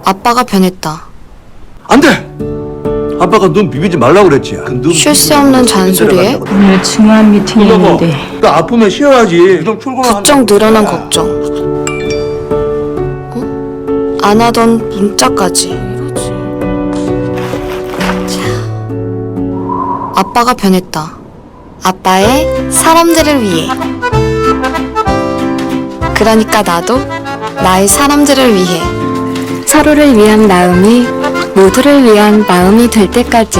아빠가 변했다. 안 돼! 아빠가 눈 비비지 말라고 그랬지. 쉴 새 없는 잔소리에 오늘 중요한 미팅이 있는데 나 아프면 쉬어야지. 좀 출근하면. 부쩍 늘어난 걱정. 안 하던 문자까지. 아빠가 변했다. 아빠의 사람들을 위해. 그러니까 나도 나의 사람들을 위해. 서로를 위한 마음이 모두를 위한 마음이 될 때까지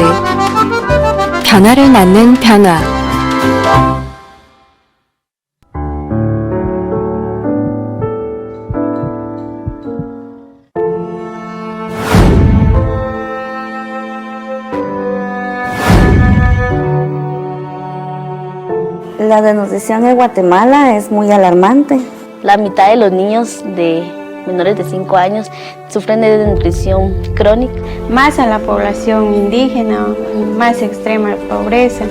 변화를 낳는 변화. La desnutrición en Guatemala es muy alarmante. La mitad de los niños de menores de 5 años sufren de desnutrición crónica. Más a la población indígena, más extrema pobreza.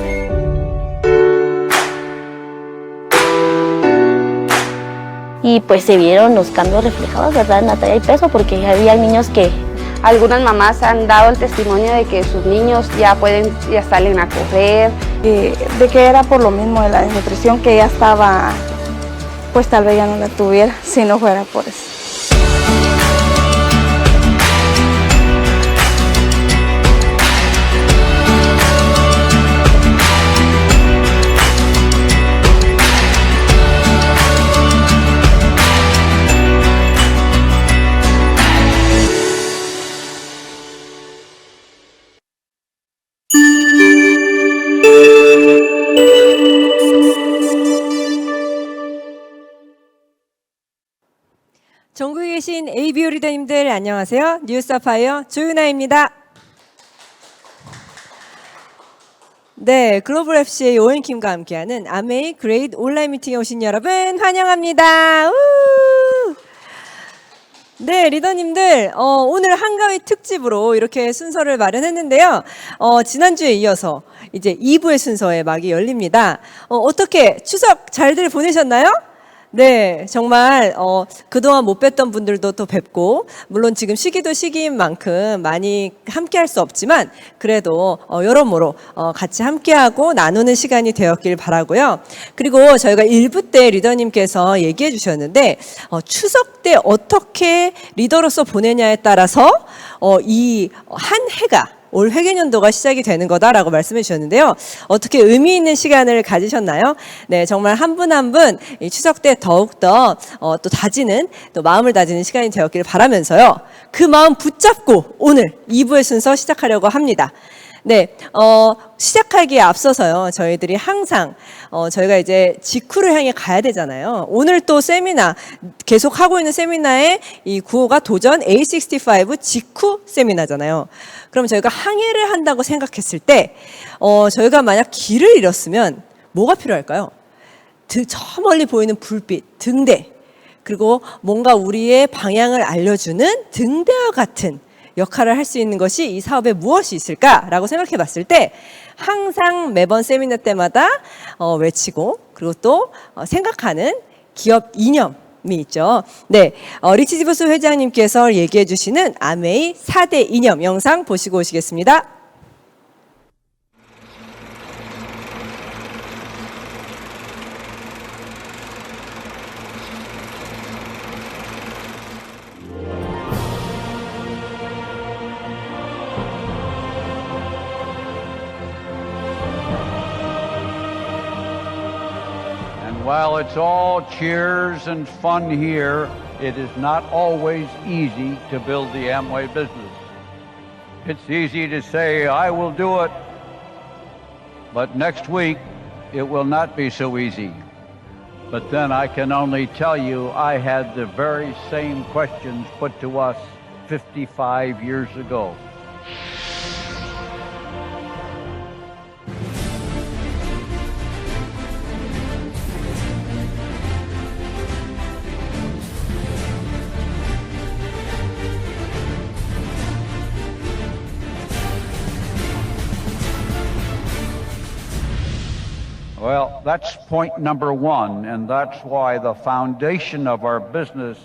Y pues se vieron los cambios reflejados, ¿verdad?, en la talla y peso, porque había niños que... Algunas mamás han dado el testimonio de que sus niños ya salen a correr, De que era por lo mismo de la desnutrición que ya estaba, pues tal vez ya no la tuviera si no fuera por eso. 전국에 계신 ABO 리더님들 안녕하세요. 뉴스타파이어 조윤아입니다. 네, 글로벌 FC의 오은킴과 함께하는 아메이 그레이트 온라인 미팅에 오신 여러분 환영합니다. 우! 네, 리더님들 오늘 한가위 특집으로 이렇게 순서를 마련했는데요. 지난주에 이어서 이제 2부의 순서의 막이 열립니다. 어떻게 추석 잘들 보내셨나요? 네, 정말 그동안 못 뵀던 분들도 또 뵙고, 물론 지금 시기도 시기인 만큼 많이 함께할 수 없지만 그래도 여러모로 같이 함께하고 나누는 시간이 되었길 바라고요. 그리고 저희가 1부 때 리더님께서 얘기해 주셨는데 추석 때 어떻게 리더로서 보내냐에 따라서 이 한 해가 올 회계년도가 시작이 되는 거다라고 말씀해 주셨는데요. 어떻게 의미 있는 시간을 가지셨나요? 네, 정말 한 분 한 분 이 추석 때 더욱더 또 다지는, 또 마음을 다지는 시간이 되었기를 바라면서요. 그 마음 붙잡고 오늘 2부의 순서 시작하려고 합니다. 네, 시작하기에 앞서서요, 저희들이 항상 저희가 이제 직후를 향해 가야 되잖아요. 오늘 또 세미나 계속 하고 있는 세미나의 이 구호가 도전 A65 직후 세미나잖아요. 그럼 저희가 항해를 한다고 생각했을 때 저희가 만약 길을 잃었으면 뭐가 필요할까요? 저 멀리 보이는 불빛, 등대, 그리고 뭔가 우리의 방향을 알려주는 등대와 같은 역할을 할 수 있는 것이 이 사업에 무엇이 있을까라고 생각해 봤을 때 항상 매번 세미나 때마다 외치고, 그리고 또 생각하는 기업 이념이 있죠. 네, 리치 디버스 회장님께서 얘기해 주시는 아메이 4대 이념 영상 보시고 오시겠습니다. While it's all cheers and fun here, it is not always easy to build the Amway business. It's easy to say, I will do it, but next week it will not be so easy. But then I can only tell you I had the very same questions put to us 55 years ago. Well, that's point number one, and that's why the foundation of our business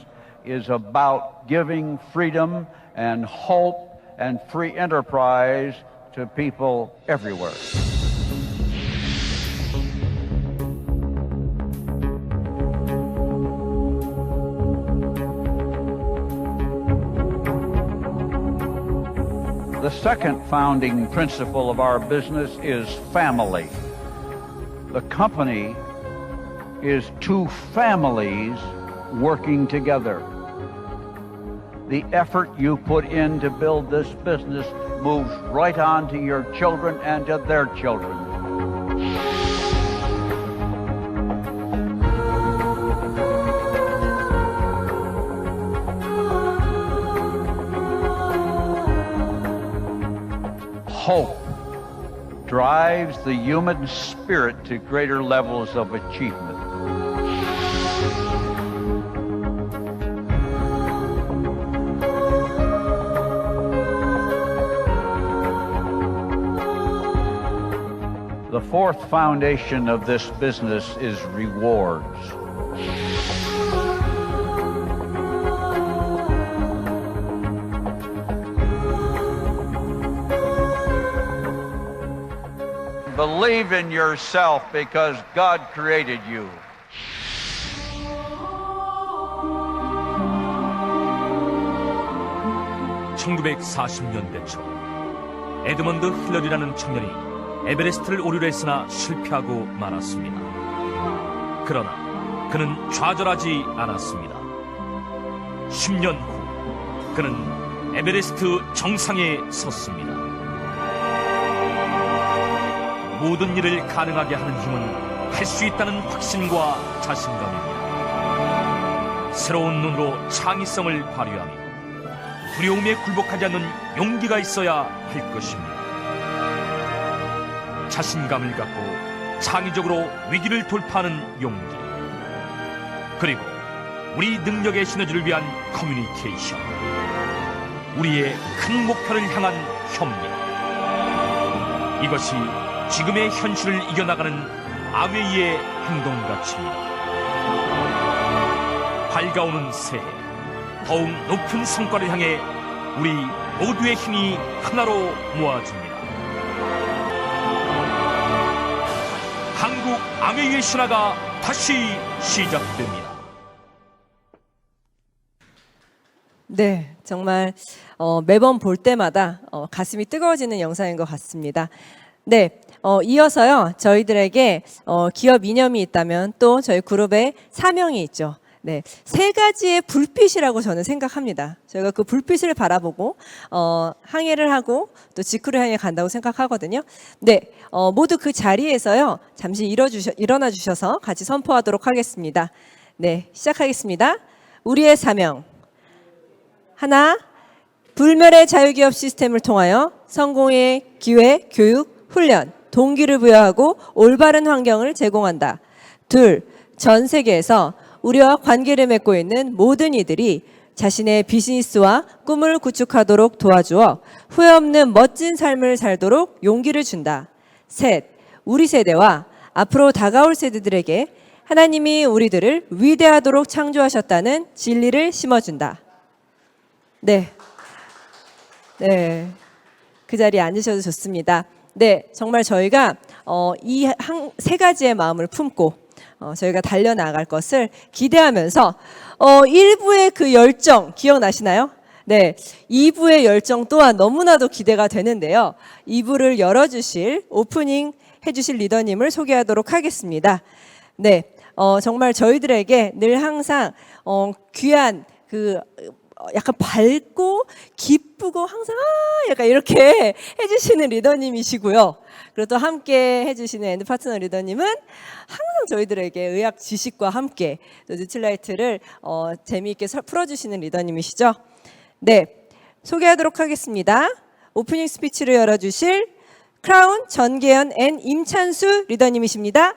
is about giving freedom and hope and free enterprise to people everywhere. The second founding principle of our business is family. The company is two families working together. The effort you put in to build this business moves right on to your children and to their children. Hope drives the human spirit to greater levels of achievement. The fourth foundation of this business is rewards. Believe in yourself because God created you. (1940년대) 초 에드먼드 힐러리라는 청년이 에베레스트를 오르려 했으나 실패하고 말았습니다. 그러나 그는 좌절하지 않았습니다. 10년 후 그는 에베레스트 정상에 섰습니다. 모든 일을 가능하게 하는 힘은 할 수 있다는 확신과 자신감입니다. 새로운 눈으로 창의성을 발휘하며 두려움에 굴복하지 않는 용기가 있어야 할 것입니다. 자신감을 갖고 창의적으로 위기를 돌파하는 용기, 그리고 우리 능력의 시너지를 위한 커뮤니케이션, 우리의 큰 목표를 향한 협력, 이것이 지금의 현실을 이겨나가는 아웨이의 행동가치입니다. 밝아오는 새해, 더욱 높은 성과를 향해 우리 모두의 힘이 하나로 모아집니다. 한국 아웨이의 신화가 다시 시작됩니다. 네, 정말 매번 볼 때마다 가슴이 뜨거워지는 영상인 것 같습니다. 네, 이어서요 저희들에게 기업 이념이 있다면 또 저희 그룹의 사명이 있죠. 네, 세 가지의 불빛이라고 저는 생각합니다. 저희가 그 불빛을 바라보고 항해를 하고 또 직구를 향해 간다고 생각하거든요. 네, 모두 그 자리에서요 잠시 일어나 주셔서 같이 선포하도록 하겠습니다. 네, 시작하겠습니다. 우리의 사명. 하나, 불멸의 자유기업 시스템을 통하여 성공의 기회, 교육, 훈련, 동기를 부여하고 올바른 환경을 제공한다. 둘, 전 세계에서 우리와 관계를 맺고 있는 모든 이들이 자신의 비즈니스와 꿈을 구축하도록 도와주어 후회 없는 멋진 삶을 살도록 용기를 준다. 셋, 우리 세대와 앞으로 다가올 세대들에게 하나님이 우리들을 위대하도록 창조하셨다는 진리를 심어준다. 네. 네. 그 자리에 앉으셔도 좋습니다. 네. 정말 저희가 이 세 가지의 마음을 품고 저희가 달려나갈 것을 기대하면서 1부의 그 열정 기억나시나요? 네, 2부의 열정 또한 너무나도 기대가 되는데요. 2부를 열어주실 오프닝 해주실 리더님을 소개하도록 하겠습니다. 네, 정말 저희들에게 늘 항상 귀한 그 약간 밝고 기쁘고 항상 약간 이렇게 해주시는 리더님이시고요. 그리고 또 함께 해주시는 엔드파트너 리더님은 항상 저희들에게 의학 지식과 함께 또 뉴트라이트를 재미있게 풀어주시는 리더님이시죠. 네, 소개하도록 하겠습니다. 오프닝 스피치를 열어주실 크라운 전계현 앤 임찬수 리더님이십니다.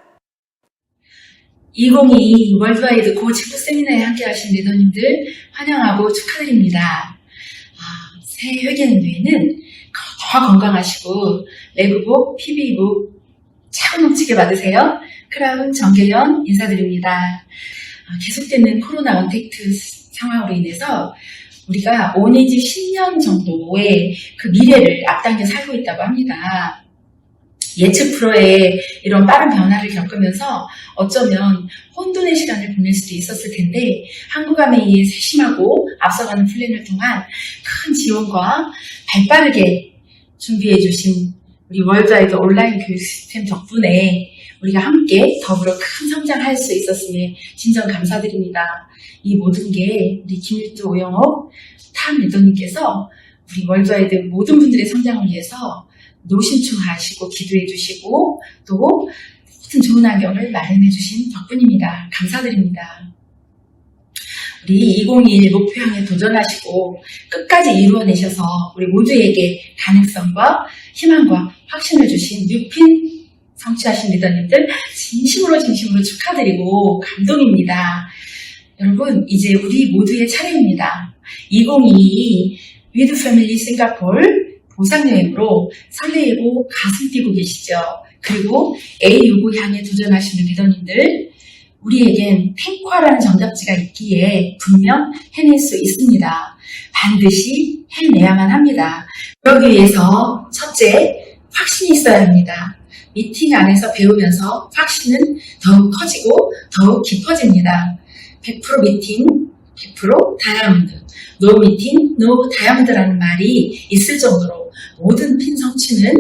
2022 월드와이드 고 직구 세미나에 함께하신 리더님들 환영하고 축하드립니다. 새해 회계연도에는 건강하시고 외부복, PB복 차고 넘치게 받으세요. 크라운 정계현 인사드립니다. 계속되는 코로나 언택트 상황으로 인해서 우리가 5 내지 10년 정도의 그 미래를 앞당겨 살고 있다고 합니다. 예측 불허의 이런 빠른 변화를 겪으면서 어쩌면 혼돈의 시간을 보낼 수도 있었을 텐데 한국아메이의 세심하고 앞서가는 플랜을 통한 큰 지원과 발빠르게 준비해 주신 우리 월드와이드 온라인 교육 시스템 덕분에 우리가 함께 더불어 큰 성장할 수 있었음에 진정 감사드립니다. 이 모든 게 우리 김일두, 오영옥, 탐 리더님께서 우리 월드와이드 모든 분들의 성장을 위해서 노심초하시고 기도해 주시고 또 모든 좋은 환경을 마련해 주신 덕분입니다. 감사드립니다. 우리 2021 목표향에 도전하시고 끝까지 이루어내셔서 우리 모두에게 가능성과 희망과 확신을 주신 뉴핀 성취하신 리더님들 진심으로 축하드리고 감동입니다. 여러분 이제 우리 모두의 차례입니다. 2022 위드 패밀리 싱가포르 보상여행으로 설레이고 가슴 뛰고 계시죠. 그리고 A65 향해 도전하시는 리더님들 우리에겐 탱과라는 정답지가 있기에 분명 해낼 수 있습니다. 반드시 해내야만 합니다. 그러기 위해서 첫째, 확신이 있어야 합니다. 미팅 안에서 배우면서 확신은 더욱 커지고 더욱 깊어집니다. 100% 미팅, 100% 다이아몬드, 노 미팅, 노 다이아몬드라는 말이 있을 정도로 모든 핀 성취는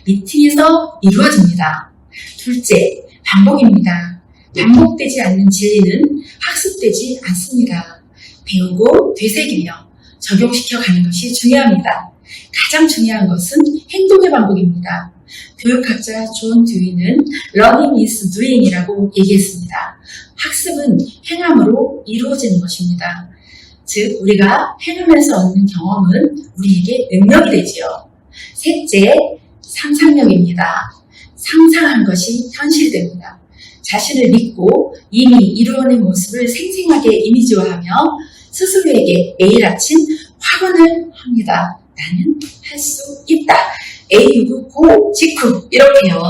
미팅에서 이루어집니다. 둘째, 반복입니다. 반복되지 않는 진리는 학습되지 않습니다. 배우고 되새기며 적용시켜 가는 것이 중요합니다. 가장 중요한 것은 행동의 반복입니다. 교육학자 존 듀이는 Learning is doing이라고 얘기했습니다. 학습은 행함으로 이루어지는 것입니다. 즉 우리가 행하면서 얻는 경험은 우리에게 능력이 되지요. 셋째, 상상력입니다. 상상한 것이 현실됩니다. 자신을 믿고 이미 이루어낸 모습을 생생하게 이미지화하며 스스로에게 매일 아침 확언을 합니다. 나는 할 수 있다. A6 고 직후 이렇게요.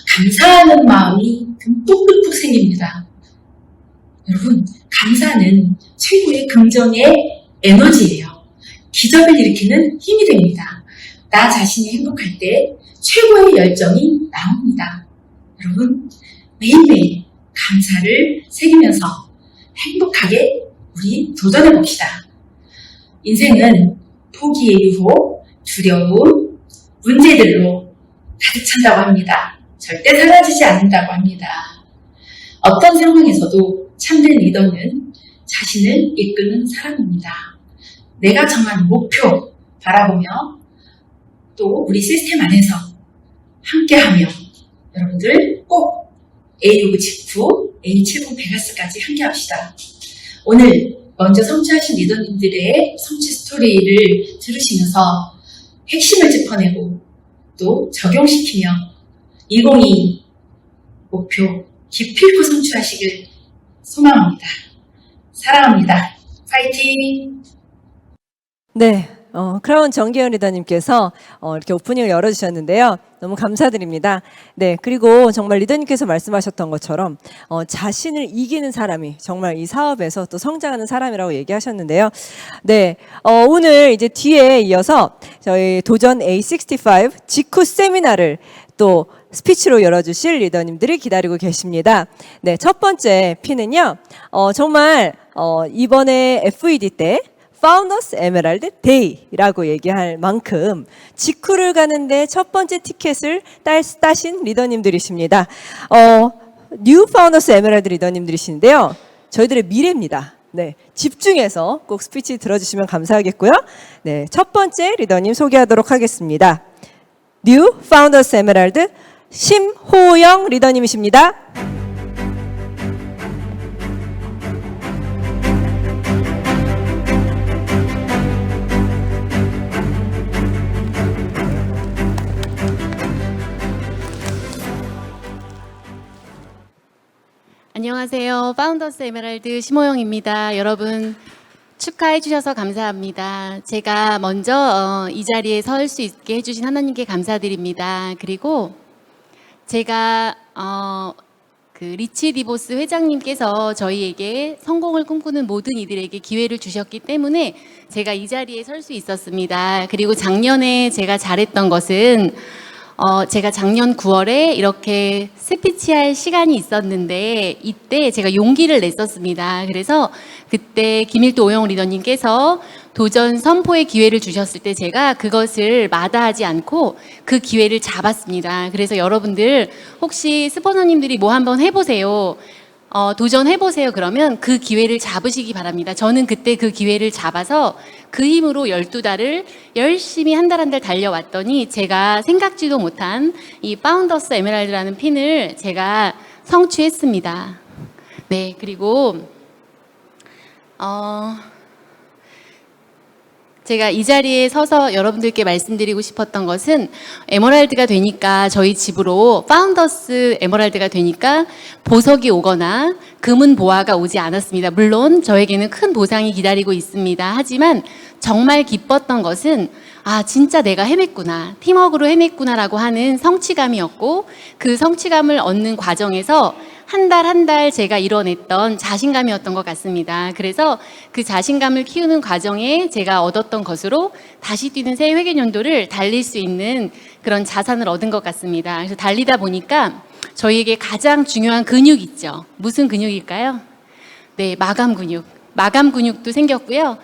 감사하는 마음이 듬뿍듬뿍 생깁니다. 여러분 감사는 최고의 긍정의 에너지예요. 기적을 일으키는 힘이 됩니다. 나 자신이 행복할 때 최고의 열정이 나옵니다. 여러분 매일매일 감사를 새기면서 행복하게 우리 도전해봅시다. 인생은 포기의 유혹, 두려움, 문제들로 가득 찬다고 합니다. 절대 사라지지 않는다고 합니다. 어떤 상황에서도 참된 리더는 자신을 이끄는 사람입니다. 내가 정한 목표 바라보며 또 우리 시스템 안에서 함께하며 여러분들 꼭 A6 직후 A70 베가스까지 함께합시다. 오늘 먼저 성취하신 리더님들의 성취 스토리를 들으시면서 핵심을 짚어내고 또 적용시키며 2022 목표 기필코 성취하시길 소망합니다. 사랑합니다. 파이팅! 네, 크라운 정계현 리더님께서 이렇게 오프닝을 열어주셨는데요. 너무 감사드립니다. 네, 그리고 정말 리더님께서 말씀하셨던 것처럼 자신을 이기는 사람이 정말 이 사업에서 또 성장하는 사람이라고 얘기하셨는데요. 네, 오늘 이제 뒤에 이어서 저희 도전 A65 직후 세미나를 또 스피치로 열어주실 리더님들이 기다리고 계십니다. 네, 첫 번째 P는요, 정말 이번에 FED 때 파운더스 에메랄드 데이라고 얘기할 만큼 직후를 가는데 첫 번째 티켓을 따신 리더님들이십니다. 뉴 파운더스 에메랄드 리더님들이신데요. 저희들의 미래입니다. 네, 집중해서 꼭 스피치 들어주시면 감사하겠고요. 네, 첫 번째 리더님 소개하도록 하겠습니다. 뉴 파운더스 에메랄드 심호영 리더님이십니다. 안녕하세요. 파운더스 에메랄드 심호영입니다. 여러분 축하해 주셔서 감사합니다. 제가 먼저 이 자리에 설 수 있게 해주신 하나님께 감사드립니다. 그리고 제가 그 리치 디보스 회장님께서 저희에게 성공을 꿈꾸는 모든 이들에게 기회를 주셨기 때문에 제가 이 자리에 설 수 있었습니다. 그리고 작년에 제가 잘했던 것은 제가 작년 9월에 이렇게 스피치할 시간이 있었는데 이때 제가 용기를 냈었습니다. 그래서 그때 김일도 오영우 리더님께서 도전 선포의 기회를 주셨을 때 제가 그것을 마다하지 않고 그 기회를 잡았습니다. 그래서 여러분들 혹시 스포너님들이 뭐 한번 해보세요. 도전해보세요. 그러면 그 기회를 잡으시기 바랍니다. 저는 그때 그 기회를 잡아서 그 힘으로 12달을 열심히 한 달 한 달 달려왔더니 제가 생각지도 못한 이 파운더스 에메랄드라는 핀을 제가 성취했습니다. 네, 그리고 제가 이 자리에 서서 여러분들께 말씀드리고 싶었던 것은 에메랄드가 되니까 저희 집으로 파운더스 에메랄드가 되니까 보석이 오거나 금은 보화가 오지 않았습니다. 물론 저에게는 큰 보상이 기다리고 있습니다. 하지만 정말 기뻤던 것은 진짜 내가 해냈구나, 팀워크로 해냈구나라고 하는 성취감이었고 그 성취감을 얻는 과정에서 한 달 한 달 제가 이뤄냈던 자신감이었던 것 같습니다. 그래서 그 자신감을 키우는 과정에 제가 얻었던 것으로 다시 뛰는 새 회계연도를 달릴 수 있는 그런 자산을 얻은 것 같습니다. 그래서 달리다 보니까 저희에게 가장 중요한 근육 있죠. 무슨 근육일까요? 네, 마감 근육. 마감 근육도 생겼고요.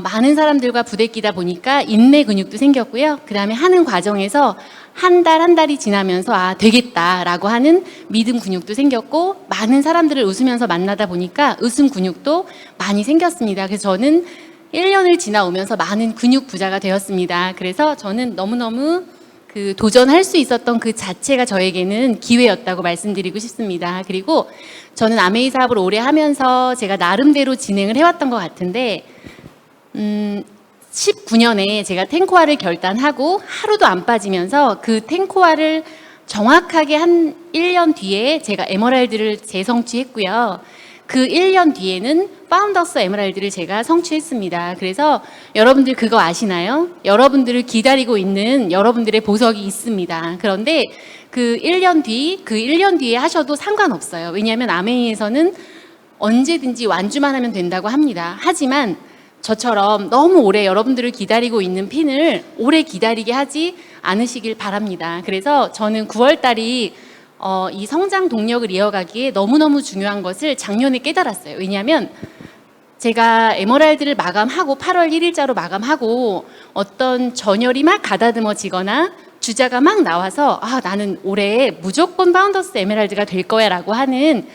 많은 사람들과 부대끼다 보니까 인내 근육도 생겼고요. 그 다음에 하는 과정에서 한 달 한 달이 지나면서 되겠다라고 하는 믿음 근육도 생겼고 많은 사람들을 웃으면서 만나다 보니까 웃음 근육도 많이 생겼습니다. 그래서 저는 1년을 지나오면서 많은 근육 부자가 되었습니다. 그래서 저는 너무너무 그 도전할 수 있었던 그 자체가 저에게는 기회였다고 말씀드리고 싶습니다. 그리고 저는 아메이 사업을 오래 하면서 제가 나름대로 진행을 해왔던 것 같은데 19년에 제가 탱코화를 결단하고 하루도 안 빠지면서 그 탱코화를 정확하게 한 1년 뒤에 제가 에메랄드를 재성취했고요. 그 1년 뒤에는 파운더스 에메랄드를 제가 성취했습니다. 그래서 여러분들 그거 아시나요? 여러분들을 기다리고 있는 여러분들의 보석이 있습니다. 그런데 그 1년 뒤에 하셔도 상관없어요. 왜냐하면 아메이에서는 언제든지 완주만 하면 된다고 합니다. 하지만 저처럼 너무 오래 여러분들을 기다리고 있는 핀을 오래 기다리게 하지 않으시길 바랍니다. 그래서 저는 9월 달이 이 성장 동력을 이어가기에 너무너무 중요한 것을 작년에 깨달았어요. 왜냐하면 제가 에메랄드를 마감하고 8월 1일자로 마감하고 어떤 전열이 막 가다듬어지거나 주자가 막 나와서 나는 올해 무조건 파운더스 에메랄드가 될 거야 라고 하는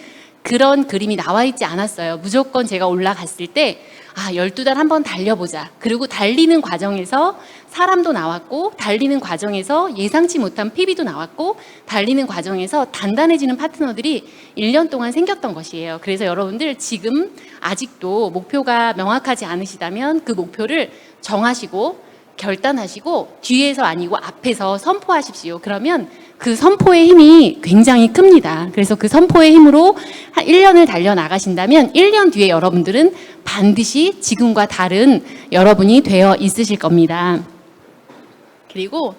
그런 그림이 나와 있지 않았어요. 무조건 제가 올라갔을 때 12달 한번 달려보자. 그리고 달리는 과정에서 사람도 나왔고 달리는 과정에서 예상치 못한 PB도 나왔고 달리는 과정에서 단단해지는 파트너들이 1년 동안 생겼던 것이에요. 그래서 여러분들 지금 아직도 목표가 명확하지 않으시다면 그 목표를 정하시고 결단하시고 뒤에서 아니고 앞에서 선포하십시오. 그러면 그 선포의 힘이 굉장히 큽니다. 그래서 그 선포의 힘으로 1년을 달려나가신다면 1년 뒤에 여러분들은 반드시 지금과 다른 여러분이 되어 있으실 겁니다. 그리고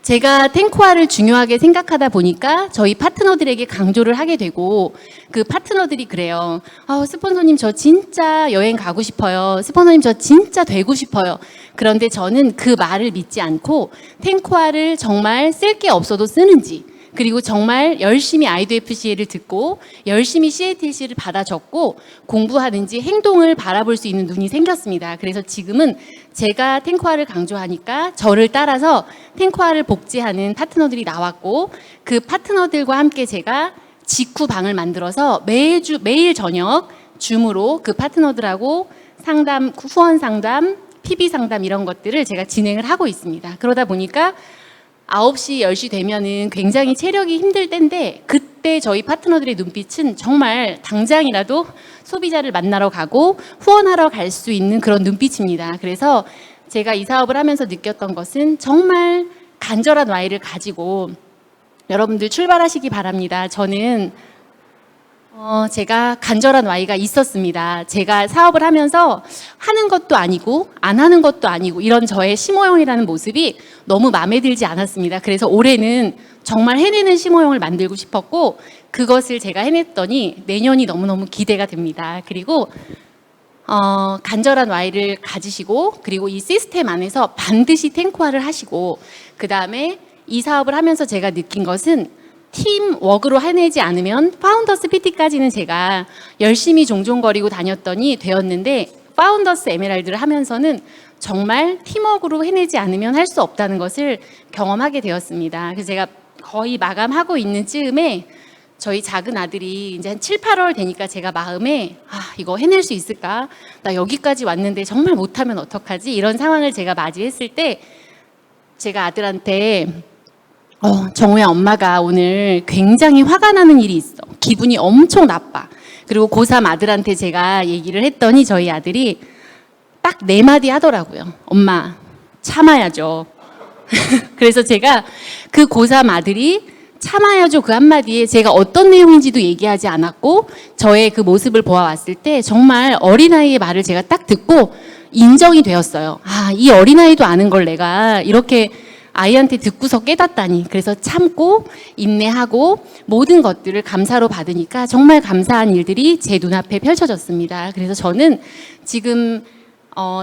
제가 탱코화를 중요하게 생각하다 보니까 저희 파트너들에게 강조를 하게 되고 그 파트너들이 그래요. 스폰서님 저 진짜 여행 가고 싶어요. 스폰서님 저 진짜 되고 싶어요. 그런데 저는 그 말을 믿지 않고 탱코화를 정말 쓸 게 없어도 쓰는지 그리고 정말 열심히 아이도FCA를 듣고 열심히 CATC를 받아 적고 공부하는지 행동을 바라볼 수 있는 눈이 생겼습니다. 그래서 지금은 제가 탱코화를 강조하니까 저를 따라서 탱코화를 복제하는 파트너들이 나왔고 그 파트너들과 함께 제가 직후방을 만들어서 매일 저녁 줌으로 그 파트너들하고 상담, 후원 상담, PB 상담 이런 것들을 제가 진행을 하고 있습니다. 그러다 보니까 9시, 10시 되면은 굉장히 체력이 힘들 때인데 그때 저희 파트너들의 눈빛은 정말 당장이라도 소비자를 만나러 가고 후원하러 갈 수 있는 그런 눈빛입니다. 그래서 제가 이 사업을 하면서 느꼈던 것은 정말 간절한 와이를 가지고 여러분들 출발하시기 바랍니다. 저는 제가 간절한 Y가 있었습니다. 제가 사업을 하면서 하는 것도 아니고 안 하는 것도 아니고 이런 저의 심호영이라는 모습이 너무 마음에 들지 않았습니다. 그래서 올해는 정말 해내는 심호영을 만들고 싶었고 그것을 제가 해냈더니 내년이 너무너무 기대가 됩니다. 그리고 간절한 Y를 가지시고 그리고 이 시스템 안에서 반드시 탱크화를 하시고 그 다음에 이 사업을 하면서 제가 느낀 것은 팀워크로 해내지 않으면 파운더스 PT까지는 제가 열심히 종종거리고 다녔더니 되었는데 파운더스 에메랄드를 하면서는 정말 팀워크로 해내지 않으면 할 수 없다는 것을 경험하게 되었습니다. 그래서 제가 거의 마감하고 있는 즈음에 저희 작은 아들이 이제 한 7, 8월 되니까 제가 마음에 이거 해낼 수 있을까? 나 여기까지 왔는데 정말 못하면 어떡하지? 이런 상황을 제가 맞이했을 때 제가 아들한테 정우야 엄마가 오늘 굉장히 화가 나는 일이 있어. 기분이 엄청 나빠. 그리고 고3 아들한테 제가 얘기를 했더니 저희 아들이 딱 4마디 하더라고요. 엄마 참아야죠. 그래서 제가 그 고3 아들이 참아야죠 그 한마디에 제가 어떤 내용인지도 얘기하지 않았고 저의 그 모습을 보아왔을 때 정말 어린아이의 말을 제가 딱 듣고 인정이 되었어요. 이 어린아이도 아는 걸 내가 이렇게 아이한테 듣고서 깨닫다니. 그래서 참고 인내하고 모든 것들을 감사로 받으니까 정말 감사한 일들이 제 눈앞에 펼쳐졌습니다. 그래서 저는 지금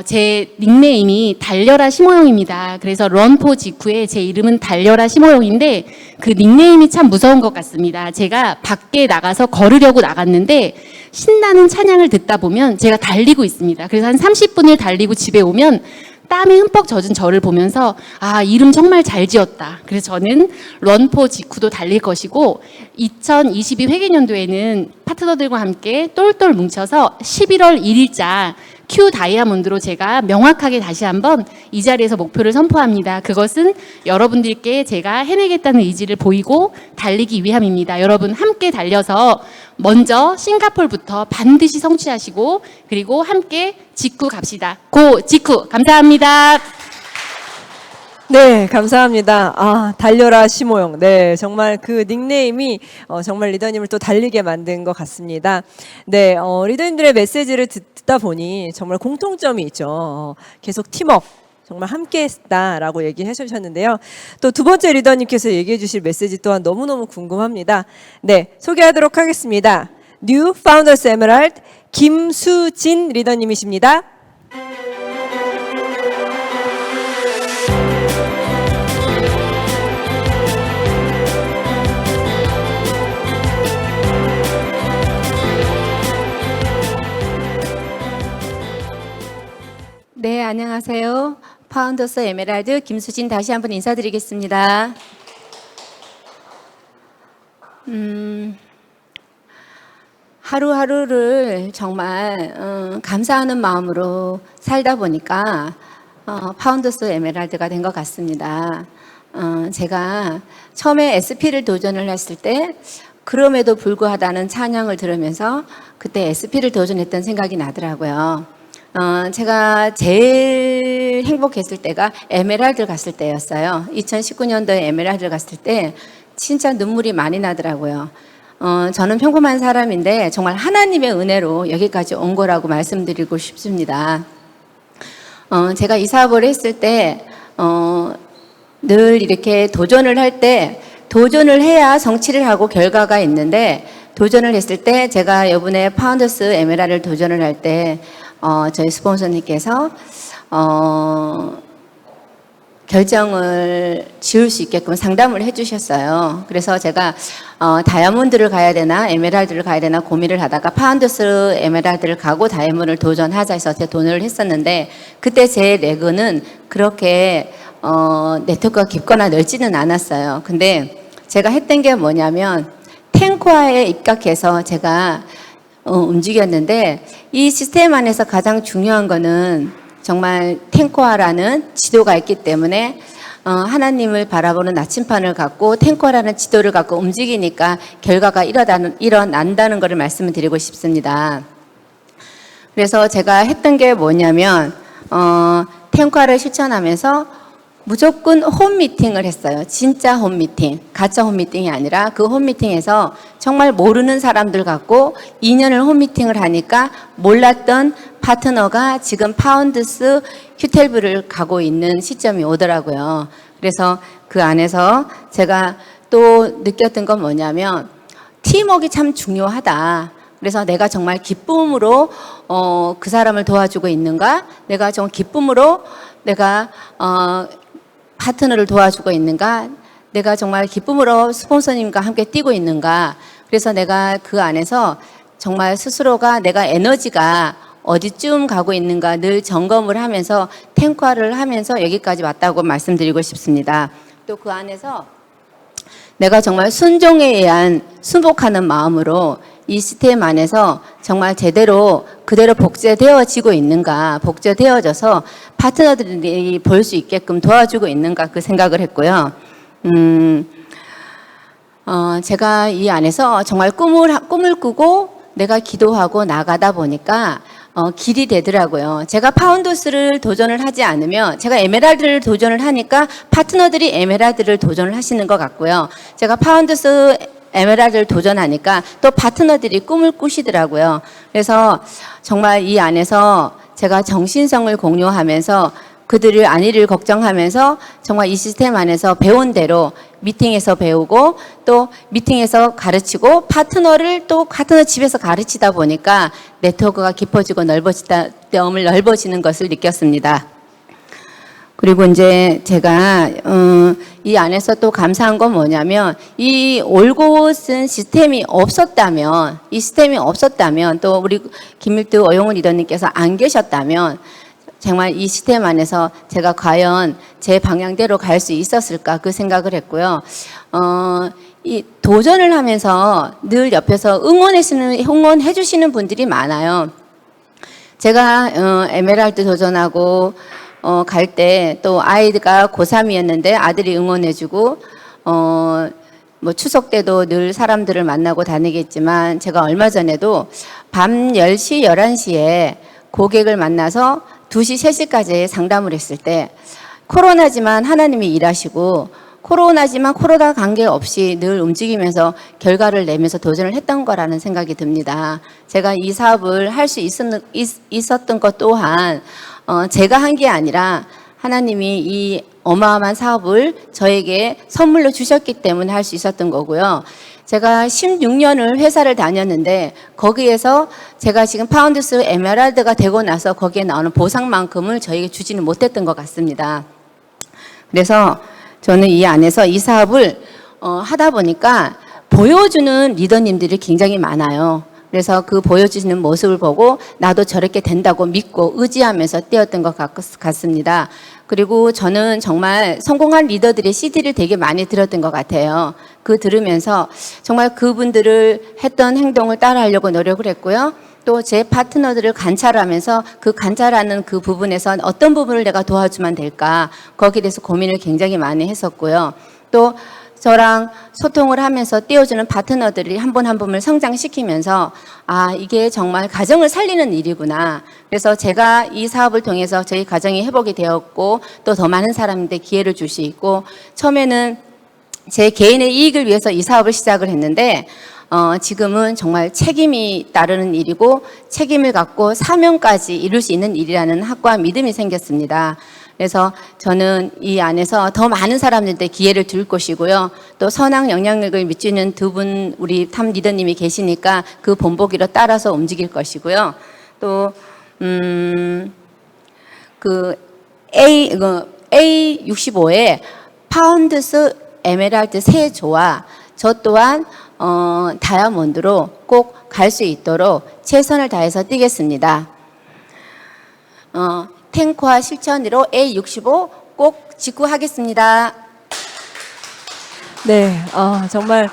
제 닉네임이 달려라 심호영입니다. 그래서 런포 직후에 제 이름은 달려라 심호영인데 그 닉네임이 참 무서운 것 같습니다. 제가 밖에 나가서 걸으려고 나갔는데 신나는 찬양을 듣다 보면 제가 달리고 있습니다. 그래서 한 30분을 달리고 집에 오면 땀에 흠뻑 젖은 저를 보면서 이름 정말 잘 지었다. 그래서 저는 런포 직후도 달릴 것이고 2022 회계년도에는 파트너들과 함께 똘똘 뭉쳐서 11월 1일자 Q 다이아몬드로 제가 명확하게 다시 한번 이 자리에서 목표를 선포합니다. 그것은 여러분들께 제가 해내겠다는 의지를 보이고 달리기 위함입니다. 여러분 함께 달려서 먼저 싱가포르부터 반드시 성취하시고 그리고 함께 직구 갑시다. 고 직구. 감사합니다. 네, 감사합니다. 달려라 심호영. 네, 정말 그 닉네임이 정말 리더님을 또 달리게 만든 것 같습니다. 네, 리더님들의 메시지를 듣다 보니 정말 공통점이 있죠. 계속 팀워크. 정말 함께 했다라고 얘기해 주셨는데요. 또 두 번째 리더님께서 얘기해 주실 메시지 또한 너무너무 궁금합니다. 네, 소개하도록 하겠습니다. 뉴 파운더스 에메랄드 김수진 리더님이십니다. 네, 안녕하세요. 파운더스 에메랄드 김수진 다시 한번 인사드리겠습니다. 하루하루를 정말 감사하는 마음으로 살다 보니까 파운더스 에메랄드가 된 것 같습니다. 제가 처음에 SP를 도전을 했을 때 그럼에도 불구하다는 찬양을 들으면서 그때 SP를 도전했던 생각이 나더라고요. 제가 제일 행복했을 때가 에메랄드 갔을 때였어요. 2019년도에 에메랄드 갔을 때 진짜 눈물이 많이 나더라고요. 저는 평범한 사람인데 정말 하나님의 은혜로 여기까지 온 거라고 말씀드리고 싶습니다. 제가 이 사업을 했을 때 늘 이렇게 도전을 할 때 도전을 해야 성취를 하고 결과가 있는데 도전을 했을 때 제가 이번에 파운더스 에메랄드를 도전을 할 때 저희 스폰서님께서 결정을 지을 수 있게끔 상담을 해주셨어요. 그래서 제가 다이아몬드를 가야 되나 에메랄드를 가야 되나 고민을 하다가 파운더스 에메랄드를 가고 다이아몬드를 도전하자 해서 제가 도전을 했었는데 그때 제 레그는 그렇게 네트워크가 깊거나 넓지는 않았어요. 근데 제가 했던 게 뭐냐면 탱크화에 입각해서 제가 움직였는데 이 시스템 안에서 가장 중요한 거는 정말 탱크화라는 지도가 있기 때문에 하나님을 바라보는 나침판을 갖고 탱크화라는 지도를 갖고 움직이니까 결과가 일어난다는 것을 말씀을 드리고 싶습니다. 그래서 제가 했던 게 뭐냐면 탱크화를 실천하면서 무조건 홈미팅을 했어요. 진짜 홈미팅. 가짜 홈미팅이 아니라 그 홈미팅에서 정말 모르는 사람들 갖고 2년을 홈미팅을 하니까 몰랐던 파트너가 지금 파운드스 큐텔브를 가고 있는 시점이 오더라고요. 그래서 그 안에서 제가 또 느꼈던 건 뭐냐면 팀워크가 참 중요하다. 그래서 내가 정말 기쁨으로 그 사람을 도와주고 있는가? 내가 정말 기쁨으로 내가 파트너를 도와주고 있는가? 내가 정말 기쁨으로 스폰서님과 함께 뛰고 있는가? 그래서 내가 그 안에서 정말 스스로가 내가 에너지가 어디쯤 가고 있는가 늘 점검을 하면서 탱크화를 하면서 여기까지 왔다고 말씀드리고 싶습니다. 또 그 안에서 내가 정말 순종에 의한 순복하는 마음으로 이 시스템 안에서 정말 제대로 그대로 복제되어지고 있는가, 복제되어져서 파트너들이 볼 수 있게끔 도와주고 있는가 그 생각을 했고요. 제가 이 안에서 정말 꿈을 꾸고 내가 기도하고 나가다 보니까 길이 되더라고요. 제가 파운더스를 도전을 하지 않으면 제가 에메랄드를 도전을 하니까 파트너들이 에메랄드를 도전을 하시는 것 같고요. 제가 파운더스 에메랄드를 도전하니까 또 파트너들이 꿈을 꾸시더라고요. 그래서 정말 이 안에서 제가 정신성을 공유하면서 그들의 안위를 걱정하면서 정말 이 시스템 안에서 배운 대로 미팅에서 배우고 또 미팅에서 가르치고 파트너를 또 파트너 집에서 가르치다 보니까 네트워크가 깊어지고 넓어지는 것을 느꼈습니다. 그리고 이제 제가 이 안에서 또 감사한 건 뭐냐면 이 올곧은 시스템이 없었다면 또 우리 김밀두 어용훈 리더님께서 안 계셨다면 정말 이 시스템 안에서 제가 과연 제 방향대로 갈 수 있었을까 그 생각을 했고요. 이 도전을 하면서 늘 옆에서 응원해 주시는 분들이 많아요. 제가 에메랄드 도전하고 갈 때 또 아이가 고3이었는데 아들이 응원해주고 뭐 추석 때도 늘 사람들을 만나고 다니겠지만 제가 얼마 전에도 밤 10시, 11시에 고객을 만나서 2시, 3시까지 상담을 했을 때 코로나지만 하나님이 일하시고 코로나지만 코로나 관계없이 늘 움직이면서 결과를 내면서 도전을 했던 거라는 생각이 듭니다. 제가 이 사업을 할 수 있었던 것 또한 제가 한 게 아니라 하나님이 이 어마어마한 사업을 저에게 선물로 주셨기 때문에 할 수 있었던 거고요. 제가 16년을 회사를 다녔는데 거기에서 제가 지금 파운드스 에메랄드가 되고 나서 거기에 나오는 보상만큼을 저에게 주지는 못했던 것 같습니다. 그래서 저는 이 안에서 이 사업을 하다 보니까 보여주는 리더님들이 굉장히 많아요. 그래서 그 보여주시는 모습을 보고 나도 저렇게 된다고 믿고 의지하면서 뛰었던 것 같습니다. 그리고 저는 정말 성공한 리더들의 CD를 되게 많이 들었던 것 같아요. 그 들으면서 정말 그분들을 했던 행동을 따라하려고 노력을 했고요. 또 제 파트너들을 관찰하면서 그 관찰하는 그 부분에서 어떤 부분을 내가 도와주면 될까 거기에 대해서 고민을 굉장히 많이 했었고요. 또 저랑 소통을 하면서 띄워주는 파트너들이 한 분 한 분을 성장시키면서 아 이게 정말 가정을 살리는 일이구나. 그래서 제가 이 사업을 통해서 저희 가정이 회복이 되었고 또 더 많은 사람한테 기회를 줄 수 있고 처음에는 제 개인의 이익을 위해서 이 사업을 시작을 했는데 지금은 정말 책임이 따르는 일이고 책임을 갖고 사명까지 이룰 수 있는 일이라는 확고한 믿음이 생겼습니다. 그래서 저는 이 안에서 더 많은 사람들한테 기회를 줄 것이고요. 또 선한 영향력을 미치는 두 분 우리 탑 리더님이 계시니까 그 본보기로 따라서 움직일 것이고요. 또 그 A65에 파운드스 에메랄드 세 조와 저 또한 다이아몬드로 꼭 갈 수 있도록 최선을 다해서 뛰겠습니다. 탱크화 실천으로 A65 꼭 직구하겠습니다. 네, 정말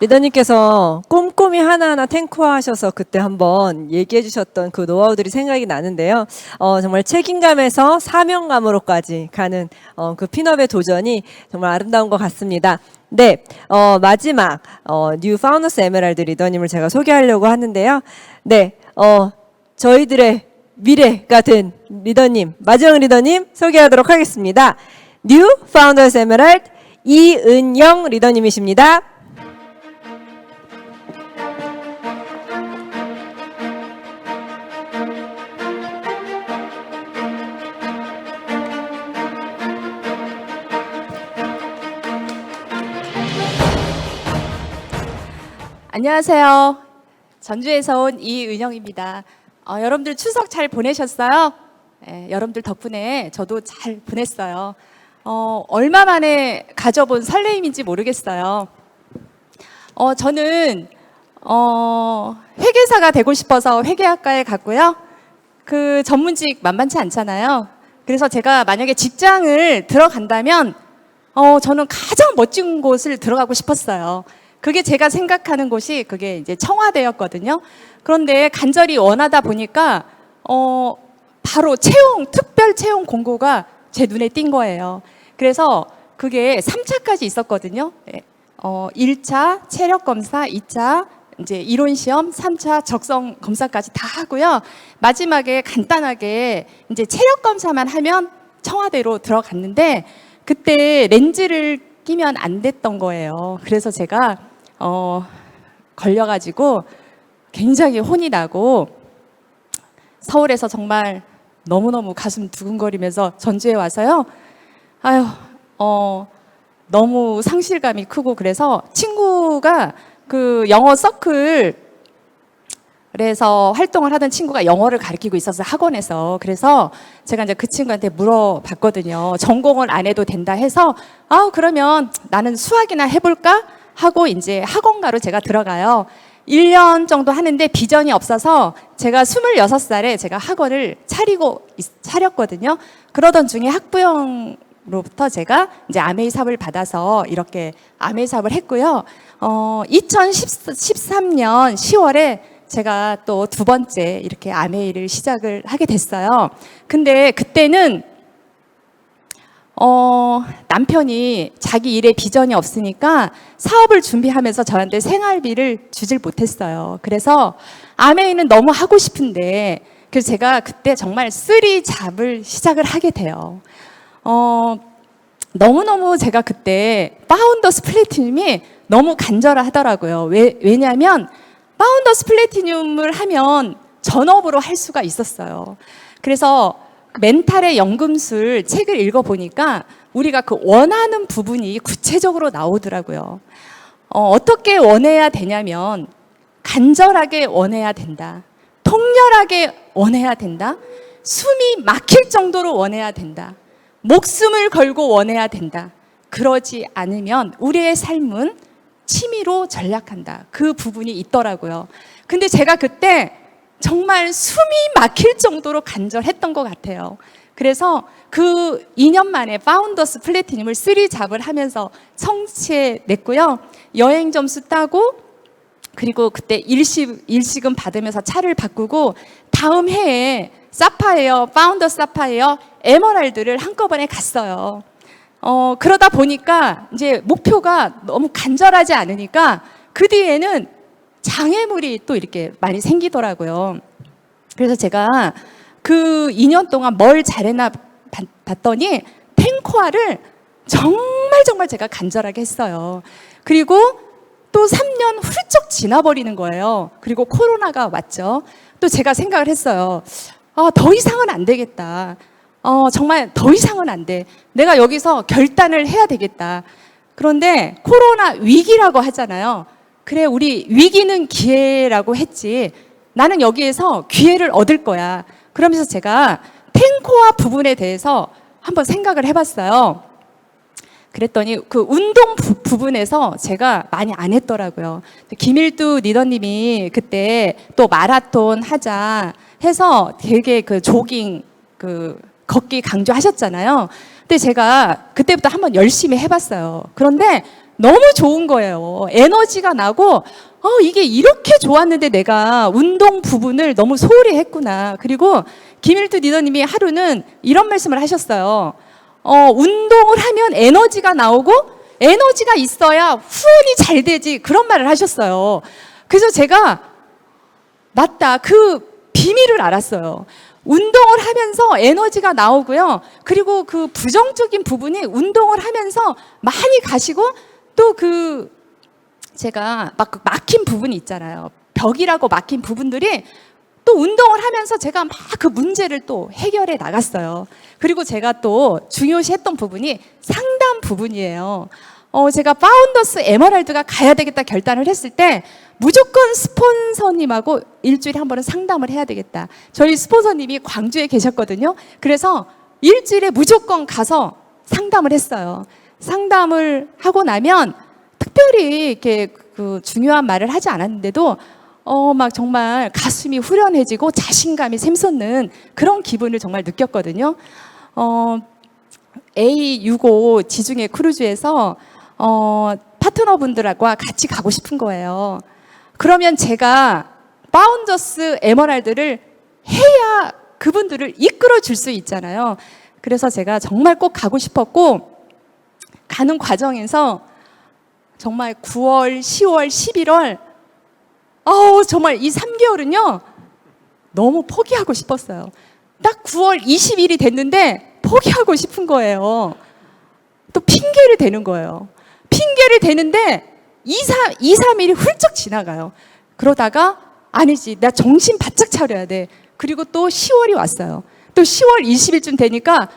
리더님께서 꼼꼼히 하나하나 탱크화하셔서 그때 한번 얘기해 주셨던 그 노하우들이 생각이 나는데요. 정말 책임감에서 사명감으로까지 가는 그 핀업의 도전이 정말 아름다운 것 같습니다. 네, 마지막 뉴 파운더스 에메랄드 리더님을 제가 소개하려고 하는데요. 네, 저희들의 미래가 된 리더님, 마지막 리더님 소개하도록 하겠습니다. 뉴 파운더스 에메랄드 이은영 리더님이십니다. 안녕하세요. 전주에서 온 이은영입니다. 여러분들 추석 잘 보내셨어요? 네, 여러분들 덕분에 저도 잘 보냈어요. 얼마 만에 가져본 설레임인지 모르겠어요. 저는 회계사가 되고 싶어서 회계학과에 갔고요. 그 전문직 만만치 않잖아요. 그래서 제가 만약에 직장을 들어간다면 저는 가장 멋진 곳을 들어가고 싶었어요. 그게 제가 생각하는 곳이 그게 이제 청와대였거든요. 그런데 간절히 원하다 보니까 바로 특별 채용 공고가 제 눈에 띈 거예요. 그래서 그게 3차까지 있었거든요. 1차 체력 검사, 2차 이제 이론 시험, 3차 적성 검사까지 다 하고요. 마지막에 간단하게 이제 체력 검사만 하면 청와대로 들어갔는데 그때 렌즈를 끼면 안 됐던 거예요. 그래서 제가 걸려가지고 굉장히 혼이 나고 서울에서 정말 너무너무 가슴 두근거리면서 전주에 와서요. 너무 상실감이 크고 그래서 친구가 그 영어 서클 그래서 활동을 하던 친구가 영어를 가르치고 있었어요, 학원에서. 그래서 제가 이제 그 친구한테 물어봤거든요. 전공을 안 해도 된다 해서 그러면 나는 수학이나 해볼까? 하고 이제 학원가로 제가 들어가요. 1년 정도 하는데 비전이 없어서 제가 26살에 제가 학원을 차렸거든요. 그러던 중에 학부형로부터 제가 이제 아메이 사업을 받아서 이렇게 아메이 사업을 했고요. 2013년 10월에 제가 또 두 번째 이렇게 아메이를 시작을 하게 됐어요. 근데 그때는 남편이 자기 일에 비전이 없으니까 사업을 준비하면서 저한테 생활비를 주질 못했어요. 그래서 아메이는 너무 하고 싶은데 그래서 제가 그때 정말 쓰리잡을 시작을 하게 돼요. 너무너무 제가 그때 파운더스 플래티늄이 너무 간절하더라고요. 왜냐하면 파운더스 플래티늄을 하면 전업으로 할 수가 있었어요. 그래서 멘탈의 연금술 책을 읽어보니까 우리가 그 원하는 부분이 구체적으로 나오더라고요. 어떻게 원해야 되냐면 간절하게 원해야 된다. 통렬하게 원해야 된다. 숨이 막힐 정도로 원해야 된다. 목숨을 걸고 원해야 된다. 그러지 않으면 우리의 삶은 취미로 전락한다. 그 부분이 있더라고요. 근데 제가 그때 정말 숨이 막힐 정도로 간절했던 것 같아요. 그래서 그 2년 만에 파운더스 플래티늄을 3잡을 하면서 성취해냈고요. 여행 점수 따고 그리고 그때 일시금 받으면서 차를 바꾸고 다음 해에 사파이어, 파운더스 사파이어, 에머랄드를 한꺼번에 갔어요. 그러다 보니까 이제 목표가 너무 간절하지 않으니까 그 뒤에는 장애물이 또 이렇게 많이 생기더라고요. 그래서 제가 그 2년 동안 뭘 잘했나 봤더니 탱코아를 정말 제가 간절하게 했어요. 그리고 또 3년 훌쩍 지나버리는 거예요. 그리고 코로나가 왔죠. 또 제가 생각을 했어요. 더 이상은 안 되겠다. 정말 더 이상은 안 돼. 내가 여기서 결단을 해야 되겠다. 그런데 코로나 위기라고 하잖아요. 그래, 우리 위기는 기회라고 했지. 나는 여기에서 기회를 얻을 거야. 그러면서 제가 탱코아 부분에 대해서 한번 생각을 해봤어요. 그랬더니 그 운동 부분에서 제가 많이 안 했더라고요. 김일두 리더님이 그때 또 마라톤 하자 해서 되게 그 조깅, 걷기 강조하셨잖아요. 근데 제가 그때부터 한번 열심히 해봤어요. 그런데 너무 좋은 거예요. 에너지가 나고 이게 이렇게 좋았는데 내가 운동 부분을 너무 소홀히 했구나. 그리고 김일두 리더님이 하루는 이런 말씀을 하셨어요. 운동을 하면 에너지가 나오고 에너지가 있어야 후원이 잘 되지. 그런 말을 하셨어요. 그래서 제가 맞다. 그 비밀을 알았어요. 운동을 하면서 에너지가 나오고요. 그리고 그 부정적인 부분이 운동을 하면서 많이 가시고 또 제가 막 막힌 부분이 있잖아요. 벽이라고 막힌 부분들이 또 운동을 하면서 제가 막 그 문제를 또 해결해 나갔어요. 그리고 제가 또 중요시했던 부분이 상담 부분이에요. 제가 파운더스 에메랄드가 가야 되겠다 결단을 했을 때 무조건 스폰서님하고 일주일에 한 번은 상담을 해야 되겠다. 저희 스폰서님이 광주에 계셨거든요. 그래서 일주일에 무조건 가서 상담을 했어요. 상담을 하고 나면 특별히 이렇게 그 중요한 말을 하지 않았는데도 막 정말 가슴이 후련해지고 자신감이 샘솟는 그런 기분을 정말 느꼈거든요. A65 지중해 크루즈에서 파트너분들과 같이 가고 싶은 거예요. 그러면 제가 파운더스 에메랄드를 해야 그분들을 이끌어 줄 수 있잖아요. 그래서 제가 정말 꼭 가고 싶었고 가는 과정에서 정말 9월, 10월, 11월 정말 이 3개월은요 너무 포기하고 싶었어요. 딱 9월 20일이 됐는데 포기하고 싶은 거예요. 또 핑계를 대는 거예요. 핑계를 대는데 2, 3일이 훌쩍 지나가요. 그러다가 아니지, 나 정신 바짝 차려야 돼. 그리고 또 10월이 왔어요. 또 10월 20일쯤 되니까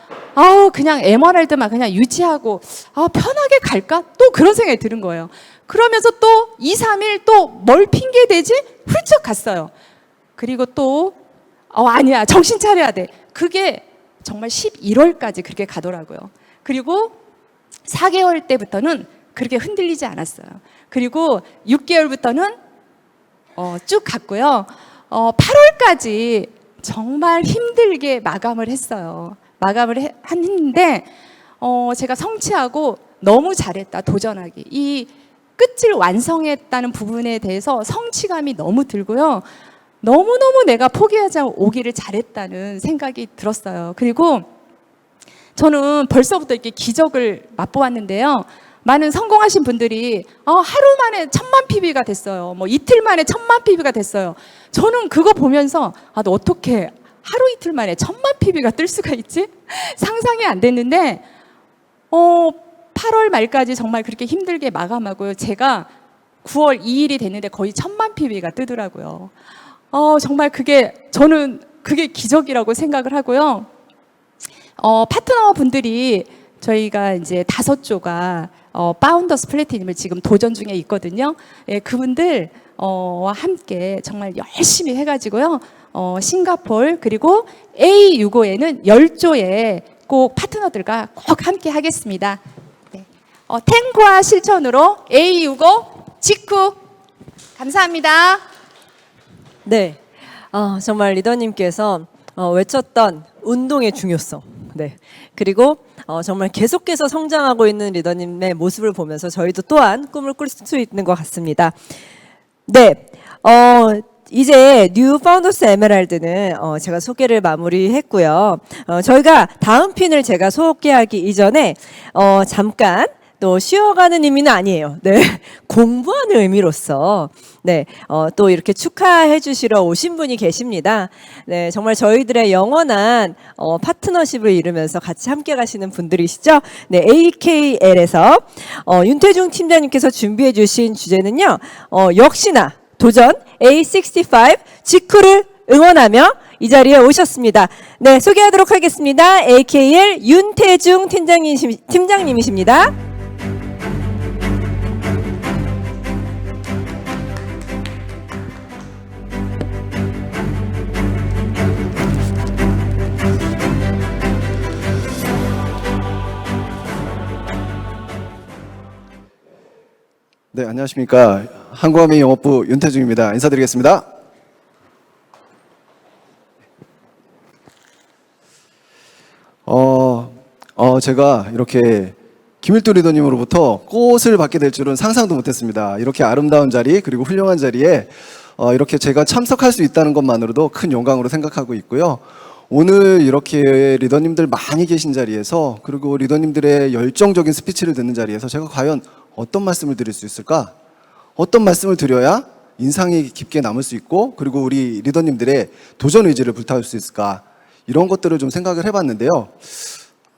그냥 에메랄드만 그냥 유지하고 편하게 갈까? 또 그런 생각이 드는 거예요. 그러면서 또 2, 3일 또 뭘 핑계 대지? 훌쩍 갔어요. 그리고 또 아니야, 정신 차려야 돼. 그게 정말 11월까지 그렇게 가더라고요. 그리고 4개월 때부터는 그렇게 흔들리지 않았어요. 그리고 6개월부터는 쭉 갔고요. 8월까지 정말 힘들게 마감을 했어요. 마감을 했는데 제가 성취하고 너무 잘했다, 도전하기. 이 끝을 완성했다는 부분에 대해서 성취감이 너무 들고요. 너무너무 내가 포기하지 않고 오기를 잘했다는 생각이 들었어요. 그리고 저는 벌써부터 이렇게 기적을 맛보았는데요. 많은 성공하신 분들이 하루 만에 1000만 PB가 됐어요. 뭐 이틀 만에 1000만 PB가 됐어요. 저는 그거 보면서 너 어떻게 하루 이틀 만에 1000만 PB가 뜰 수가 있지? 상상이 안 됐는데 8월 말까지 정말 그렇게 힘들게 마감하고요. 제가 9월 2일이 됐는데 거의 1000만 PB가 뜨더라고요. 정말 저는 그게 기적이라고 생각을 하고요. 파트너 분들이 저희가 이제 5조가 파운더스 플래티넘을 지금 도전 중에 있거든요. 예, 그분들 함께 정말 열심히 해가지고요. 싱가포르 그리고 A65에는 10조의 꼭 파트너들과 꼭 함께 하겠습니다. 네. 탱크화 실천으로 A65 직후 감사합니다. 네, 정말 리더님께서 외쳤던 운동의 중요성, 네, 그리고 정말 계속해서 성장하고 있는 리더님의 모습을 보면서 저희도 또한 꿈을 꿀 수 있는 것 같습니다. 네, 이제 뉴 파운더스 에메랄드는 제가 소개를 마무리했고요. 저희가 다음 핀을 제가 소개하기 이전에 잠깐 또 쉬어가는 의미는 아니에요. 네, 공부하는 의미로서 네, 또 이렇게 축하해 주시러 오신 분이 계십니다. 네, 정말 저희들의 영원한 파트너십을 이루면서 같이 함께 가시는 분들이시죠. 네, AKL에서 윤태중 팀장님께서 준비해 주신 주제는요. 역시나 도전 A65 직후를 응원하며 이 자리에 오셨습니다. 네, 소개하도록 하겠습니다. AKL 윤태중 팀장님이십니다. 네, 안녕하십니까. 한국어민 영업부 윤태중입니다. 인사드리겠습니다. 제가 이렇게 김일도 리더님으로부터 꽃을 받게 될 줄은 상상도 못했습니다. 이렇게 아름다운 자리 그리고 훌륭한 자리에 이렇게 제가 참석할 수 있다는 것만으로도 큰 영광으로 생각하고 있고요. 오늘 이렇게 리더님들 많이 계신 자리에서 그리고 리더님들의 열정적인 스피치를 듣는 자리에서 제가 과연 어떤 말씀을 드릴 수 있을까? 어떤 말씀을 드려야 인상이 깊게 남을 수 있고 그리고 우리 리더님들의 도전 의지를 불타올 수 있을까 이런 것들을 좀 생각을 해봤는데요.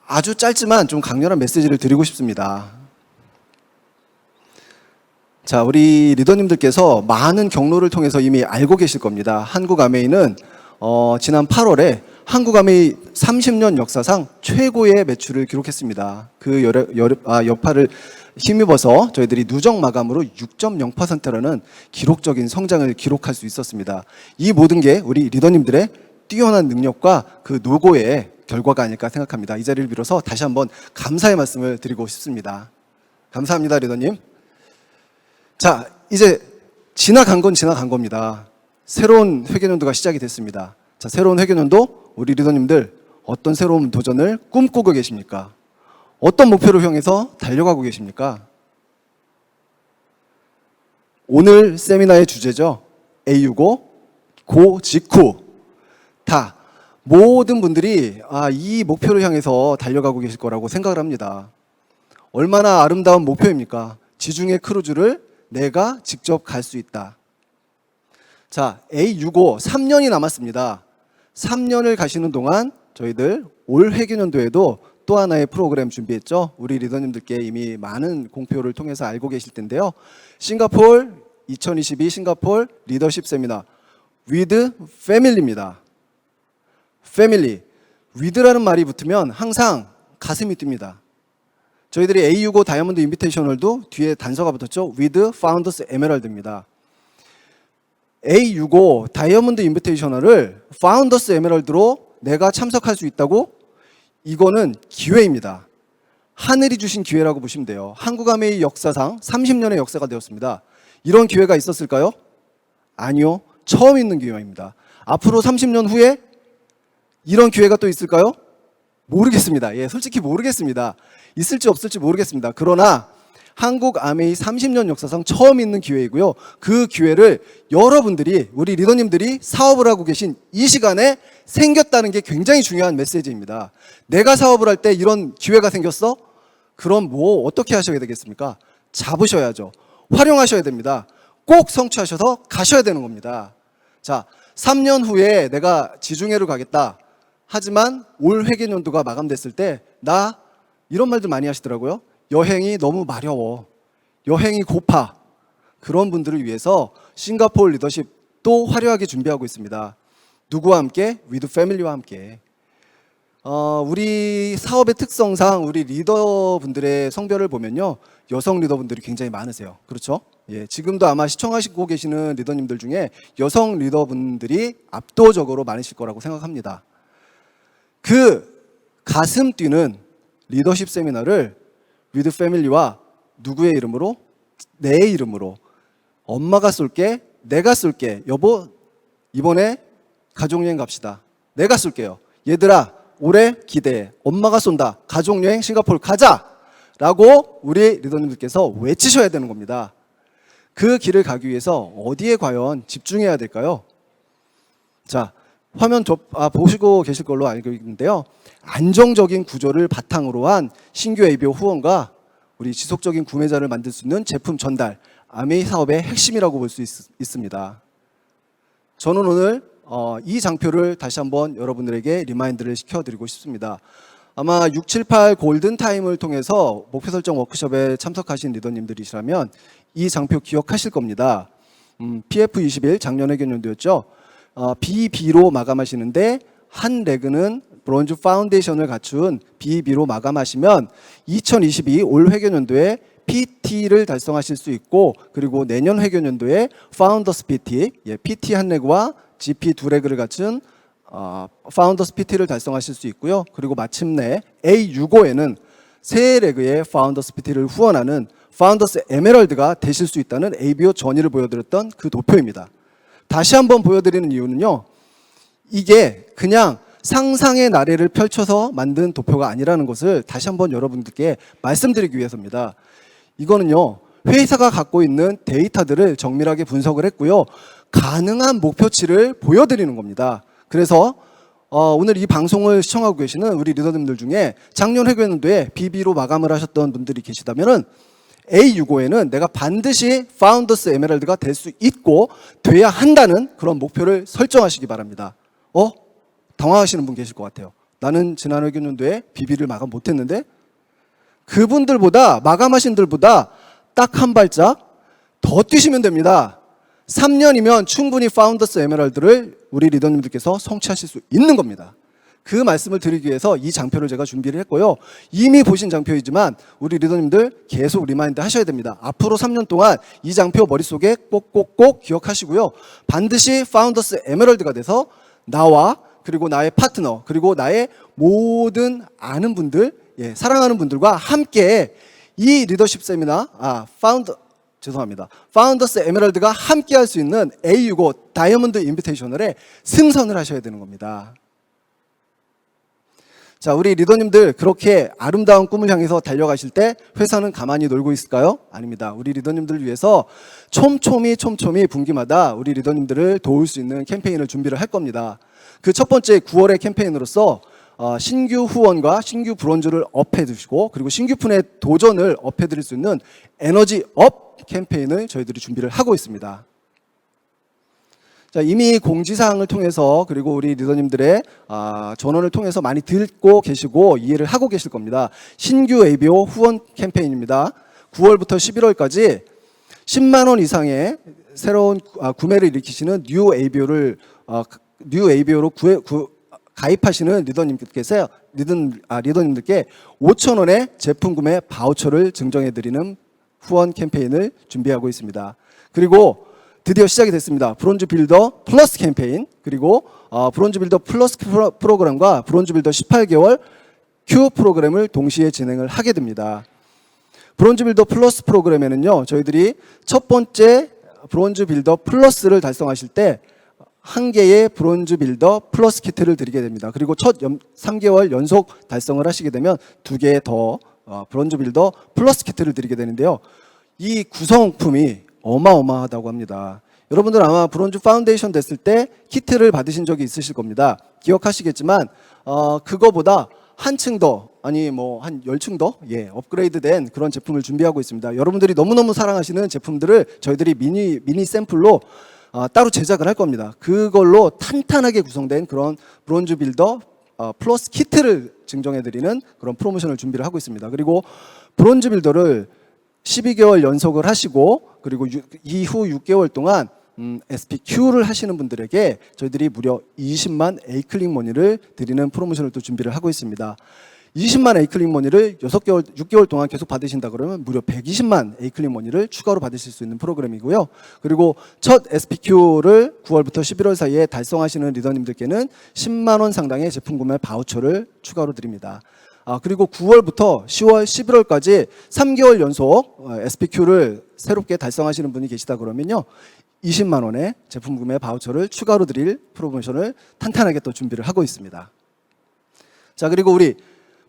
아주 짧지만 좀 강렬한 메시지를 드리고 싶습니다. 자, 우리 리더님들께서 많은 경로를 통해서 이미 알고 계실 겁니다. 한국아메이는 지난 8월에 한국아메이 30년 역사상 최고의 매출을 기록했습니다. 그 여파를 힘입어서 저희들이 누적 마감으로 6.0%라는 기록적인 성장을 기록할 수 있었습니다. 이 모든 게 우리 리더님들의 뛰어난 능력과 그 노고의 결과가 아닐까 생각합니다. 이 자리를 빌어서 다시 한번 감사의 말씀을 드리고 싶습니다. 감사합니다, 리더님. 자, 이제 지나간 건 지나간 겁니다. 새로운 회계년도가 시작이 됐습니다. 자, 새로운 회계년도 우리 리더님들 어떤 새로운 도전을 꿈꾸고 계십니까? 어떤 목표를 향해서 달려가고 계십니까? 오늘 세미나의 주제죠. A65 고 직후 다 모든 분들이 이 목표를 향해서 달려가고 계실 거라고 생각을 합니다. 얼마나 아름다운 목표입니까? 지중해 크루즈를 내가 직접 갈 수 있다. 자, A65 3년이 남았습니다. 3년을 가시는 동안 저희들 올 회계년도에도 또 하나의 프로그램 준비했죠. 우리 리더님들께 이미 많은 공표를 통해서 알고 계실 텐데요. 싱가포르 2022 싱가포르 리더십 세미나 with family입니다. 패밀리. with라는 말이 붙으면 항상 가슴이 뜁니다. 저희들이 A65 다이아몬드 인비테이셔널도 뒤에 단서가 붙었죠. with founders emerald입니다. A65 다이아몬드 인비테이셔널을 파운더스 에메랄드로 내가 참석할 수 있다고? 이거는 기회입니다. 하늘이 주신 기회라고 보시면 돼요. 한국아메이 역사상 30년의 역사가 되었습니다. 이런 기회가 있었을까요? 아니요. 처음 있는 기회입니다. 앞으로 30년 후에 이런 기회가 또 있을까요? 모르겠습니다. 예, 솔직히 모르겠습니다. 있을지 없을지 모르겠습니다. 그러나 한국 아메이 30년 역사상 처음 있는 기회이고요. 그 기회를 여러분들이 우리 리더님들이 사업을 하고 계신 이 시간에 생겼다는 게 굉장히 중요한 메시지입니다. 내가 사업을 할 때 이런 기회가 생겼어? 그럼 뭐 어떻게 하셔야 되겠습니까? 잡으셔야죠. 활용하셔야 됩니다. 꼭 성취하셔서 가셔야 되는 겁니다. 자, 3년 후에 내가 지중해로 가겠다. 하지만 올 회계년도가 마감됐을 때 나 이런 말들 많이 하시더라고요. 여행이 너무 마려워. 여행이 고파. 그런 분들을 위해서 싱가포르 리더십 또 화려하게 준비하고 있습니다. 누구와 함께? with family와 함께. 우리 사업의 특성상 우리 리더분들의 성별을 보면요. 여성 리더분들이 굉장히 많으세요. 그렇죠? 예, 지금도 아마 시청하시고 계시는 리더님들 중에 여성 리더분들이 압도적으로 많으실 거라고 생각합니다. 그 가슴 뛰는 리더십 세미나를 with family와 누구의 이름으로? 내 이름으로. 엄마가 쏠게, 내가 쏠게. 여보, 이번에 가족여행 갑시다. 내가 쏠게요. 얘들아, 올해 기대해. 엄마가 쏜다. 가족여행 싱가포르 가자! 라고 우리 리더님들께서 외치셔야 되는 겁니다. 그 길을 가기 위해서 어디에 과연 집중해야 될까요? 자, 화면 보시고 계실 걸로 알고 있는데요. 안정적인 구조를 바탕으로 한 신규 ABO 후원과 우리 지속적인 구매자를 만들 수 있는 제품 전달, 아메이 사업의 핵심이라고 볼 수 있습니다. 저는 오늘 이 장표를 다시 한번 여러분들에게 리마인드를 시켜드리고 싶습니다. 아마 678 골든타임을 통해서 목표 설정 워크숍에 참석하신 리더님들이시라면 이 장표 기억하실 겁니다. PF21 작년 회계년도였죠. BB로 마감하시는데 한 레그는 브론즈 파운데이션을 갖춘 BB로 마감하시면 2022 올 회계년도에 PT를 달성하실 수 있고 그리고 내년 회계년도에 파운더스 PT, PT 한 레그와 GP 두 레그를 갖춘 파운더스 PT를 달성하실 수 있고요. 그리고 마침내 A65에는 세 레그의 파운더스 PT를 후원하는 파운더스 에메랄드가 되실 수 있다는 ABO 전의를 보여드렸던 그 도표입니다. 다시 한번 보여드리는 이유는요. 이게 그냥 상상의 나래를 펼쳐서 만든 도표가 아니라는 것을 다시 한번 여러분들께 말씀드리기 위해서입니다. 이거는요. 회사가 갖고 있는 데이터들을 정밀하게 분석을 했고요. 가능한 목표치를 보여드리는 겁니다. 그래서 오늘 이 방송을 시청하고 계시는 우리 리더님들 중에 작년 회계연도에 BB로 마감을 하셨던 분들이 계시다면은 A65에는 내가 반드시 파운더스 에메랄드가 될 수 있고 돼야 한다는 그런 목표를 설정하시기 바랍니다. 당황하시는 분 계실 것 같아요. 나는 지난 회계연도에 BB를 마감 못했는데 그분들보다 마감하신 분들보다 딱 한 발짝 더 뛰시면 됩니다. 3년이면 충분히 파운더스 에메랄드를 우리 리더님들께서 성취하실 수 있는 겁니다. 그 말씀을 드리기 위해서 이 장표를 제가 준비를 했고요. 이미 보신 장표이지만 우리 리더님들 계속 리마인드 하셔야 됩니다. 앞으로 3년 동안 이 장표 머릿속에 꼭꼭꼭 기억하시고요. 반드시 파운더스 에메랄드가 돼서 나와 그리고 나의 파트너 그리고 나의 모든 아는 분들, 사랑하는 분들과 함께 이 리더십 세미나 파운더스 에메랄드가 함께 할 수 있는 A65 다이아몬드 인비테이셔널에 승선을 하셔야 되는 겁니다. 자, 우리 리더님들 그렇게 아름다운 꿈을 향해서 달려가실 때 회사는 가만히 놀고 있을까요? 아닙니다. 우리 리더님들을 위해서 촘촘히 분기마다 우리 리더님들을 도울 수 있는 캠페인을 준비를 할 겁니다. 그 첫 번째 9월의 캠페인으로서 신규 후원과 신규 브론즈를 업해 두시고 그리고 신규 푼의 도전을 업해 드릴 수 있는 에너지 업 캠페인을 저희들이 준비를 하고 있습니다. 자, 이미 공지사항을 통해서 그리고 우리 리더님들의 전원을 통해서 많이 듣고 계시고 이해를 하고 계실 겁니다. 신규 ABO 후원 캠페인입니다. 9월부터 11월까지 10만 원 이상의 새로운 구매를 일으키시는 뉴 ABO로 가입하시는 리더님들께 5,000원의 제품 구매 바우처를 증정해드리는 후원 캠페인을 준비하고 있습니다. 그리고 드디어 시작이 됐습니다. 브론즈 빌더 플러스 캠페인 그리고 브론즈 빌더 플러스 프로그램과 브론즈 빌더 18개월 Q 프로그램을 동시에 진행을 하게 됩니다. 브론즈 빌더 플러스 프로그램에는요, 저희들이 첫 번째 브론즈 빌더 플러스를 달성하실 때 한 개의 브론즈 빌더 플러스 키트를 드리게 됩니다. 그리고 첫 3개월 연속 달성을 하시게 되면 2개 더 브론즈 빌더 플러스 키트를 드리게 되는데요. 이 구성품이 어마어마하다고 합니다. 여러분들 아마 브론즈 파운데이션 됐을 때 키트를 받으신 적이 있으실 겁니다. 기억하시겠지만 그거보다 한층 더 아니 뭐 한 10층 더 업그레이드된 그런 제품을 준비하고 있습니다. 여러분들이 너무너무 사랑하시는 제품들을 저희들이 미니 샘플로 따로 제작을 할 겁니다. 그걸로 탄탄하게 구성된 그런 브론즈 빌더 플러스 키트를 증정해드리는 그런 프로모션을 준비를 하고 있습니다. 그리고 브론즈 빌더를 12개월 연속을 하시고 그리고 이후 6개월 동안 SPQ를 하시는 분들에게 저희들이 무려 20만 A클릭 머니를 드리는 프로모션을 또 준비를 하고 있습니다. 20만 A클릭 머니를 6개월 동안 계속 받으신다 그러면 무려 120만 A클릭 머니를 추가로 받으실 수 있는 프로그램이고요. 그리고 첫 SPQ를 9월부터 11월 사이에 달성하시는 리더님들께는 10만 원 상당의 제품 구매 바우처를 추가로 드립니다. 그리고 9월부터 10월, 11월까지 3개월 연속 SPQ를 새롭게 달성하시는 분이 계시다 그러면요, 20만 원의 제품 구매 바우처를 추가로 드릴 프로모션을 탄탄하게 또 준비를 하고 있습니다. 자, 그리고 우리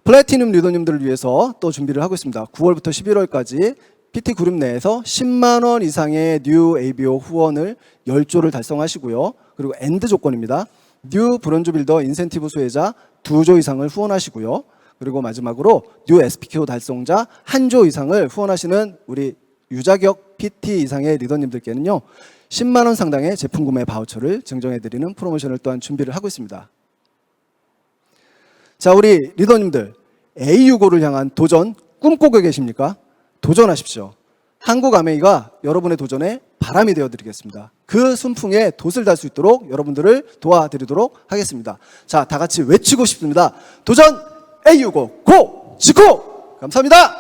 플래티넘 리더님들을 위해서 또 준비를 하고 있습니다. 9월부터 11월까지 PT 그룹 내에서 10만 원 이상의 뉴 ABO 후원을 10조를 달성하시고요. 그리고 엔드 조건입니다. 뉴 브론즈 빌더 인센티브 수혜자 2조 이상을 후원하시고요. 그리고 마지막으로 뉴 SPQ 달성자 1조 이상을 후원하시는 우리 유자격 PT 이상의 리더님들께는요, 10만 원 상당의 제품 구매 바우처를 증정해드리는 프로모션을 또한 준비를 하고 있습니다. 자, 우리 리더님들 A65를 향한 도전 꿈꾸고 계십니까? 도전하십시오. 한국 아메이가 여러분의 도전에 바람이 되어드리겠습니다. 그 순풍에 돛을 달 수 있도록 여러분들을 도와드리도록 하겠습니다. 자, 다 같이 외치고 싶습니다. 도전 A65 고! 직구! 감사합니다.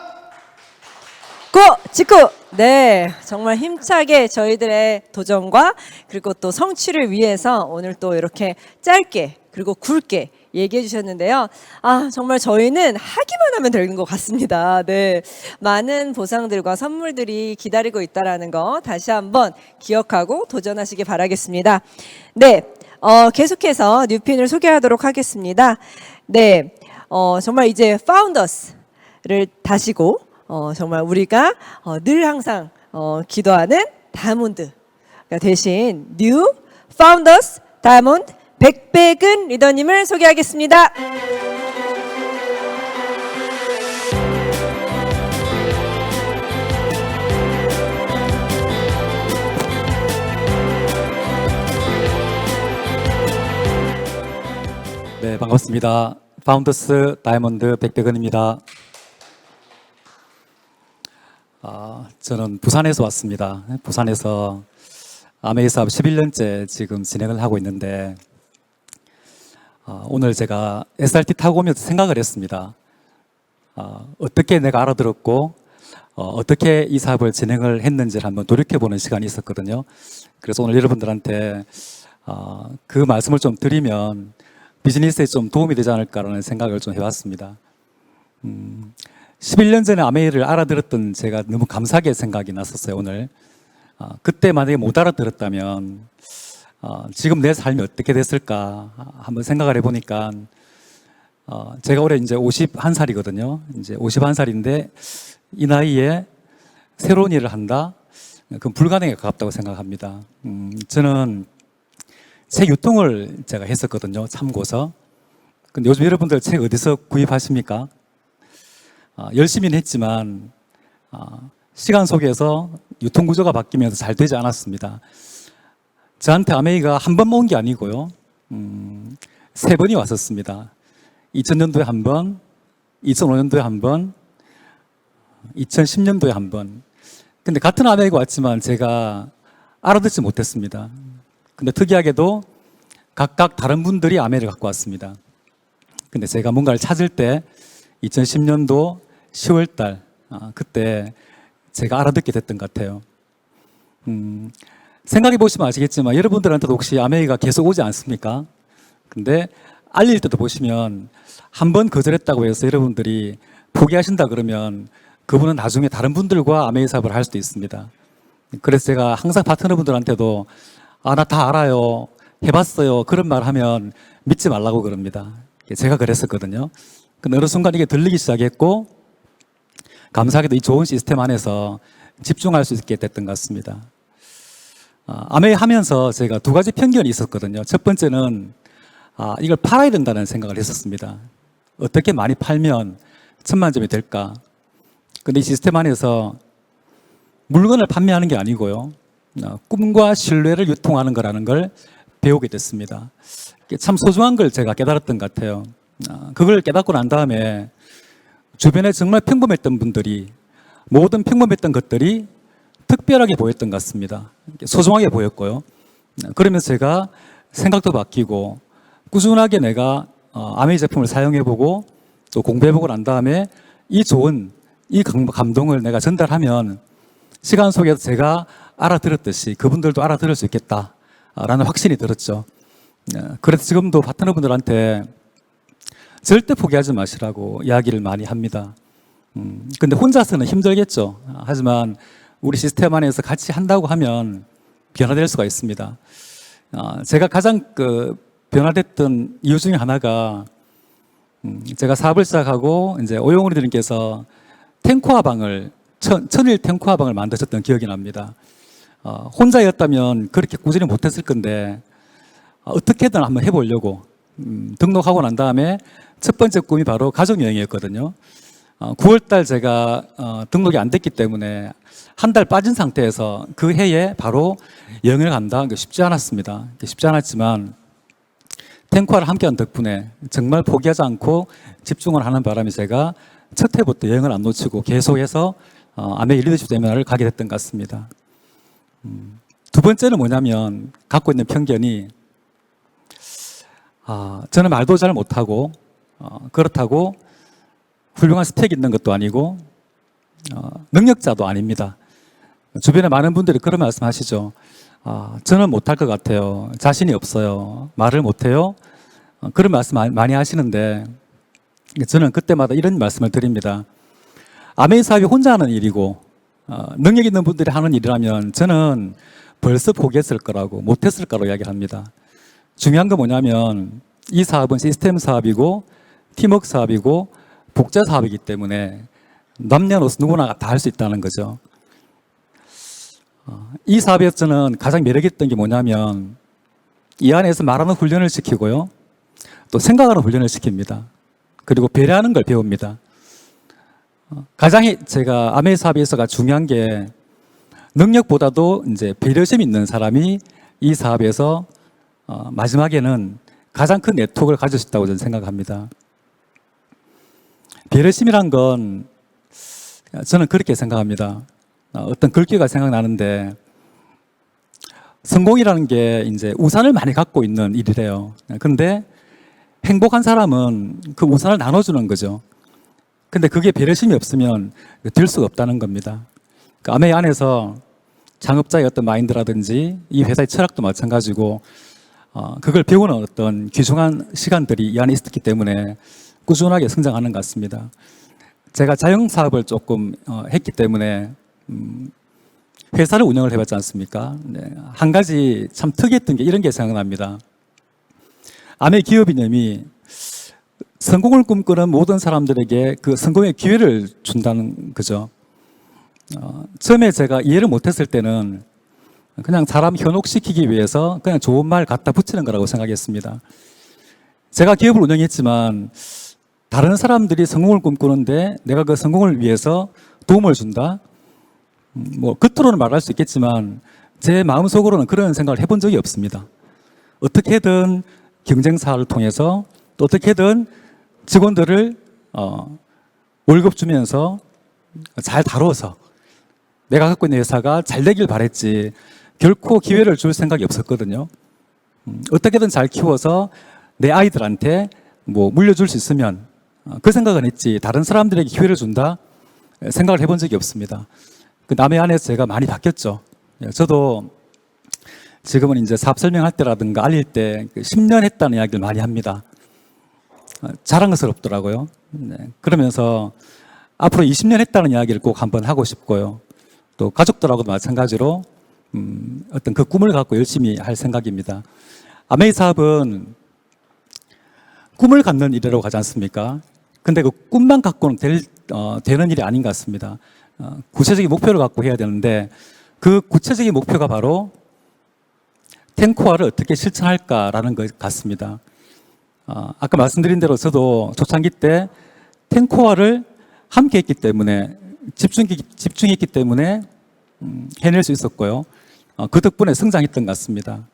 고! 직구! 네, 정말 힘차게 저희들의 도전과 그리고 또 성취를 위해서 오늘 또 이렇게 짧게 그리고 굵게 얘기해 주셨는데요. 정말 저희는 하기만 하면 되는 것 같습니다. 네, 많은 보상들과 선물들이 기다리고 있다는 거 다시 한번 기억하고 도전하시기 바라겠습니다. 네, 계속해서 뉴핀을 소개하도록 하겠습니다. 네, 정말 이제 파운더스를 다시고 정말 우리가 늘 항상 기도하는 다이아몬드 대신 뉴 파운더스 다이아몬드 백백은 리더님을 소개하겠습니다. 네, 반갑습니다. 파운더스 다이아몬드 백백은입니다. 저는 부산에서 왔습니다. 부산에서 아메이 사업 11년째 지금 진행을 하고 있는데 오늘 제가 SRT 타고 오면서 생각을 했습니다. 어떻게 내가 알아들었고 어떻게 이 사업을 진행을 했는지를 한번 돌이켜보는 시간이 있었거든요. 그래서 오늘 여러분들한테 그 말씀을 좀 드리면 비즈니스에 좀 도움이 되지 않을까라는 생각을 좀 해봤습니다. 11년 전에 아메이를 알아들었던 제가 너무 감사하게 생각이 났었어요, 오늘. 그때 만약에 못 알아들었다면 지금 내 삶이 어떻게 됐을까 한번 생각을 해보니까 제가 올해 이제 51살이거든요. 이제 51살인데 이 나이에 새로운 일을 한다? 그건 불가능에 가깝다고 생각합니다. 저는 책 유통을 제가 했었거든요. 참고서. 근데 요즘 여러분들 책 어디서 구입하십니까? 열심히는 했지만 시간 속에서 유통 구조가 바뀌면서 잘 되지 않았습니다. 저한테 아메이가 한 번 모은 게 아니고요. 3번이 왔었습니다. 2000년도에 한 번, 2005년도에 한 번, 2010년도에 한 번. 근데 같은 아메이가 왔지만 제가 알아듣지 못했습니다. 근데 특이하게도 각각 다른 분들이 아메이를 갖고 왔습니다. 근데 제가 뭔가를 찾을 때 2010년도 10월 달 그때 제가 알아듣게 됐던 것 같아요. 생각해 보시면 아시겠지만 여러분들한테도 혹시 아메이가 계속 오지 않습니까? 근데 알릴 때도 보시면 한 번 거절했다고 해서 여러분들이 포기하신다 그러면 그분은 나중에 다른 분들과 아메이 사업을 할 수도 있습니다. 그래서 제가 항상 파트너분들한테도 나 다 알아요, 해봤어요, 그런 말 하면 믿지 말라고 그럽니다. 제가 그랬었거든요. 근데 어느 순간 이게 들리기 시작했고 감사하게도 이 좋은 시스템 안에서 집중할 수 있게 됐던 것 같습니다. 아메이 하면서 제가 2가지 편견이 있었거든요. 첫 번째는 이걸 팔아야 된다는 생각을 했었습니다. 어떻게 많이 팔면 1000만 점이 될까? 근데 이 시스템 안에서 물건을 판매하는 게 아니고요, 꿈과 신뢰를 유통하는 거라는 걸 배우게 됐습니다. 참 소중한 걸 제가 깨달았던 것 같아요. 그걸 깨닫고 난 다음에 주변에 정말 평범했던 분들이, 모든 평범했던 것들이 특별하게 보였던 것 같습니다. 소중하게 보였고요. 그러면서 제가 생각도 바뀌고 꾸준하게 내가 아메이 제품을 사용해보고 또 공부해보고 난 다음에 이 좋은 이 감동을 내가 전달하면 시간 속에서 제가 알아들었듯이 그분들도 알아들을 수 있겠다라는 확신이 들었죠. 그래서 지금도 파트너분들한테 절대 포기하지 마시라고 이야기를 많이 합니다. 근데 혼자서는 힘들겠죠. 하지만 우리 시스템 안에서 같이 한다고 하면 변화될 수가 있습니다. 제가 가장 변화됐던 이유 중에 하나가 제가 사업을 시작하고 이제 오영훈이님께서 탱코아방을 천일 탱코아방을 만드셨던 기억이 납니다. 혼자였다면 그렇게 꾸준히 못했을 건데 어떻게든 한번 해보려고 등록하고 난 다음에 첫 번째 꿈이 바로 가족여행이었거든요. 9월달 제가 등록이 안 됐기 때문에 한 달 빠진 상태에서 그 해에 바로 여행을 간다. 쉽지 않았습니다. 쉽지 않았지만 탱코아를 함께한 덕분에 정말 포기하지 않고 집중을 하는 바람에 제가 첫 해부터 여행을 안 놓치고 계속해서 아메이 리더십 세미나를 가게 됐던 것 같습니다. 두 번째는 뭐냐면 갖고 있는 편견이 저는 말도 잘 못하고 그렇다고 훌륭한 스펙이 있는 것도 아니고 능력자도 아닙니다. 주변에 많은 분들이 그런 말씀 하시죠. 저는 못할 것 같아요. 자신이 없어요. 말을 못해요. 그런 말씀 많이 하시는데 저는 그때마다 이런 말씀을 드립니다. 아메이 사업이 혼자 하는 일이고 능력 있는 분들이 하는 일이라면 저는 벌써 포기했을 거라고, 못했을 거라고 이야기를 합니다. 중요한 건 뭐냐면 이 사업은 시스템 사업이고 팀워크 사업이고 복제 사업이기 때문에 남녀노소 누구나 다 할 수 있다는 거죠. 이 사업에서 저는 가장 매력있던 게 뭐냐면 이 안에서 말하는 훈련을 시키고요, 또 생각하는 훈련을 시킵니다. 그리고 배려하는 걸 배웁니다. 가장 제가 아메이 사업에서가 중요한 게 능력보다도 이제 배려심 있는 사람이 이 사업에서 마지막에는 가장 큰 네트워크를 가질 수 있다고 저는 생각합니다. 배려심이란 건 저는 그렇게 생각합니다. 어떤 글귀가 생각나는데 성공이라는 게 이제 우산을 많이 갖고 있는 일이래요. 그런데 행복한 사람은 그 우산을 나눠주는 거죠. 근데 그게 배려심이 없으면 될 수가 없다는 겁니다. 그 아메이 안에서 창업자의 어떤 마인드라든지 이 회사의 철학도 마찬가지고 그걸 배우는 어떤 귀중한 시간들이 이 안에 있었기 때문에 꾸준하게 성장하는 것 같습니다. 제가 자영사업을 조금 했기 때문에 회사를 운영을 해봤지 않습니까? 네. 한 가지 참 특이했던 게 이런 게 생각납니다. 아메이 기업 이념이 성공을 꿈꾸는 모든 사람들에게 그 성공의 기회를 준다는 거죠. 처음에 제가 이해를 못했을 때는 그냥 사람 현혹시키기 위해서 그냥 좋은 말 갖다 붙이는 거라고 생각했습니다. 제가 기업을 운영했지만 다른 사람들이 성공을 꿈꾸는데 내가 그 성공을 위해서 도움을 준다? 뭐 겉으로는 말할 수 있겠지만 제 마음속으로는 그런 생각을 해본 적이 없습니다. 어떻게든 경쟁사를 통해서 또 어떻게든 직원들을 월급 주면서 잘 다뤄서 내가 갖고 있는 회사가 잘 되길 바랬지 결코 기회를 줄 생각이 없었거든요. 어떻게든 잘 키워서 내 아이들한테 뭐 물려줄 수 있으면 그 생각은 했지 다른 사람들에게 기회를 준다 생각을 해본 적이 없습니다. 그 남의 안에서 제가 많이 바뀌었죠. 저도 지금은 이제 사업 설명할 때라든가 알릴 때 10년 했다는 이야기를 많이 합니다. 자랑스럽더라고요. 네. 그러면서 앞으로 20년 했다는 이야기를 꼭 한번 하고 싶고요. 또 가족들하고도 마찬가지로 어떤 그 꿈을 갖고 열심히 할 생각입니다. 아메이 사업은 꿈을 갖는 일이라고 하지 않습니까? 근데 그 꿈만 갖고는 되는 일이 아닌 것 같습니다. 구체적인 목표를 갖고 해야 되는데 그 구체적인 목표가 바로 탱코아를 어떻게 실천할까라는 것 같습니다. 아까 말씀드린 대로 저도 초창기 때 탱코아를 함께 했기 때문에 집중했기 때문에 해낼 수 있었고요. 그 덕분에 성장했던 것 같습니다.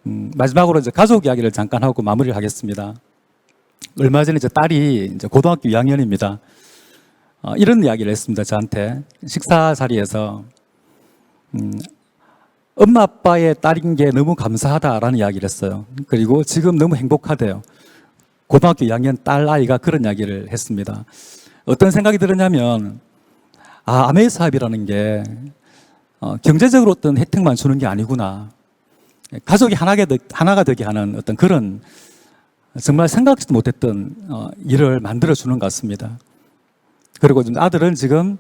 마지막으로 이제 가족 이야기를 잠깐 하고 마무리를 하겠습니다. 얼마 전에 제 딸이 이제 고등학교 2학년입니다. 이런 이야기를 했습니다. 저한테 식사 자리에서 엄마 아빠의 딸인 게 너무 감사하다라는 이야기를 했어요. 그리고 지금 너무 행복하대요. 고등학교 2학년 딸 아이가 그런 이야기를 했습니다. 어떤 생각이 들었냐면 아메이 사업이라는 게 경제적으로 어떤 혜택만 주는 게 아니구나. 가족이 하나가 되게 하는 어떤 그런 정말 생각지도 못했던 일을 만들어주는 것 같습니다. 그리고 아들은 지금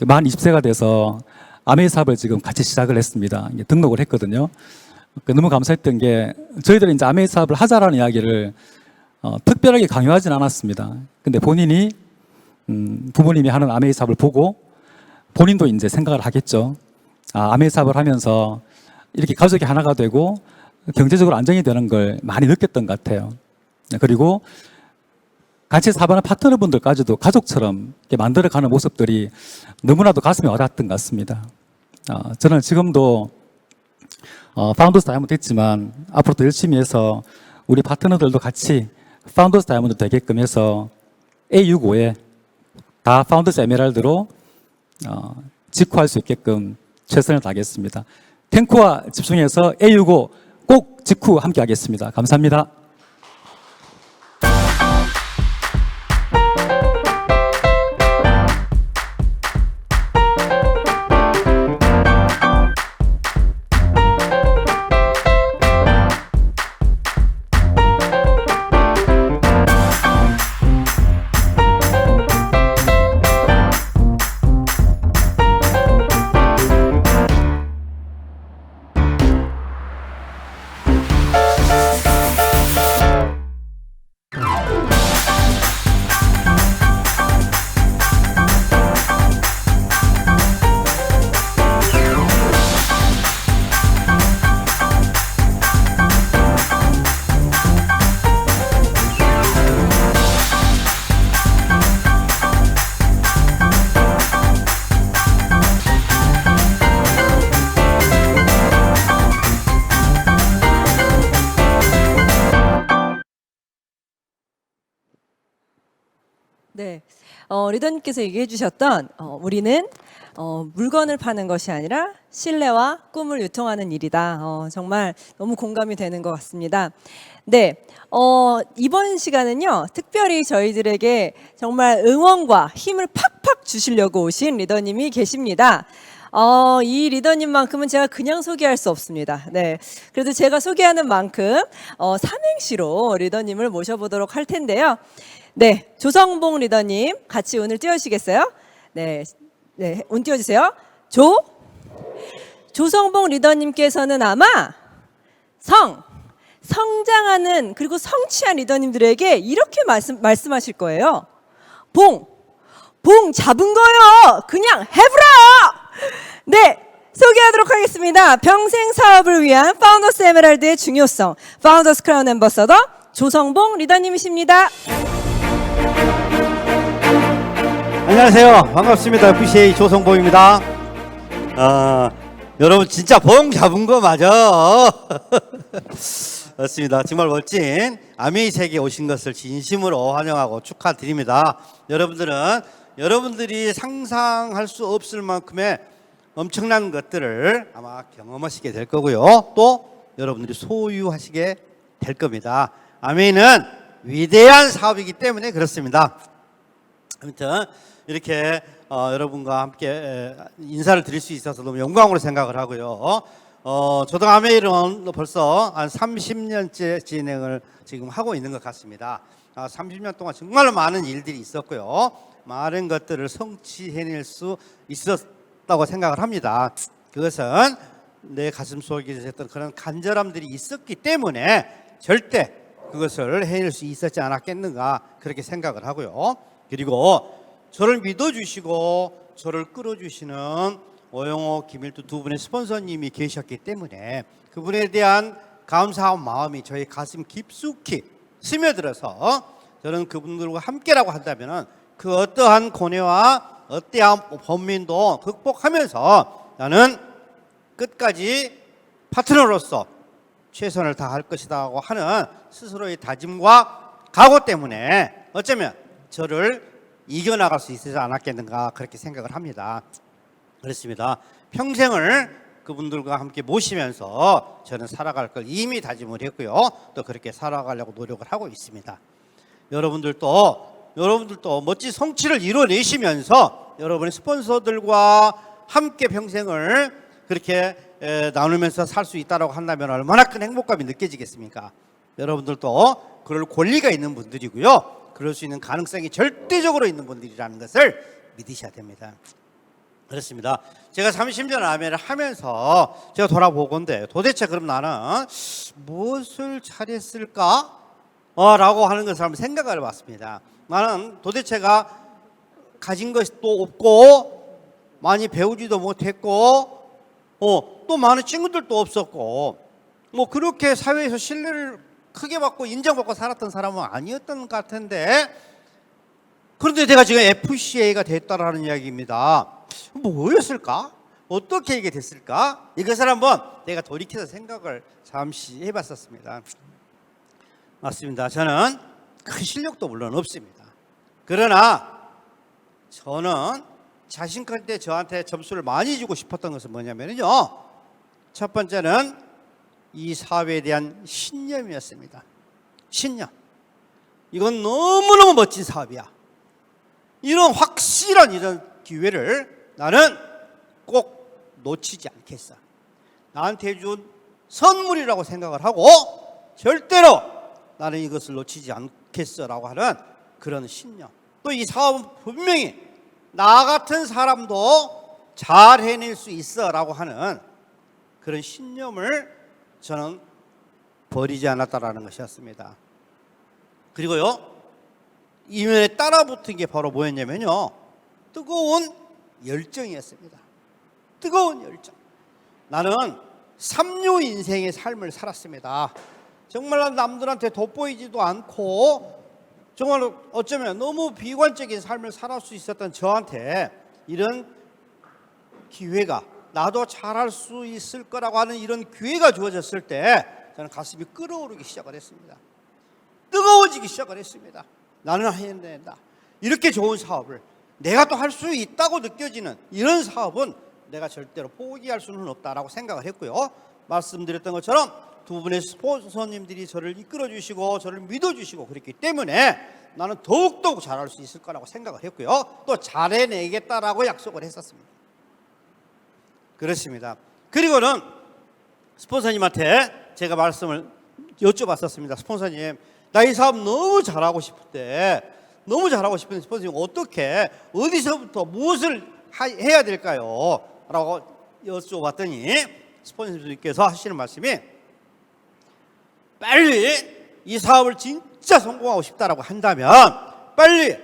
만 20세가 돼서 아메이 사업을 지금 같이 시작을 했습니다. 등록을 했거든요. 너무 감사했던 게 저희들은 이제 아메이 사업을 하자라는 이야기를 특별하게 강요하진 않았습니다. 근데 본인이 부모님이 하는 아메이 사업을 보고 본인도 이제 생각을 하겠죠. 아메이 사업을 하면서 이렇게 가족이 하나가 되고 경제적으로 안정이 되는 걸 많이 느꼈던 것 같아요. 그리고 같이 사업하는 파트너분들까지도 가족처럼 이렇게 만들어가는 모습들이 너무나도 가슴에 와닿았던 것 같습니다. 저는 지금도 파운더스 다이아몬드 했지만 앞으로 더 열심히 해서 우리 파트너들도 같이 파운더스 다이아몬드 되게끔 해서 A65에 다 파운더스 에메랄드로 직후할 수 있게끔 최선을 다하겠습니다. 탱코아 집중해서 A65 꼭 직후 함께 하겠습니다. 감사합니다. 네, 리더님께서 얘기해 주셨던 우리는 물건을 파는 것이 아니라 신뢰와 꿈을 유통하는 일이다. 정말 너무 공감이 되는 것 같습니다. 네, 이번 시간은요, 특별히 저희들에게 정말 응원과 힘을 팍팍 주시려고 오신 리더님이 계십니다. 이 리더님만큼은 제가 그냥 소개할 수 없습니다. 네, 그래도 제가 소개하는 만큼 삼행시로 리더님을 모셔보도록 할 텐데요. 네, 조성봉 리더님 같이 운을 띄워주시겠어요? 네, 네, 운 띄워주세요. 조성봉 리더님께서는 아마 성장하는 그리고 성취한 리더님들에게 이렇게 말씀하실 거예요. 봉 잡은 거요. 그냥 해보라. 네, 소개하도록 하겠습니다. 평생 사업을 위한 파운더스 에메랄드의 중요성, 파운더스 크라운 앰버서더 조성봉 리더님이십니다. 안녕하세요. 반갑습니다. FCA 조성봉입니다. 여러분 진짜 봉 잡은 거 맞아. 맞습니다. 정말 멋진 아메이 세계에 오신 것을 진심으로 환영하고 축하드립니다. 여러분들이 상상할 수 없을 만큼의 엄청난 것들을 아마 경험하시게 될 거고요. 또 여러분들이 소유하시게 될 겁니다. 아메이는 위대한 사업이기 때문에 그렇습니다. 아무튼 이렇게 여러분과 함께 인사를 드릴 수 있어서 너무 영광으로 생각을 하고요. 저도 아메이는 벌써 한 30년째 진행을 지금 하고 있는 것 같습니다. 30년 동안 정말로 많은 일들이 있었고요. 많은 것들을 성취해낼 수 있었다고 생각을 합니다. 그것은 내 가슴 속에 있었던 그런 간절함들이 있었기 때문에 절대 그것을 해낼 수 있었지 않았겠는가 그렇게 생각을 하고요. 그리고 저를 믿어주시고 저를 끌어주시는 오영호, 김일두 두 분의 스폰서님이 계셨기 때문에 그분에 대한 감사한 마음이 저희 가슴 깊숙이 스며들어서 저는 그분들과 함께라고 한다면 그 어떠한 고뇌와 어떠한 번민도 극복하면서 나는 끝까지 파트너로서 최선을 다할 것이라고 하는 스스로의 다짐과 각오 때문에 어쩌면 저를 이겨나갈 수 있지 않았겠는가 그렇게 생각을 합니다. 그렇습니다. 평생을 그분들과 함께 모시면서 저는 살아갈 걸 이미 다짐을 했고요. 또 그렇게 살아가려고 노력을 하고 있습니다. 여러분들도 멋진 성취를 이뤄내시면서 여러분의 스폰서들과 함께 평생을 그렇게 나누면서 살 수 있다고 한다면 얼마나 큰 행복감이 느껴지겠습니까? 여러분들도 그럴 권리가 있는 분들이고요. 그럴 수 있는 가능성이 절대적으로 있는 분들이라는 것을 믿으셔야 됩니다. 그렇습니다. 제가 30년 아메를 하면서 제가 돌아보건데 도대체 그럼 나는 무엇을 잘했을까? 라고 하는 것을 한번 생각을 해봤습니다. 나는 도대체가 가진 것이 또 없고 많이 배우지도 못했고 또 많은 친구들도 없었고 뭐 그렇게 사회에서 신뢰를 크게 받고 인정받고 살았던 사람은 아니었던 것 같은데 그런데 내가 지금 FCA가 됐다라는 이야기입니다. 뭐였을까? 어떻게 이게 됐을까? 이것을 한번 내가 돌이켜서 생각을 잠시 해봤었습니다. 맞습니다. 저는 큰 실력도 물론 없습니다. 그러나 저는 자신감 때 저한테 점수를 많이 주고 싶었던 것은 뭐냐면요. 첫 번째는 이 사업에 대한 신념이었습니다. 신념. 이건 너무너무 멋진 사업이야. 이런 확실한 이런 기회를 나는 꼭 놓치지 않겠어. 나한테 준 선물이라고 생각을 하고 절대로 나는 이것을 놓치지 않겠어라고 하는 그런 신념. 또 이 사업은 분명히 나 같은 사람도 잘 해낼 수 있어라고 하는 그런 신념을 저는 버리지 않았다라는 것이었습니다. 그리고요, 이면에 따라붙은 게 바로 뭐였냐면요, 뜨거운 열정이었습니다. 뜨거운 열정. 나는 삼류 인생의 삶을 살았습니다. 정말 남들한테 돋보이지도 않고 정말 어쩌면 너무 비관적인 삶을 살 수 있었던 저한테 이런 기회가, 나도 잘할 수 있을 거라고 하는 이런 기회가 주어졌을 때 저는 가슴이 끓어오르기 시작을 했습니다. 뜨거워지기 시작을 했습니다. 나는 해낸다. 이렇게 좋은 사업을 내가 또 할 수 있다고 느껴지는 이런 사업은 내가 절대로 포기할 수는 없다라고 생각을 했고요. 말씀드렸던 것처럼 두 분의 스폰서님들이 저를 이끌어 주시고 저를 믿어 주시고 그랬기 때문에 나는 더욱더욱 잘할 수 있을 거라고 생각을 했고요. 또 잘해내겠다라고 약속을 했었습니다. 그렇습니다. 그리고는 스폰서님한테 제가 말씀을 여쭤봤었습니다. 스폰서님, 나 이 사업 너무 잘하고 싶은데 스폰서님 어떻게 어디서부터 무엇을 해야 될까요? 라고 여쭤봤더니 스폰서님께서 하시는 말씀이 빨리 이 사업을 진짜 성공하고 싶다라고 한다면 빨리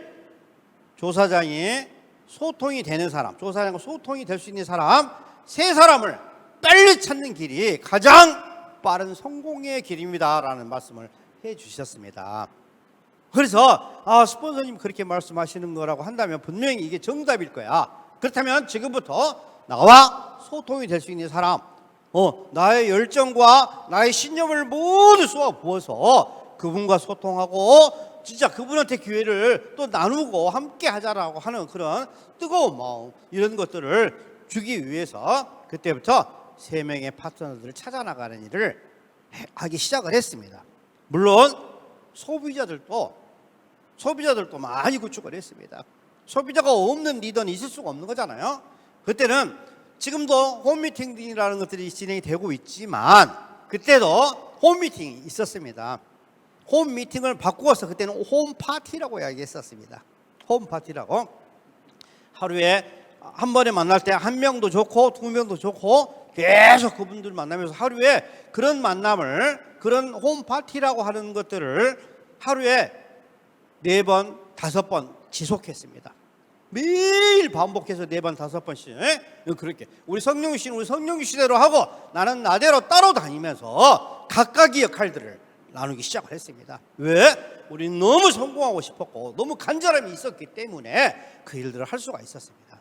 조사장이 소통이 되는 사람, 조사장과 소통이 될 수 있는 사람 세 사람을 빨리 찾는 길이 가장 빠른 성공의 길입니다 라는 말씀을 해 주셨습니다. 그래서 스폰서님 그렇게 말씀하시는 거라고 한다면 분명히 이게 정답일 거야. 그렇다면 지금부터 나와 소통이 될 수 있는 사람, 나의 열정과 나의 신념을 모두 쏟아 부어서 그분과 소통하고 진짜 그분한테 기회를 또 나누고 함께 하자라고 하는 그런 뜨거운 마음, 이런 것들을 주기 위해서 그때부터 3명의 파트너들을 찾아나가는 일을 하기 시작을 했습니다. 물론 소비자들도 많이 구축을 했습니다. 소비자가 없는 리더는 있을 수가 없는 거잖아요. 그때는 지금도 홈미팅이라는 것들이 진행이 되고 있지만 그때도 홈미팅이 있었습니다. 홈미팅을 바꾸어서 그때는 홈파티라고 이야기했었습니다. 홈파티라고. 하루에 한 번에 만날 때 1명도 좋고 2명도 좋고 계속 그분들 만나면서 하루에 그런 만남을, 그런 홈파티라고 하는 것들을 하루에 4번, 5번 지속했습니다. 매일 반복해서 4번, 5번씩 그렇게 우리 성령유 씨는 우리 성령유 씨대로 하고 나는 나대로 따로 다니면서 각각의 역할들을 나누기 시작을 했습니다. 왜? 우리는 너무 성공하고 싶었고 너무 간절함이 있었기 때문에 그 일들을 할 수가 있었습니다.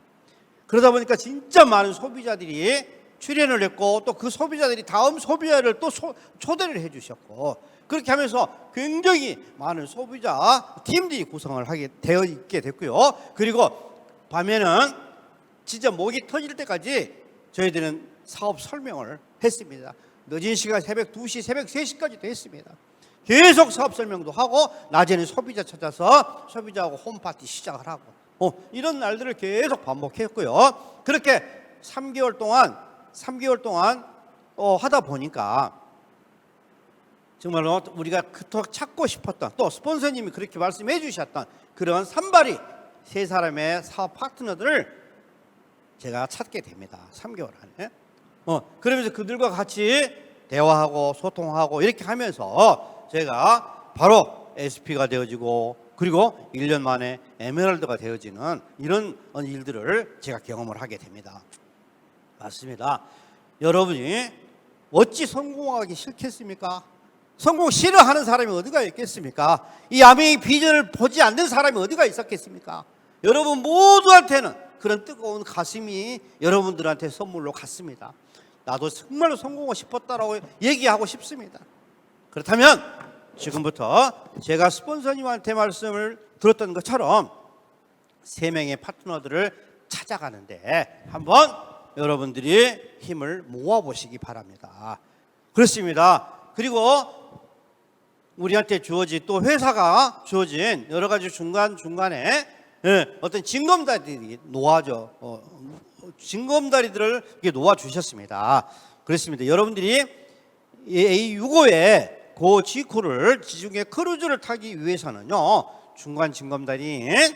그러다 보니까 진짜 많은 소비자들이 출연을 했고 또 그 소비자들이 다음 소비자를 또 초대를 해 주셨고 그렇게 하면서 굉장히 많은 소비자 팀들이 구성을 하게 되어 있게 됐고요. 그리고 밤에는 진짜 목이 터질 때까지 저희들은 사업 설명을 했습니다. 늦은 시간 새벽 2시, 새벽 3시까지도 했습니다. 계속 사업 설명도 하고 낮에는 소비자 찾아서 소비자하고 홈파티 시작을 하고 이런 날들을 계속 반복했고요. 그렇게 3개월 동안 하다 보니까 정말로 우리가 그토록 찾고 싶었던 또 스폰서님이 그렇게 말씀해 주셨던 그런 산발이 세 사람의 사업 파트너들을 제가 찾게 됩니다. 3개월 안에. 그러면서 그들과 같이 대화하고 소통하고 이렇게 하면서 제가 바로 SP가 되어지고 그리고 1년 만에 에메랄드가 되어지는 이런 일들을 제가 경험을 하게 됩니다. 맞습니다. 여러분이 어찌 성공하기 싫겠습니까? 성공 싫어하는 사람이 어디가 있겠습니까? 이 아메이 비전을 보지 않는 사람이 어디가 있었겠습니까? 여러분 모두한테는 그런 뜨거운 가슴이 여러분들한테 선물로 갔습니다. 나도 정말로 성공하고 싶었다라고 얘기하고 싶습니다. 그렇다면 지금부터 제가 스폰서님한테 말씀을 들었던 것처럼 3명의 파트너들을 찾아가는데 한번 여러분들이 힘을 모아보시기 바랍니다. 그렇습니다. 그리고 우리한테 주어진 또 회사가 주어진 여러 가지 중간중간에 어떤 징검다리들이 놓아져 징검다리들을 이렇게 놓아주셨습니다. 그렇습니다. 여러분들이 A65의 그 G코를 지중해 크루즈를 타기 위해서는요 중간 징검다리인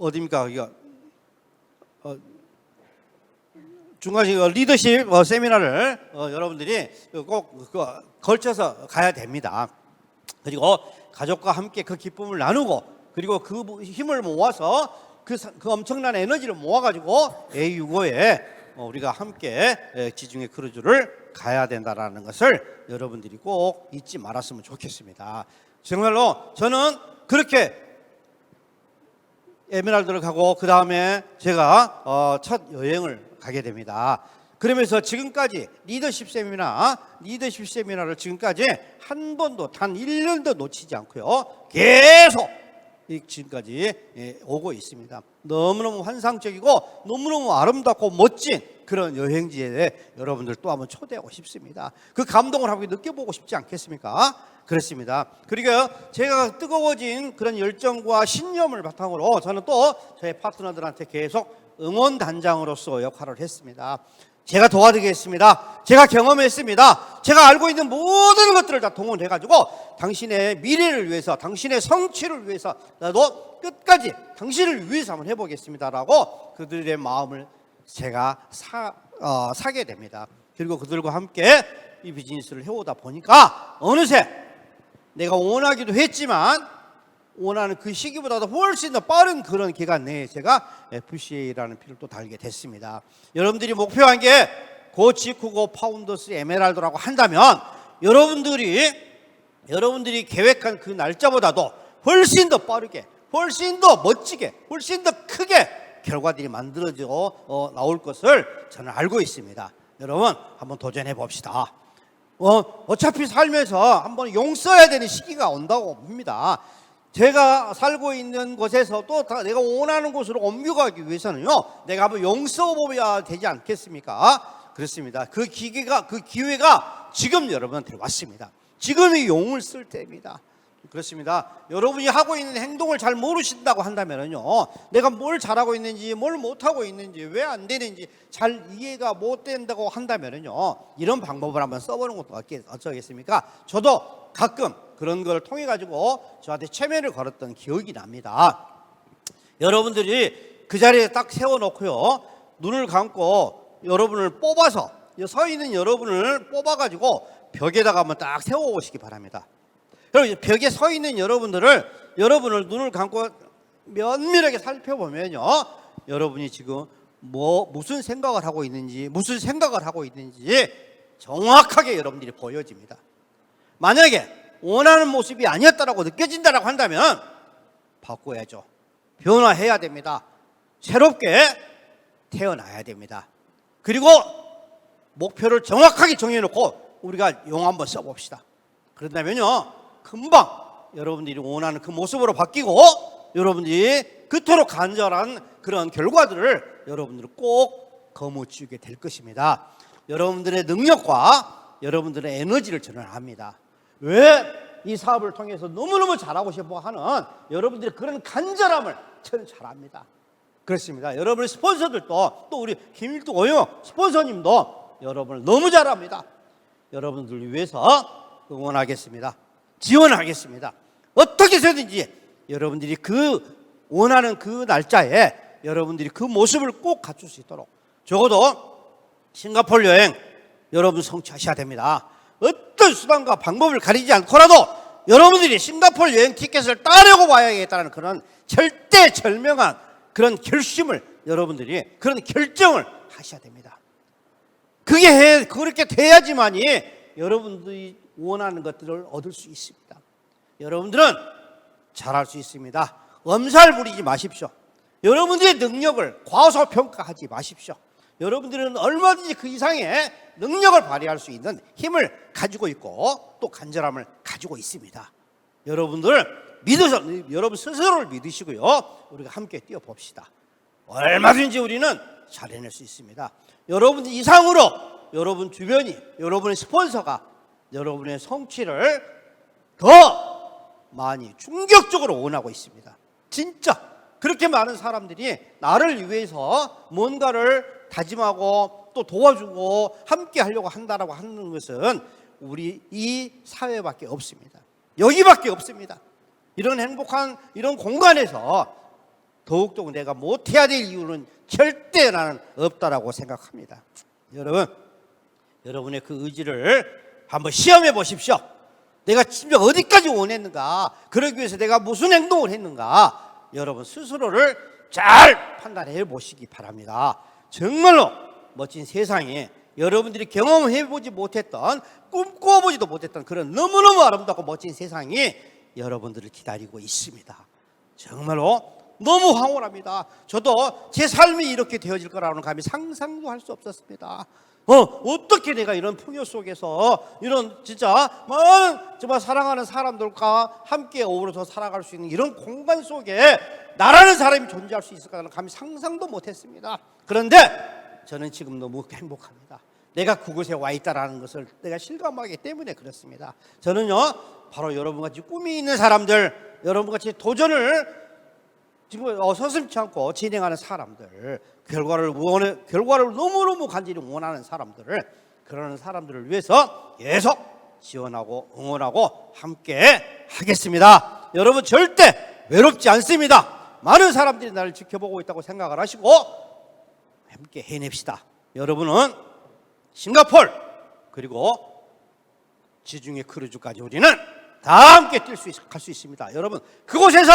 어디입니까? 중간 리더십 세미나를 여러분들이 꼭 걸쳐서 가야 됩니다. 그리고 가족과 함께 그 기쁨을 나누고 그리고 그 힘을 모아서 그 엄청난 에너지를 모아가지고 A65에 우리가 함께 지중해 크루즈를 가야 된다라는 것을 여러분들이 꼭 잊지 말았으면 좋겠습니다. 정말로 저는 그렇게 에메랄드를 가고 그 다음에 제가 첫 여행을 가게 됩니다. 그러면서 지금까지 리더십 세미나를 지금까지 한 번도 단 1년도 놓치지 않고요. 계속 지금까지 오고 있습니다. 너무너무 환상적이고 너무너무 아름답고 멋진 그런 여행지에 여러분들 또 한번 초대하고 싶습니다. 그 감동을 한번 느껴보고 싶지 않겠습니까? 그렇습니다. 그리고 제가 뜨거워진 그런 열정과 신념을 바탕으로 저는 또 저희 파트너들한테 계속 응원단장으로서 역할을 했습니다. 제가 도와드리겠습니다. 제가 경험했습니다. 제가 알고 있는 모든 것들을 다 동원해가지고 당신의 미래를 위해서, 당신의 성취를 위해서 나도 끝까지 당신을 위해서 한번 해보겠습니다라고 그들의 마음을 제가 사게 됩니다. 그리고 그들과 함께 이 비즈니스를 해오다 보니까 어느새 내가 원하기도 했지만 원하는 그 시기보다도 훨씬 더 빠른 그런 기간 내에 제가 FCA라는 피를 또 달게 됐습니다. 여러분들이 목표한 게 고 직후고 파운더스 에메랄드라고 한다면 여러분들이 계획한 그 날짜보다도 훨씬 더 빠르게, 훨씬 더 멋지게, 훨씬 더 크게 결과들이 만들어져 나올 것을 저는 알고 있습니다. 여러분 한번 도전해 봅시다. 어차피 살면서 한번 용 써야 되는 시기가 온다고 봅니다. 제가 살고 있는 곳에서 또 내가 원하는 곳으로 옮겨가기 위해서는요, 내가 한번 용 써보아야 되지 않겠습니까? 그렇습니다. 그 기회가 지금 여러분한테 왔습니다. 지금이 용을 쓸 때입니다. 그렇습니다. 여러분이 하고 있는 행동을 잘 모르신다고 한다면요, 내가 뭘 잘하고 있는지, 뭘 못하고 있는지, 왜 안 되는지 잘 이해가 못 된다고 한다면요, 이런 방법을 한번 써보는 것도 어쩌겠습니까? 저도 가끔 그런 걸 통해 가지고 저한테 체면을 걸었던 기억이 납니다. 여러분들이 그 자리에 딱 세워놓고요, 눈을 감고 여러분을 뽑아서, 서 있는 여러분을 뽑아 가지고 벽에다가 한번 딱 세워보시기 바랍니다. 그리고 벽에 서 있는 여러분을 눈을 감고 면밀하게 살펴보면요, 여러분이 지금 무슨 생각을 하고 있는지 정확하게 여러분들이 보여집니다. 만약에 원하는 모습이 아니었다라고 느껴진다라고 한다면 바꿔야죠. 변화해야 됩니다. 새롭게 태어나야 됩니다. 그리고 목표를 정확하게 정해놓고 우리가 용 한번 써봅시다. 그런다면요, 금방 여러분들이 원하는 그 모습으로 바뀌고 여러분들이 그토록 간절한 그런 결과들을 여러분들은 꼭 거머쥐게 될 것입니다. 여러분들의 능력과 여러분들의 에너지를 저는 압니다. 왜 이 사업을 통해서 너무너무 잘하고 싶어 하는 여러분들의 그런 간절함을 저는 잘 압니다. 그렇습니다. 여러분의 스폰서들도, 또 우리 김일두 오영 스폰서님도 여러분을 너무 잘 압니다. 여러분들을 위해서 응원하겠습니다. 지원하겠습니다. 어떻게 해서든지 여러분들이 그 원하는 그 날짜에 여러분들이 그 모습을 꼭 갖출 수 있도록, 적어도 싱가포르 여행 여러분 성취하셔야 됩니다. 어떤 수단과 방법을 가리지 않고라도 여러분들이 싱가포르 여행 티켓을 따려고 봐야겠다는 그런 절대절명한 그런 결심을, 여러분들이 그런 결정을 하셔야 됩니다. 그렇게 돼야지만이 여러분들이 원하는 것들을 얻을 수 있습니다. 여러분들은 잘할 수 있습니다. 엄살 부리지 마십시오. 여러분들의 능력을 과소평가하지 마십시오. 여러분들은 얼마든지 그 이상의 능력을 발휘할 수 있는 힘을 가지고 있고 또 간절함을 가지고 있습니다. 여러분들 믿으셔, 여러분 스스로를 믿으시고요, 우리가 함께 뛰어봅시다. 얼마든지 우리는 잘 해낼 수 있습니다. 여러분 이상으로 여러분 주변이, 여러분의 스폰서가 여러분의 성취를 더 많이 충격적으로 원하고 있습니다. 진짜 그렇게 많은 사람들이 나를 위해서 뭔가를 다짐하고 또 도와주고 함께 하려고 한다라고 하는 것은 우리 이 사회밖에 없습니다. 여기밖에 없습니다. 이런 행복한 이런 공간에서 더욱더 내가 못해야 될 이유는 절대 나는 없다라고 생각합니다. 여러분, 여러분의 그 의지를 한번 시험해 보십시오. 내가 진짜 어디까지 원했는가, 그러기 위해서 내가 무슨 행동을 했는가, 여러분 스스로를 잘 판단해 보시기 바랍니다. 정말로 멋진 세상에 여러분들이 경험해보지 못했던, 꿈꿔보지도 못했던 그런 너무너무 아름답고 멋진 세상이 여러분들을 기다리고 있습니다. 정말로 너무 황홀합니다. 저도 제 삶이 이렇게 되어질 거라고는 감히 상상도 할 수 없었습니다. 어떻게 내가 이런 풍요 속에서 이런 진짜 많은 정말 사랑하는 사람들과 함께 어우러져 살아갈 수 있는 이런 공간 속에 나라는 사람이 존재할 수 있을까는 감히 상상도 못했습니다. 그런데 저는 지금 너무 행복합니다. 내가 그곳에 와 있다라는 것을 내가 실감하기 때문에 그렇습니다. 저는요, 바로 여러분같이 꿈이 있는 사람들, 여러분같이 도전을 지금 서슴지 않고 진행하는 사람들, 결과를 너무너무 간절히 원하는 사람들을, 그러는 사람들을 위해서 계속 지원하고 응원하고 함께 하겠습니다. 여러분 절대 외롭지 않습니다. 많은 사람들이 나를 지켜보고 있다고 생각을 하시고 함께 해냅시다. 여러분은 싱가포르 그리고 지중해 크루즈까지 우리는 다 함께 갈 수 있습니다. 여러분 그곳에서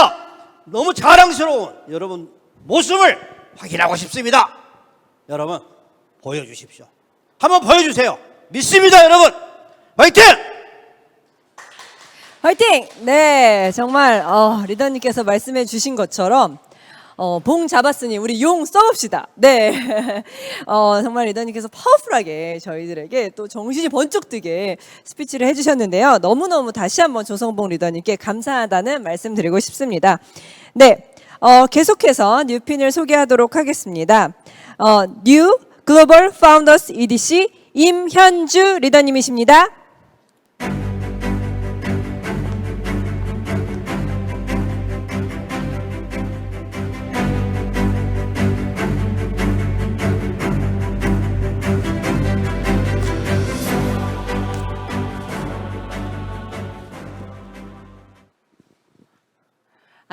너무 자랑스러운 여러분 모습을 확인하고 싶습니다. 여러분 보여주십시오. 한번 보여주세요. 믿습니다. 여러분 화이팅! 화이팅! 네, 정말 리더님께서 말씀해 주신 것처럼 봉 잡았으니 우리 용 써봅시다. 네, 정말 리더님께서 파워풀하게 저희들에게 또 정신이 번쩍 뜨게 스피치를 해주셨는데요. 너무너무 다시 한번 조성봉 리더님께 감사하다는 말씀 드리고 싶습니다. 네, 계속해서 뉴핀을 소개하도록 하겠습니다. 뉴 글로벌 파운더스 EDC 임현주 리더님이십니다.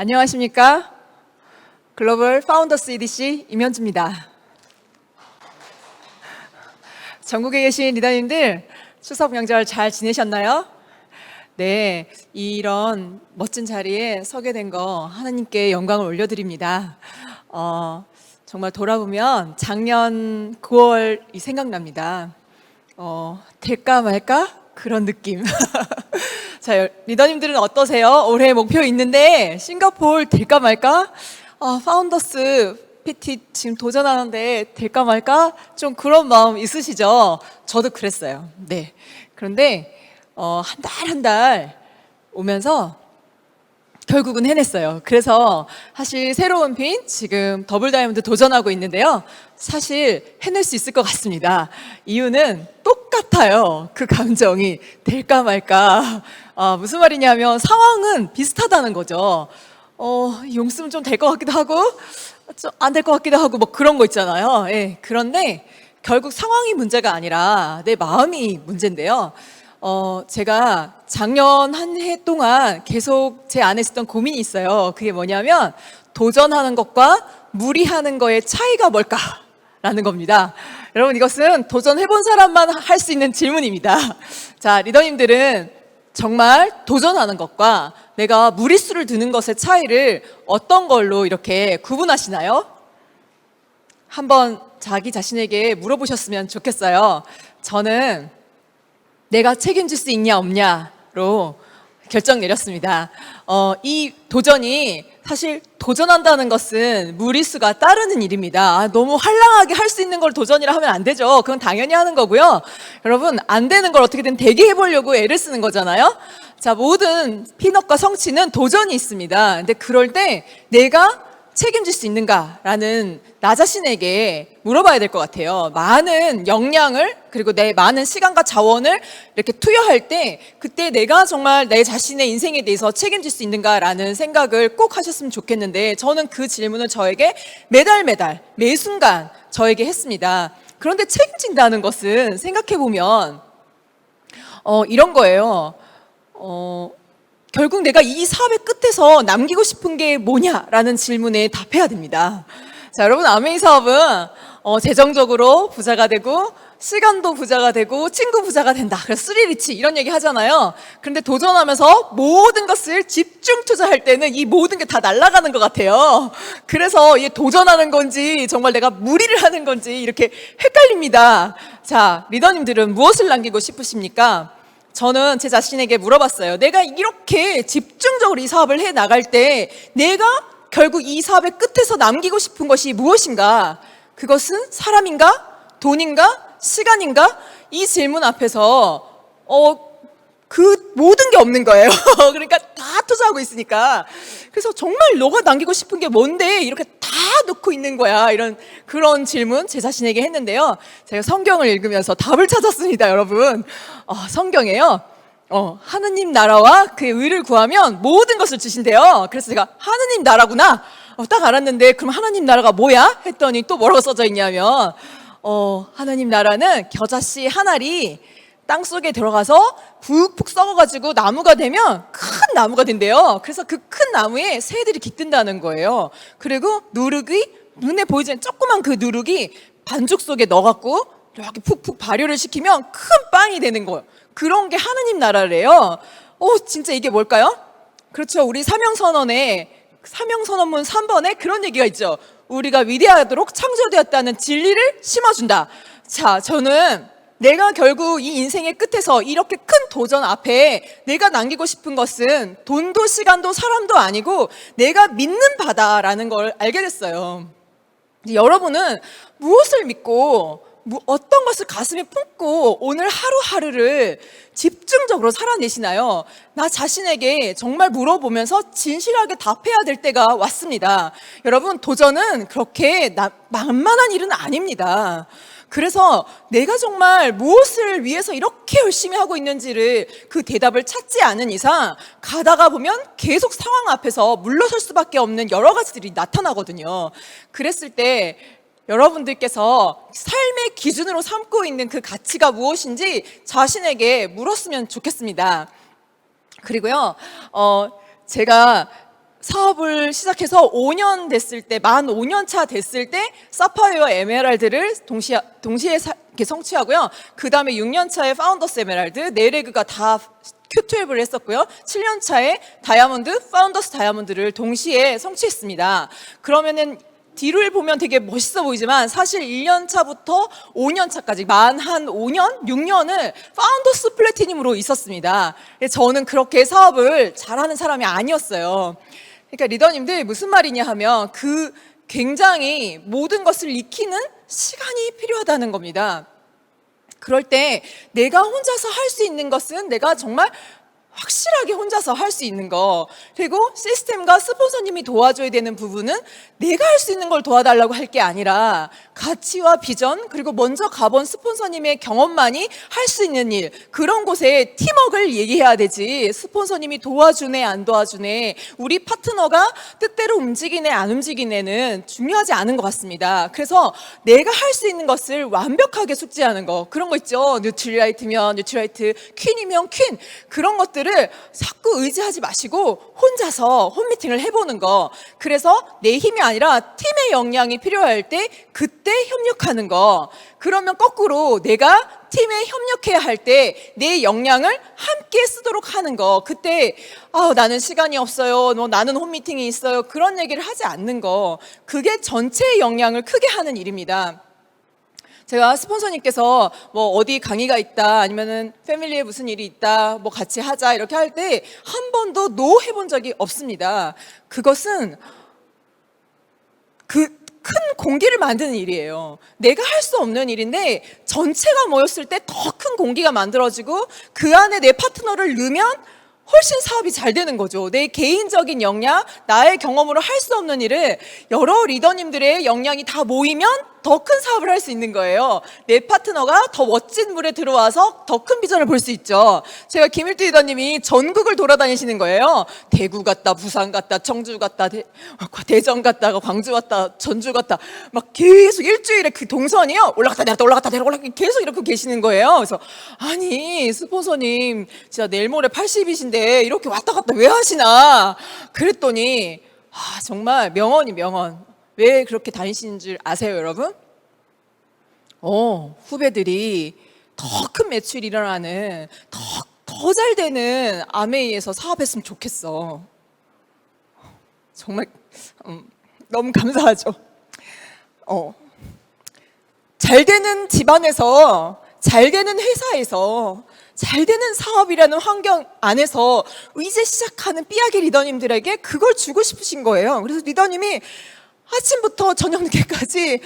안녕하십니까? 글로벌 파운더스 EDC 임현주입니다. 전국에 계신 리더님들 추석 명절 잘 지내셨나요? 네, 이런 멋진 자리에 서게 된 거 하나님께 영광을 올려드립니다. 정말 돌아보면 작년 9월이 생각납니다. 될까 말까? 그런 느낌. 자, 리더님들은 어떠세요? 올해 목표 있는데 싱가포르 될까 말까? 파운더스 PT 지금 도전하는데 될까 말까? 좀 그런 마음 있으시죠? 저도 그랬어요. 네. 그런데 한 달 오면서 결국은 해냈어요. 그래서 사실 새로운 핀 지금 더블 다이아몬드 도전하고 있는데요. 사실 해낼 수 있을 것 같습니다. 이유는 똑같아요. 그 감정이 될까 말까. 무슨 말이냐면 상황은 비슷하다는 거죠. 용 쓰면 좀 될 것 같기도 하고 좀 안 될 것 같기도 하고 뭐 그런 거 있잖아요. 예. 그런데 결국 상황이 문제가 아니라 내 마음이 문제인데요. 제가 작년 한 해 동안 계속 제 안에 있었던 고민이 있어요. 그게 뭐냐면 도전하는 것과 무리하는 거의 차이가 뭘까라는 겁니다. 여러분 이것은 도전해본 사람만 할 수 있는 질문입니다. 자, 리더님들은 정말 도전하는 것과 내가 무리수를 두는 것의 차이를 어떤 걸로 이렇게 구분하시나요? 한번 자기 자신에게 물어보셨으면 좋겠어요. 저는 내가 책임질 수 있냐 없냐로 결정 내렸습니다. 이 도전이 사실 도전한다는 것은 무리수가 따르는 일입니다. 너무 활랑하게 할 수 있는 걸 도전이라 하면 안 되죠. 그건 당연히 하는 거고요. 여러분 안 되는 걸 어떻게든 되게 해보려고 애를 쓰는 거잖아요. 자, 모든 피넛과 성취는 도전이 있습니다. 근데 그럴 때 내가 책임질 수 있는가라는 나 자신에게 물어봐야 될 것 같아요. 많은 역량을 그리고 내 많은 시간과 자원을 이렇게 투여할 때 그때 내가 정말 내 자신의 인생에 대해서 책임질 수 있는가라는 생각을 꼭 하셨으면 좋겠는데 저는 그 질문을 저에게 매달 매 순간 저에게 했습니다. 그런데 책임진다는 것은 생각해보면 이런 거예요. 결국 내가 이 사업의 끝에서 남기고 싶은 게 뭐냐라는 질문에 답해야 됩니다. 자, 여러분 아메이 사업은 재정적으로 부자가 되고 시간도 부자가 되고 친구 부자가 된다. 그래서 쓰리리치 이런 얘기 하잖아요. 그런데 도전하면서 모든 것을 집중 투자할 때는 이 모든 게 다 날아가는 것 같아요. 그래서 이게 도전하는 건지 정말 내가 무리를 하는 건지 이렇게 헷갈립니다. 자, 리더님들은 무엇을 남기고 싶으십니까? 저는 제 자신에게 물어봤어요. 내가 이렇게 집중적으로 이 사업을 해 나갈 때 내가 결국 이 사업의 끝에서 남기고 싶은 것이 무엇인가? 그것은 사람인가? 돈인가? 시간인가? 이 질문 앞에서 그 모든 게 없는 거예요. 그러니까 다 투자하고 있으니까. 그래서 정말 너가 남기고 싶은 게 뭔데 이렇게 다 놓고 있는 거야. 이런 그런 질문 제 자신에게 했는데요. 제가 성경을 읽으면서 답을 찾았습니다, 여러분. 성경에요. 하느님 나라와 그의 의를 구하면 모든 것을 주신대요. 그래서 제가 하느님 나라구나. 딱 알았는데 그럼 하느님 나라가 뭐야? 했더니 또 뭐라고 써져 있냐면 하느님 나라는 겨자씨 한 알이 땅 속에 들어가서 푹푹 썩어가지고 나무가 되면 큰 나무가 된대요. 그래서 그 큰 나무에 새들이 깃든다는 거예요. 그리고 누룩이 눈에 보이지 않는 조그만 그 누룩이 반죽 속에 넣어갖고 이렇게 푹푹 발효를 시키면 큰 빵이 되는 거예요. 그런 게 하느님 나라래요. 진짜 이게 뭘까요? 그렇죠. 우리 사명선언문 3번에 그런 얘기가 있죠. 우리가 위대하도록 창조되었다는 진리를 심어준다. 자, 저는 내가 결국 이 인생의 끝에서 이렇게 큰 도전 앞에 내가 남기고 싶은 것은 돈도 시간도 사람도 아니고 내가 믿는 바다라는 걸 알게 됐어요. 여러분은 무엇을 믿고 어떤 것을 가슴에 품고 오늘 하루하루를 집중적으로 살아내시나요? 나 자신에게 정말 물어보면서 진실하게 답해야 될 때가 왔습니다. 여러분, 도전은 그렇게 만만한 일은 아닙니다. 그래서 내가 정말 무엇을 위해서 이렇게 열심히 하고 있는지를 그 대답을 찾지 않은 이상 가다가 보면 계속 상황 앞에서 물러설 수밖에 없는 여러 가지들이 나타나거든요. 그랬을 때 여러분들께서 삶의 기준으로 삼고 있는 그 가치가 무엇인지 자신에게 물었으면 좋겠습니다. 그리고요, 제가 사업을 시작해서 5년 됐을 때, 만 5년 차 됐을 때 사파이어와 에메랄드를 동시에 이렇게 성취하고요. 그 다음에 6년 차에 파운더스 에메랄드, 네레그가 다 Q12를 했었고요. 7년 차에 다이아몬드, 파운더스 다이아몬드를 동시에 성취했습니다. 그러면은 뒤를 보면 되게 멋있어 보이지만 사실 1년 차부터 5년 차까지 만 한 5년, 6년을 파운더스 플래티늄으로 있었습니다. 저는 그렇게 사업을 잘하는 사람이 아니었어요. 그러니까 리더님들 무슨 말이냐 하면 그 굉장히 모든 것을 익히는 시간이 필요하다는 겁니다. 그럴 때 내가 혼자서 할 수 있는 것은 내가 정말 확실하게 혼자서 할 수 있는 거, 그리고 시스템과 스폰서님이 도와줘야 되는 부분은 내가 할 수 있는 걸 도와달라고 할 게 아니라 가치와 비전, 그리고 먼저 가본 스폰서님의 경험만이 할 수 있는 일, 그런 곳에 팀워크를 얘기해야 되지 스폰서님이 도와주네 안 도와주네, 우리 파트너가 뜻대로 움직이네 안 움직이네는 중요하지 않은 것 같습니다. 그래서 내가 할 수 있는 것을 완벽하게 숙지하는 거, 그런 거 있죠. 뉴트리라이트면 뉴트리라이트, 퀸이면 퀸, 그런 것들을 자꾸 의지하지 마시고 혼자서 홈미팅을 해보는 거. 그래서 내 힘이 아니라 팀의 역량이 필요할 때 그때 협력하는 거. 그러면 거꾸로 내가 팀에 협력해야 할 때 내 역량을 함께 쓰도록 하는 거. 그때 나는 시간이 없어요, 나는 홈미팅이 있어요, 그런 얘기를 하지 않는 거. 그게 전체의 역량을 크게 하는 일입니다. 제가 스폰서님께서 뭐 어디 강의가 있다, 아니면은 패밀리에 무슨 일이 있다, 뭐 같이 하자 이렇게 할 때 한 번도 노 해본 적이 없습니다. 그것은 그 큰 공기를 만드는 일이에요. 내가 할 수 없는 일인데 전체가 모였을 때 더 큰 공기가 만들어지고 그 안에 내 파트너를 넣으면 훨씬 사업이 잘 되는 거죠. 내 개인적인 역량, 나의 경험으로 할 수 없는 일을 여러 리더님들의 역량이 다 모이면 더 큰 사업을 할 수 있는 거예요. 내 파트너가 더 멋진 물에 들어와서 더 큰 비전을 볼 수 있죠. 제가 김일두 리더님이 전국을 돌아다니시는 거예요. 대구 갔다, 부산 갔다, 청주 갔다, 대전 갔다가 광주 갔다, 전주 갔다, 막 계속 일주일에 그 동선이요. 올라갔다 내렸다, 올라갔다 내렸다, 올라갔다 계속 이렇게 계시는 거예요. 그래서 아니 스폰서님 진짜 내일 모레 80이신데 이렇게 왔다 갔다 왜 하시나 그랬더니 정말 명언이 명언. 왜 그렇게 다니시는 줄 아세요, 여러분? 후배들이 더 큰 매출이 일어나는 더 잘 되는 아메이에서 사업했으면 좋겠어. 정말 너무 감사하죠. 잘 되는 집안에서, 잘 되는 회사에서, 잘 되는 사업이라는 환경 안에서 이제 시작하는 삐약의 리더님들에게 그걸 주고 싶으신 거예요. 그래서 리더님이 아침부터 저녁 늦게까지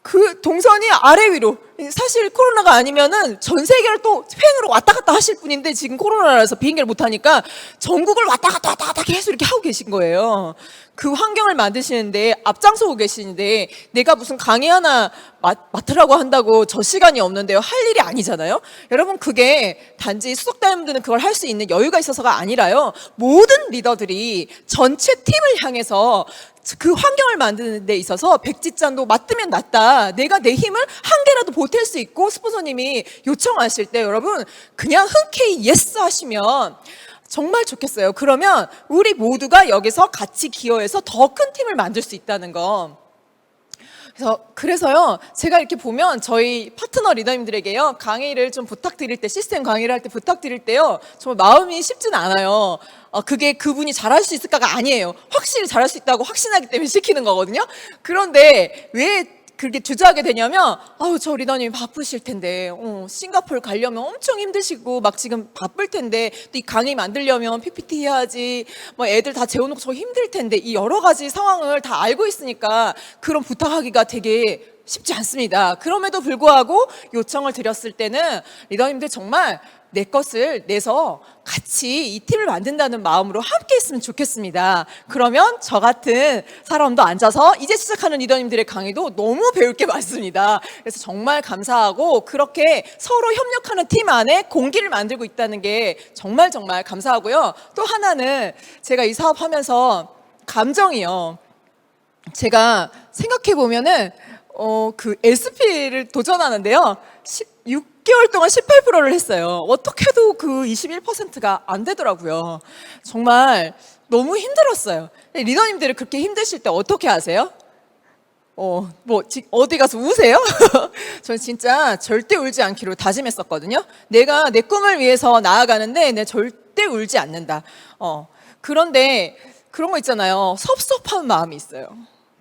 그 동선이 아래 위로, 사실 코로나가 아니면은 전 세계를 또 횡으로 왔다 갔다 하실 분인데 지금 코로나라서 비행기를 못 하니까 전국을 왔다 갔다 계속 이렇게 하고 계신 거예요. 그 환경을 만드시는데 앞장서고 계시는데 내가 무슨 강의 하나 맡으라고 한다고 저 시간이 없는데요, 할 일이 아니잖아요. 여러분, 그게 단지 수석단님들은 그걸 할 수 있는 여유가 있어서가 아니라요, 모든 리더들이 전체 팀을 향해서 그 환경을 만드는 데 있어서 백지짠도 맞으면 낫다, 내가 내 힘을 한 개라도 보탤 수 있고 스폰서님이 요청하실 때 여러분 그냥 흔쾌히 예스 하시면 정말 좋겠어요. 그러면 우리 모두가 여기서 같이 기여해서 더 큰 팀을 만들 수 있다는 거. 그래서요, 제가 이렇게 보면 저희 파트너 리더님들에게요, 강의를 좀 부탁드릴 때, 시스템 강의를 할 때 부탁드릴 때요, 정말 마음이 쉽진 않아요. 그게 그분이 잘할 수 있을까가 아니에요. 확실히 잘할 수 있다고 확신하기 때문에 시키는 거거든요. 그런데 왜 그렇게 주저하게 되냐면, 저 리더님 바쁘실 텐데, 싱가포르 가려면 엄청 힘드시고 막 지금 바쁠 텐데, 또 이 강의 만들려면 PPT 해야지, 뭐 애들 다 재워놓고 저 힘들 텐데, 이 여러 가지 상황을 다 알고 있으니까 그런 부탁하기가 되게 쉽지 않습니다. 그럼에도 불구하고 요청을 드렸을 때는 리더님들 정말 내 것을 내서 같이 이 팀을 만든다는 마음으로 함께 했으면 좋겠습니다. 그러면 저 같은 사람도 앉아서 이제 시작하는 리더님들의 강의도 너무 배울 게 많습니다. 그래서 정말 감사하고, 그렇게 서로 협력하는 팀 안에 공기를 만들고 있다는 게 정말 감사하고요. 또 하나는 제가 이 사업하면서 감정이요, 제가 생각해 보면은 그 SP를 도전하는데요, 6개월 동안 18%를 했어요. 어떻게 해도 그 21%가 안 되더라고요. 정말 너무 힘들었어요. 리더님들이 그렇게 힘드실 때 어떻게 하세요? 어디 가서 우세요? 저는 진짜 절대 울지 않기로 다짐했었거든요. 내가 내 꿈을 위해서 나아가는데 내가 절대 울지 않는다. 그런데 그런 거 있잖아요, 섭섭한 마음이 있어요.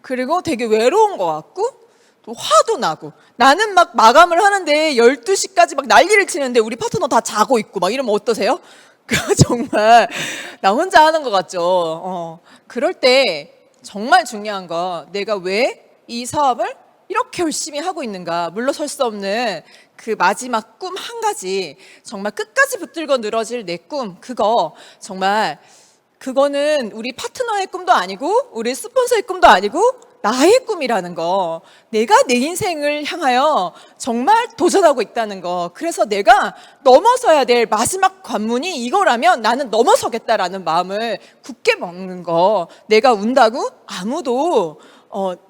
그리고 되게 외로운 것 같고 또 화도 나고, 나는 막 마감을 하는데 12시까지 막 난리를 치는데 우리 파트너 다 자고 있고 막 이러면 어떠세요? 정말 나 혼자 하는 것 같죠. 그럴 때 정말 중요한 거, 내가 왜 이 사업을 이렇게 열심히 하고 있는가, 물러설 수 없는 그 마지막 꿈 한 가지, 정말 끝까지 붙들고 늘어질 내 꿈, 그거 정말, 그거는 우리 파트너의 꿈도 아니고 우리 스폰서의 꿈도 아니고 나의 꿈이라는 거, 내가 내 인생을 향하여 정말 도전하고 있다는 거. 그래서 내가 넘어서야 될 마지막 관문이 이거라면 나는 넘어서겠다라는 마음을 굳게 먹는 거. 내가 운다고 아무도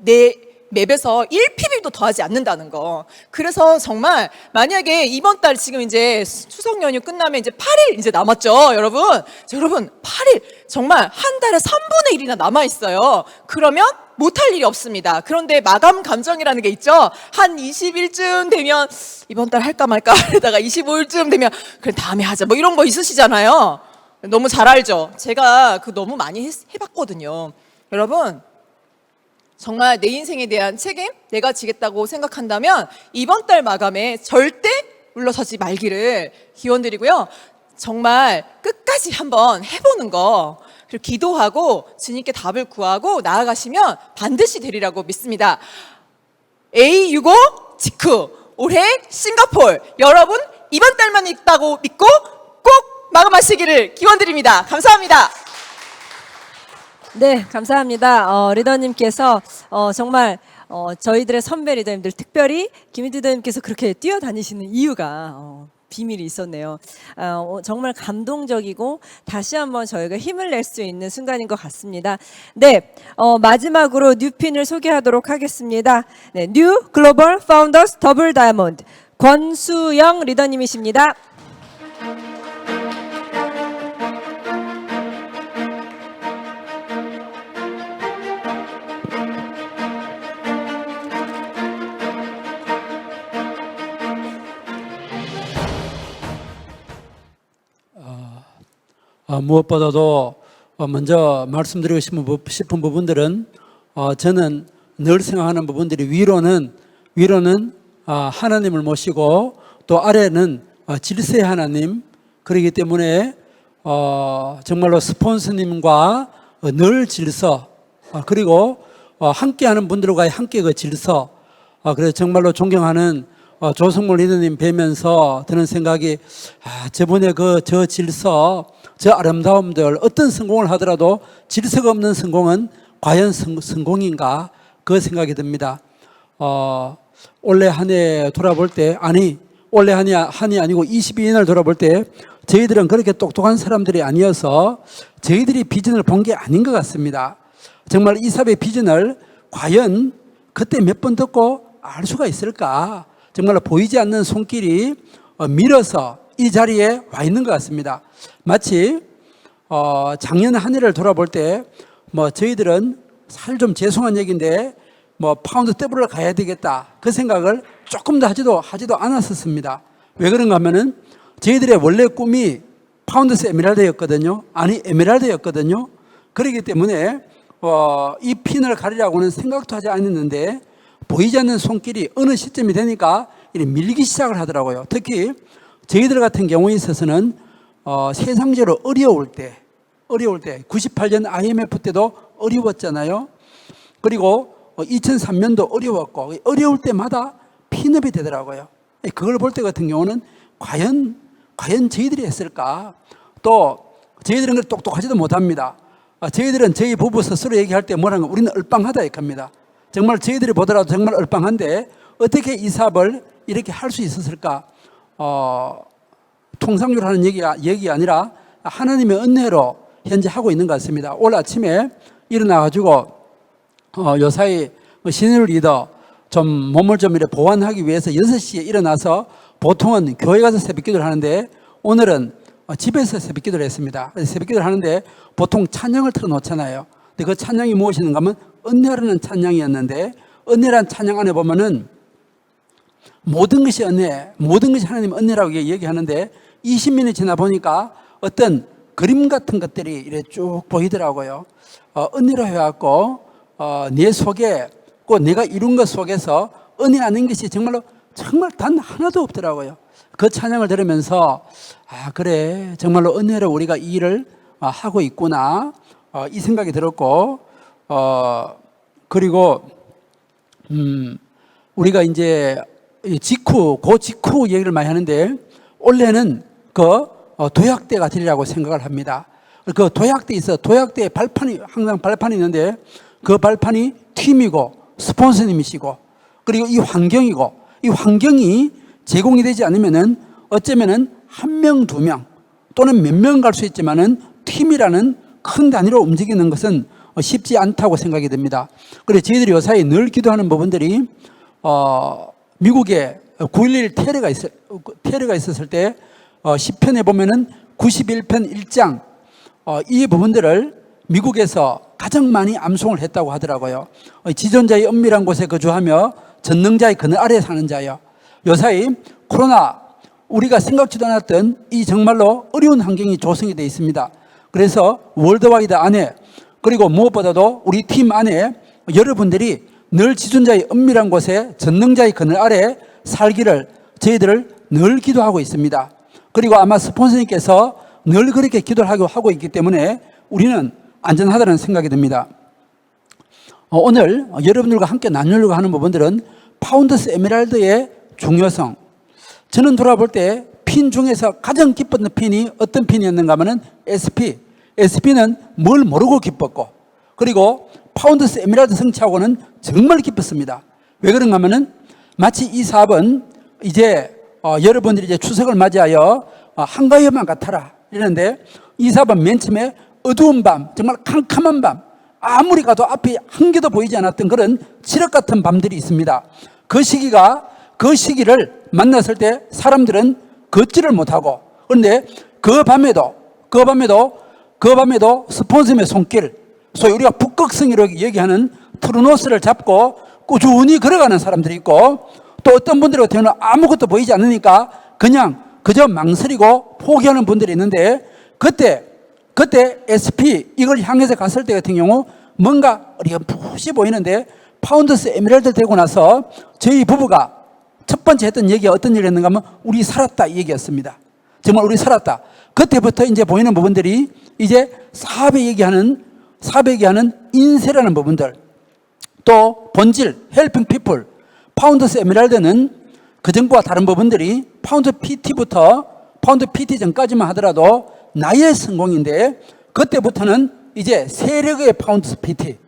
내 맵에서 1PB도 더하지 않는다는 거. 그래서 정말 만약에 이번 달 지금 이제 추석 연휴 끝나면 이제 8일 이제 남았죠, 여러분. 8일 정말 한 달에 3분의 1이나 남아 있어요. 그러면 못할 일이 없습니다. 그런데 마감 감정이라는 게 있죠. 한 20일쯤 되면 이번 달 할까 말까 하다가 25일쯤 되면 그래 다음에 하자, 뭐 이런 거 있으시잖아요. 너무 잘 알죠. 제가 그 너무 많이 해봤거든요. 여러분, 정말 내 인생에 대한 책임 내가 지겠다고 생각한다면 이번 달 마감에 절대 물러서지 말기를 기원드리고요. 정말 끝까지 한번 해보는 거, 그리고 기도하고 주님께 답을 구하고 나아가시면 반드시 되리라고 믿습니다. A65 직후 올해 싱가포르, 여러분 이번 달만 있다고 믿고 꼭 마감하시기를 기원드립니다. 감사합니다. 네, 감사합니다. 리더님께서 정말 저희들의 선배 리더님들, 특별히 김희두 리더님께서 그렇게 뛰어다니시는 이유가 비밀이 있었네요. 정말 감동적이고 다시 한번 저희가 힘을 낼 수 있는 순간인 것 같습니다. 네, 마지막으로 뉴핀을 소개하도록 하겠습니다. 네, 뉴 글로벌 파운더스 더블 다이아몬드 권수영 리더님이십니다. 무엇보다도 먼저 말씀드리고 싶은 부분들은 저는 늘 생각하는 부분들이 위로는 하나님을 모시고 또 아래는 질서의 하나님, 그렇기 때문에 정말로 스폰서님과 늘 질서, 그리고 함께하는 분들과의 함께 그 질서, 그래서 정말로 존경하는 조성몰 리더님 뵈면서 드는 생각이, 저분의 저 질서, 저 아름다움들, 어떤 성공을 하더라도 질서가 없는 성공은 과연 성공인가, 그 생각이 듭니다. 올해 한 해 돌아볼 때, 올해 한이 아니고 22년을 돌아볼 때 저희들은 그렇게 똑똑한 사람들이 아니어서 저희들이 비전을 본 게 아닌 것 같습니다. 정말 이 사업의 비전을 과연 그때 몇 번 듣고 알 수가 있을까? 정말 보이지 않는 손길이 밀어서 이 자리에 와 있는 것 같습니다. 마치 작년 한 해를 돌아볼 때 저희들은 사실 좀 죄송한 얘기인데 파운드 더블을 가야 되겠다, 그 생각을 조금 더 하지도 않았었습니다. 왜 그런가 하면은 저희들의 원래 꿈이 파운드스 에메랄드였거든요. 에메랄드였거든요. 그렇기 때문에 이 핀을 가리라고는 생각도 하지 않았는데 보이지 않는 손길이 어느 시점이 되니까 이렇게 밀기 시작을 하더라고요. 특히 저희들 같은 경우에 있어서는 세상적으로 어려울 때 98년 IMF 때도 어려웠잖아요. 그리고 2003년도 어려웠고, 어려울 때마다 핀업이 되더라고요. 그걸 볼 때 같은 경우는 과연 저희들이 했을까? 또 저희들은 그렇게 똑똑하지도 못합니다. 저희들은 저희 부부 스스로 얘기할 때 뭐라는 거, 우리는 얼빵하다 이렇게 합니다. 정말 저희들이 보더라도 정말 얼빵한데 어떻게 이 사업을 이렇게 할 수 있었을까? 통상적으로 하는 얘기가 아니라 하나님의 은혜로 현재 하고 있는 것 같습니다. 오늘 아침에 일어나가지고 요사이 신일 리더 좀 몸을 좀 이렇게 보완하기 위해서 6시에 일어나서 보통은 교회 가서 새벽 기도를 하는데 오늘은 집에서 새벽 기도를 했습니다. 새벽 기도를 하는데 보통 찬양을 틀어놓잖아요. 근데 그 찬양이 무엇인가 하면 은혜라는 찬양이었는데, 은혜라는 찬양 안에 보면은 모든 것이 은혜, 모든 것이 하나님 은혜라고 얘기하는데 20년이 지나 보니까 어떤 그림 같은 것들이 이렇게 쭉 보이더라고요. 은혜로 해왔고 내 속에 꼭 내가 이룬 것 속에서 은혜 아닌 것이 정말 단 하나도 없더라고요. 그 찬양을 들으면서 그래, 정말로 은혜로 우리가 이 일을 하고 있구나, 이 생각이 들었고, 그리고 우리가 이제 직후 얘기를 많이 하는데 원래는 도약대가 되리라고 생각을 합니다. 그 도약대에 항상 발판이 있는데 그 발판이 팀이고 스폰서님이시고 그리고 이 환경이고, 이 환경이 제공이 되지 않으면은 어쩌면은 한 명, 두 명 또는 몇 명 갈 수 있지만은 팀이라는 큰 단위로 움직이는 것은 쉽지 않다고 생각이 됩니다. 그래서 저희들이 요사이 늘 기도하는 부분들이 미국에 9.11 테러가 있었을 때 시편에 보면은 91편 1장 이 부분들을 미국에서 가장 많이 암송을 했다고 하더라고요. 지존자의 은밀한 곳에 거주하며 전능자의 그늘 아래에 사는 자여. 요사이 코로나 우리가 생각지도 않았던 이 정말로 어려운 환경이 조성이 되어 있습니다. 그래서 월드와이드 안에, 그리고 무엇보다도 우리 팀 안에 여러분들이 늘 지존자의 은밀한 곳에 전능자의 그늘 아래 살기를 저희들을 늘 기도하고 있습니다. 그리고 아마 스폰서님께서 늘 그렇게 기도를 하고 있기 때문에 우리는 안전하다는 생각이 듭니다. 오늘 여러분들과 함께 나누려고 하는 부분들은 파운더스 에메랄드의 중요성. 저는 돌아볼 때 핀 중에서 가장 기뻤던 핀이 어떤 핀이었는가 하면 SP. SP는 뭘 모르고 기뻤고, 그리고 파운더스 에메랄드 성취하고는 정말 기뻤습니다. 왜 그런가 하면은 마치 이 사업은 이제 여러분들이 이제 추석을 맞이하여 한가위만 같아라 이러는데, 이 사업은 맨 처음에 어두운 밤, 정말 캄캄한 밤, 아무리 가도 앞이 한 개도 보이지 않았던 그런 칠흑 같은 밤들이 있습니다. 그 시기를 만났을 때 사람들은 걷지를 못하고, 그런데 그 밤에도 스폰서의 손길, 소위 우리가 북극성이라고 얘기하는 트루노스를 잡고 꾸준히 걸어가는 사람들이 있고, 또 어떤 분들 같은 경우는 아무것도 보이지 않으니까 그저 망설이고 포기하는 분들이 있는데, 그때 SP 이걸 향해서 갔을 때 같은 경우 뭔가 어렴풋이 보이는데, 파운더스 에메랄드 되고 나서 저희 부부가 첫 번째 했던 얘기가 어떤 얘기를 했는가 하면 우리 살았다 이 얘기였습니다. 정말 우리 살았다. 그때부터 이제 보이는 부분들이 이제 사업에 얘기하는 인쇄라는 부분들, 또 본질, helping people, 파운더스 에메랄드는 그전과 다른 부분들이 파운드 PT부터 파운드 PT 전까지만 하더라도 나의 성공인데, 그때부터는 이제 세력의 파운드 PT,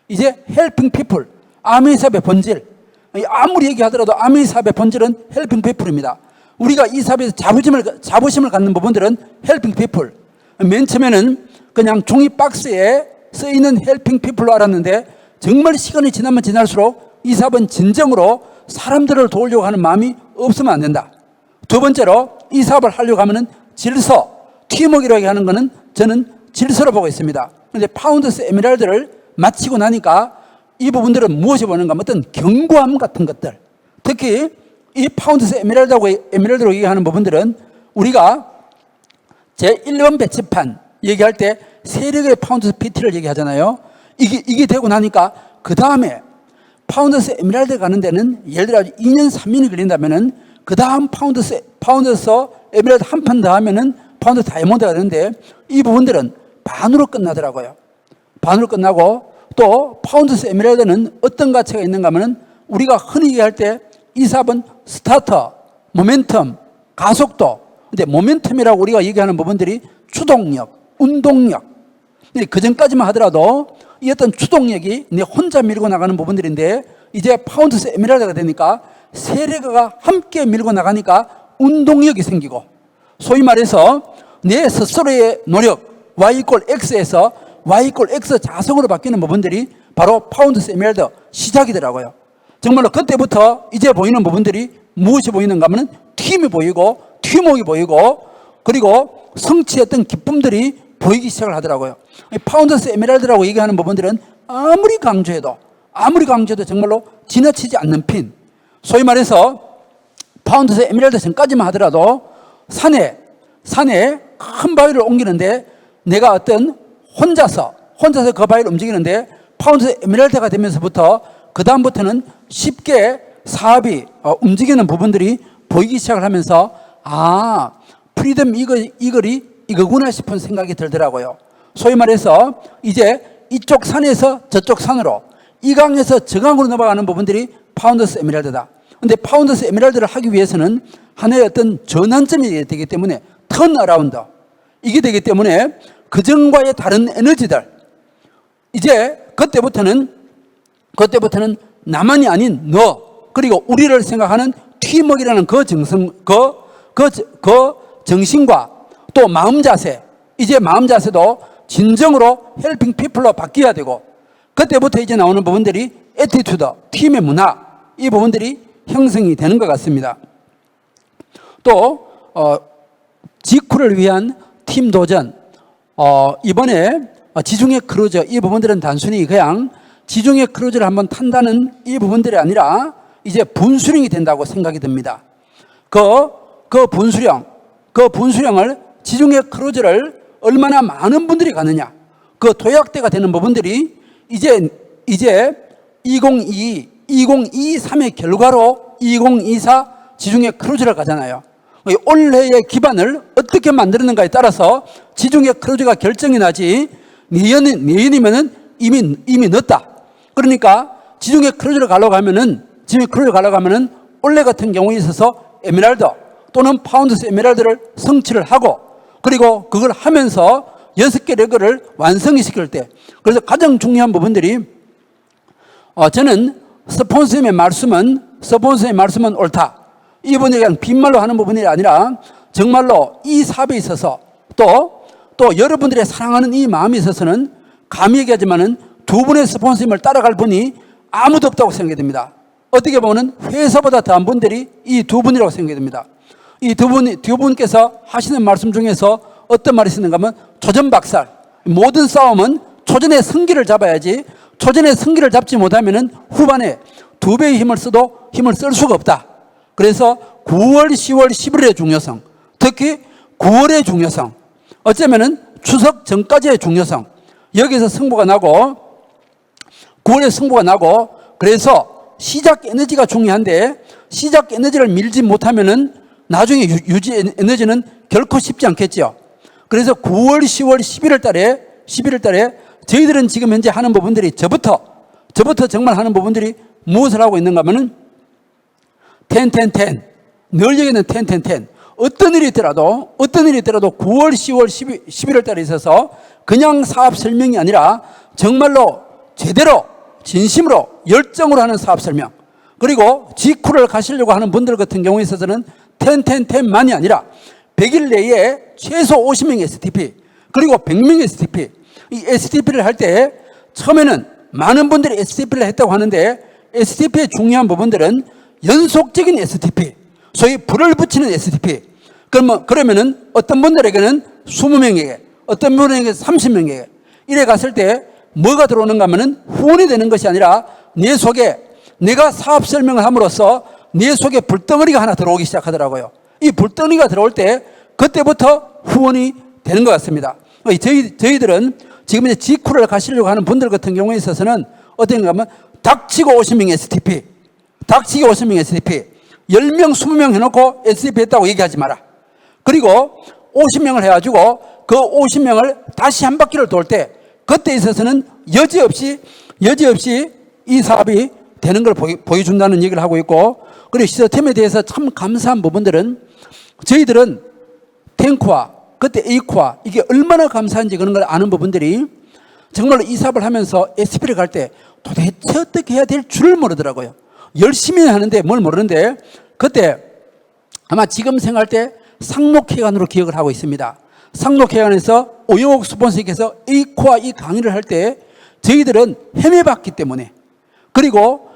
이제 helping people, 아메이 사업의 본질. 아무리 얘기하더라도 아메이 사업의 본질은 helping people입니다. 우리가 이 사업에서 자부심을 갖는 부분들은 helping people. 맨 처음에는 그냥 종이 박스에 쓰이는 helping people로 알았는데, 정말 시간이 지나면 지날수록 이 사업은 진정으로 사람들을 도우려고 하는 마음이 없으면 안 된다. 두 번째로 이 사업을 하려고 하면은 질서, 팀워크라고 하는 것은 저는 질서로 보고 있습니다. 그런데 파운더스 에메랄드를 마치고 나니까 이 부분들은 무엇이 보는가 하면 어떤 견고함 같은 것들, 특히 이 파운더스 에메랄드로 얘기하는 부분들은 우리가 제1번 배치판 얘기할 때 세력의 파운더스 PT를 얘기하잖아요. 이게 되고 나니까 그 다음에 파운더스 에메랄드 가는 데는 예를 들어 2년 3년이 걸린다면은 그 다음 파운더스 에메랄드 한 판 더 하면은 파운더스 다이아몬드가 되는데, 이 부분들은 반으로 끝나더라고요. 반으로 끝나고, 또 파운더스 에메랄드는 어떤 가치가 있는가 하면은 우리가 흔히 얘기할 때 이 사업은 스타터, 모멘텀, 가속도. 근데 모멘텀이라고 우리가 얘기하는 부분들이 추동력, 운동력. 근데 그 전까지만 하더라도 이 어떤 추동력이 내 혼자 밀고 나가는 부분들인데, 이제 파운더스 에메랄드가 되니까 세력가 함께 밀고 나가니까 운동력이 생기고, 소위 말해서 내 스스로의 노력 Y=X에서 Y=X 자성으로 바뀌는 부분들이 바로 파운더스 에메랄드 시작이더라고요. 정말로 그때부터 이제 보이는 부분들이 무엇이 보이는가 하면 팀이 보이고, 팀워크가 보이고, 그리고 성취했던 기쁨들이 보이기 시작을 하더라고요. 파운더스 에메랄드라고 얘기하는 부분들은 아무리 강조해도 정말로 지나치지 않는 핀. 소위 말해서 파운더스 에메랄드 전까지만 하더라도 산에 큰 바위를 옮기는데, 내가 어떤 혼자서 그 바위를 움직이는데 파운더스 에메랄드가 되면서부터 그 다음부터는 쉽게 사업이 움직이는 부분들이 보이기 시작을 하면서, 프리덤 이글이 이거구나 싶은 생각이 들더라고요. 소위 말해서 이제 이쪽 산에서 저쪽 산으로, 이 강에서 저 강으로 넘어가는 부분들이 파운더스 에메랄드다. 근데 파운더스 에메랄드를 하기 위해서는 하나의 어떤 전환점이 되기 때문에, 턴 어라운드, 이게 되기 때문에 그전과의 다른 에너지들, 이제 그때부터는 나만이 아닌 너, 그리고 우리를 생각하는 팀워크라는 그 정신과 또 마음 자세, 이제 마음 자세도 진정으로 헬핑 피플로 바뀌어야 되고, 그때부터 이제 나오는 부분들이 애티튜드, 팀의 문화, 이 부분들이 형성이 되는 것 같습니다. 또 직후를 위한 팀 도전, 이번에 지중해 크루즈, 이 부분들은 단순히 그냥 지중해 크루즈를 한번 탄다는 이 부분들이 아니라 이제 분수령이 된다고 생각이 듭니다. 그 분수령을, 지중해 크루즈를 얼마나 많은 분들이 가느냐, 그 도약대가 되는 부분들이 이제 2023의 결과로 2024 지중해 크루즈를 가잖아요. 올해의 기반을 어떻게 만드는가에 따라서 지중해 크루즈가 결정이 나지, 내년이면은 이미 늦다. 그러니까 지중해 크루즈를 가려고 하면은 올해 같은 경우에 있어서 에메랄드 또는 파운더스 에메랄드를 성취를 하고, 그리고 그걸 하면서 6개 레그를 완성이 시킬 때, 그래서 가장 중요한 부분들이, 저는 스폰서의 말씀은 옳다. 이분이 그냥 빈말로 하는 부분이 아니라 정말로 이 사업에 있어서 또 여러분들의 사랑하는 이 마음에 있어서는 감히 얘기하지만은 두 분의 스폰서님을 따라갈 분이 아무도 없다고 생각이 됩니다. 어떻게 보면 회사보다 더한 분들이 이 두 분이라고 생각이 됩니다. 이 두 분께서 하시는 말씀 중에서 어떤 말이 있는가 하면 초전박살. 모든 싸움은 초전의 승기를 잡아야지, 초전의 승기를 잡지 못하면은 후반에 2배의 힘을 써도 힘을 쓸 수가 없다. 그래서 9월, 10월, 11월의 중요성, 특히 9월의 중요성, 어쩌면은 추석 전까지의 중요성, 여기서 승부가 나고 9월에 승부가 나고, 그래서 시작 에너지가 중요한데, 시작 에너지를 밀지 못하면은 나중에 유지 에너지는 결코 쉽지 않겠죠. 그래서 9월, 10월, 11월 달에 저희들은 지금 현재 하는 부분들이 저부터 정말 하는 부분들이 무엇을 하고 있는가 하면은 10, 늘 얘기하는 10. 어떤 일이 있더라도 9월, 10월, 11월 달에 있어서 그냥 사업 설명이 아니라 정말로 제대로 진심으로 열정으로 하는 사업 설명, 그리고 직후를 가시려고 하는 분들 같은 경우에 있어서는 10만이 아니라 100일 내에 최소 50명 STP, 그리고 100명 STP. 이 STP를 할 때 처음에는 많은 분들이 STP를 했다고 하는데 STP의 중요한 부분들은 연속적인 STP, 소위 불을 붙이는 STP. 그러면은 어떤 분들에게는 20명에게, 어떤 분에게 30명에게 이래 갔을 때 뭐가 들어오는가 하면은 후원이 되는 것이 아니라 내 속에, 내가 사업 설명을 함으로써 내 속에 불덩어리가 하나 들어오기 시작하더라고요. 이 불덩어리가 들어올 때 그때부터 후원이 되는 것 같습니다. 저희들은 지금 이제 직후를 가시려고 하는 분들 같은 경우에 있어서는 어떤가 하면 닥치고 50명 STP, 10명, 20명 해놓고 STP 했다고 얘기하지 마라. 그리고 50명을 해가지고 그 50명을 다시 한 바퀴를 돌 때 그때 있어서는 여지없이 이 사업이 되는 걸 보여준다는 얘기를 하고 있고, 그리고 시스템에 대해서 참 감사한 부분들은 저희들은 탱크와 그때 에이크와 이게 얼마나 감사한지 그런 걸 아는 부분들이 정말로 이 사업을 하면서 SP를 갈 때 도대체 어떻게 해야 될 줄을 모르더라고요. 열심히 하는데 뭘 모르는데 그때 아마 지금 생각할 때 상록회관으로 기억을 하고 있습니다. 상록회관에서 오영옥 스폰서께서 에이코와 이 강의를 할 때 저희들은 헤매봤기 때문에 그리고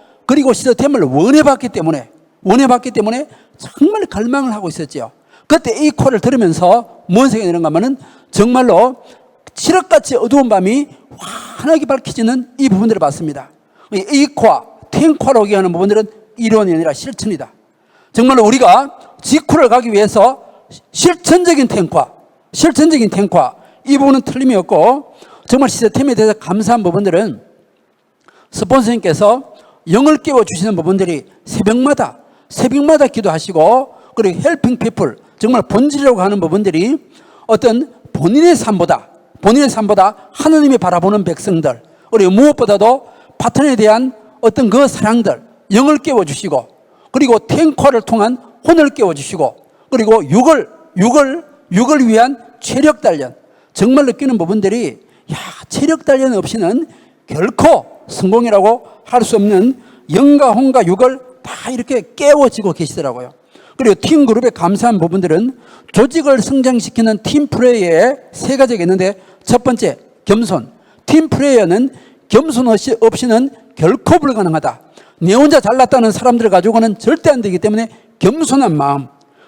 시스템을 원해봤기 때문에 정말 갈망을 하고 있었죠. 그때 에이코를 들으면서 뭔 생각이 드는가 하면은 정말로 칠흑같이 어두운 밤이 환하게 밝혀지는 이 부분들을 봤습니다. 에이코와 탱코라고 얘기하는 부분들은 이론이 아니라 실천이다. 정말로 우리가 직후를 가기 위해서 실천적인 탱과 이 부분은 틀림이 없고, 정말 시스템에 대해서 감사한 부분들은 스폰서님께서 영을 깨워주시는 부분들이 새벽마다 기도하시고, 그리고 헬핑 피플, 정말 본질이라고 하는 부분들이 어떤 본인의 삶보다 하나님이 바라보는 백성들, 그리고 무엇보다도 파트너에 대한 어떤 그 사랑들, 영을 깨워주시고, 그리고 탱커를 통한 혼을 깨워주시고, 그리고 육을 위한 체력 단련, 정말 느끼는 부분들이 체력 단련 없이는 결코 성공이라고 할 수 없는 영과 혼과 육을 다 이렇게 깨워지고 계시더라고요. 그리고 팀그룹의 감사한 부분들은 조직을 성장시키는 팀플레이에 3가지가 있는데, 첫 번째 겸손. 팀플레이어는 겸손 없이는 결코 불가능하다. 내 혼자 잘났다는 사람들을 가지고는 절대 안 되기 때문에 겸손한 마음,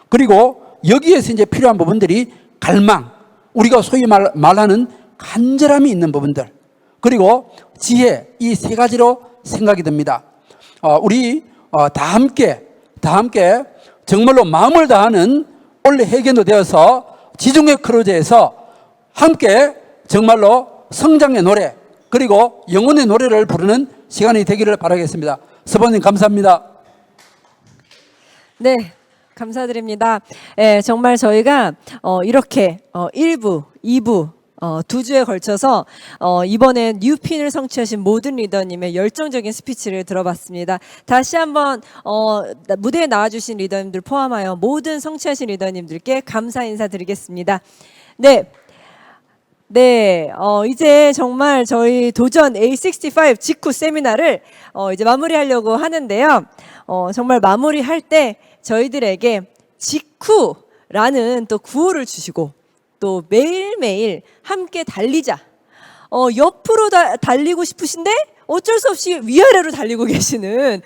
그리고 여기에서 이제 필요한 부분들이 갈망, 우리가 소위 말하는 간절함이 있는 부분들, 그리고 지혜, 이 3가지로 생각이 듭니다. 우리 다 함께 정말로 마음을 다하는 올해 해견도 되어서 지중해 크루즈에서 함께 정말로 성장의 노래, 그리고 영혼의 노래를 부르는 시간이 되기를 바라겠습니다. 스폰서님 감사합니다. 네, 감사드립니다. 정말 저희가 이렇게 1부, 2부 2주에 걸쳐서 이번에 뉴핀을 성취하신 모든 리더님의 열정적인 스피치를 들어봤습니다. 다시 한번 무대에 나와주신 리더님들 포함하여 모든 성취하신 리더님들께 감사 인사드리겠습니다. 이제 정말 저희 도전 A65 직후 세미나를 이제 마무리하려고 하는데요. 정말 마무리할 때 저희들에게 직후라는 또 구호를 주시고, 또 매일매일 함께 달리자. 옆으로 달리고 싶으신데 어쩔 수 없이 위아래로 달리고 계시는,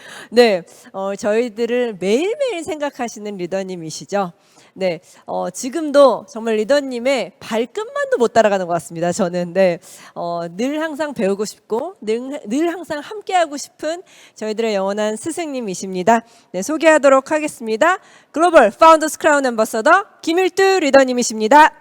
저희들을 매일매일 생각하시는 리더님이시죠. 지금도 정말 리더님의 발끝만도 못 따라가는 것 같습니다. 저는 늘 항상 배우고 싶고 늘 항상 함께하고 싶은 저희들의 영원한 스승님이십니다. 소개하도록 하겠습니다. 글로벌 파운더스 크라운 앰버서더 김일두 리더님이십니다.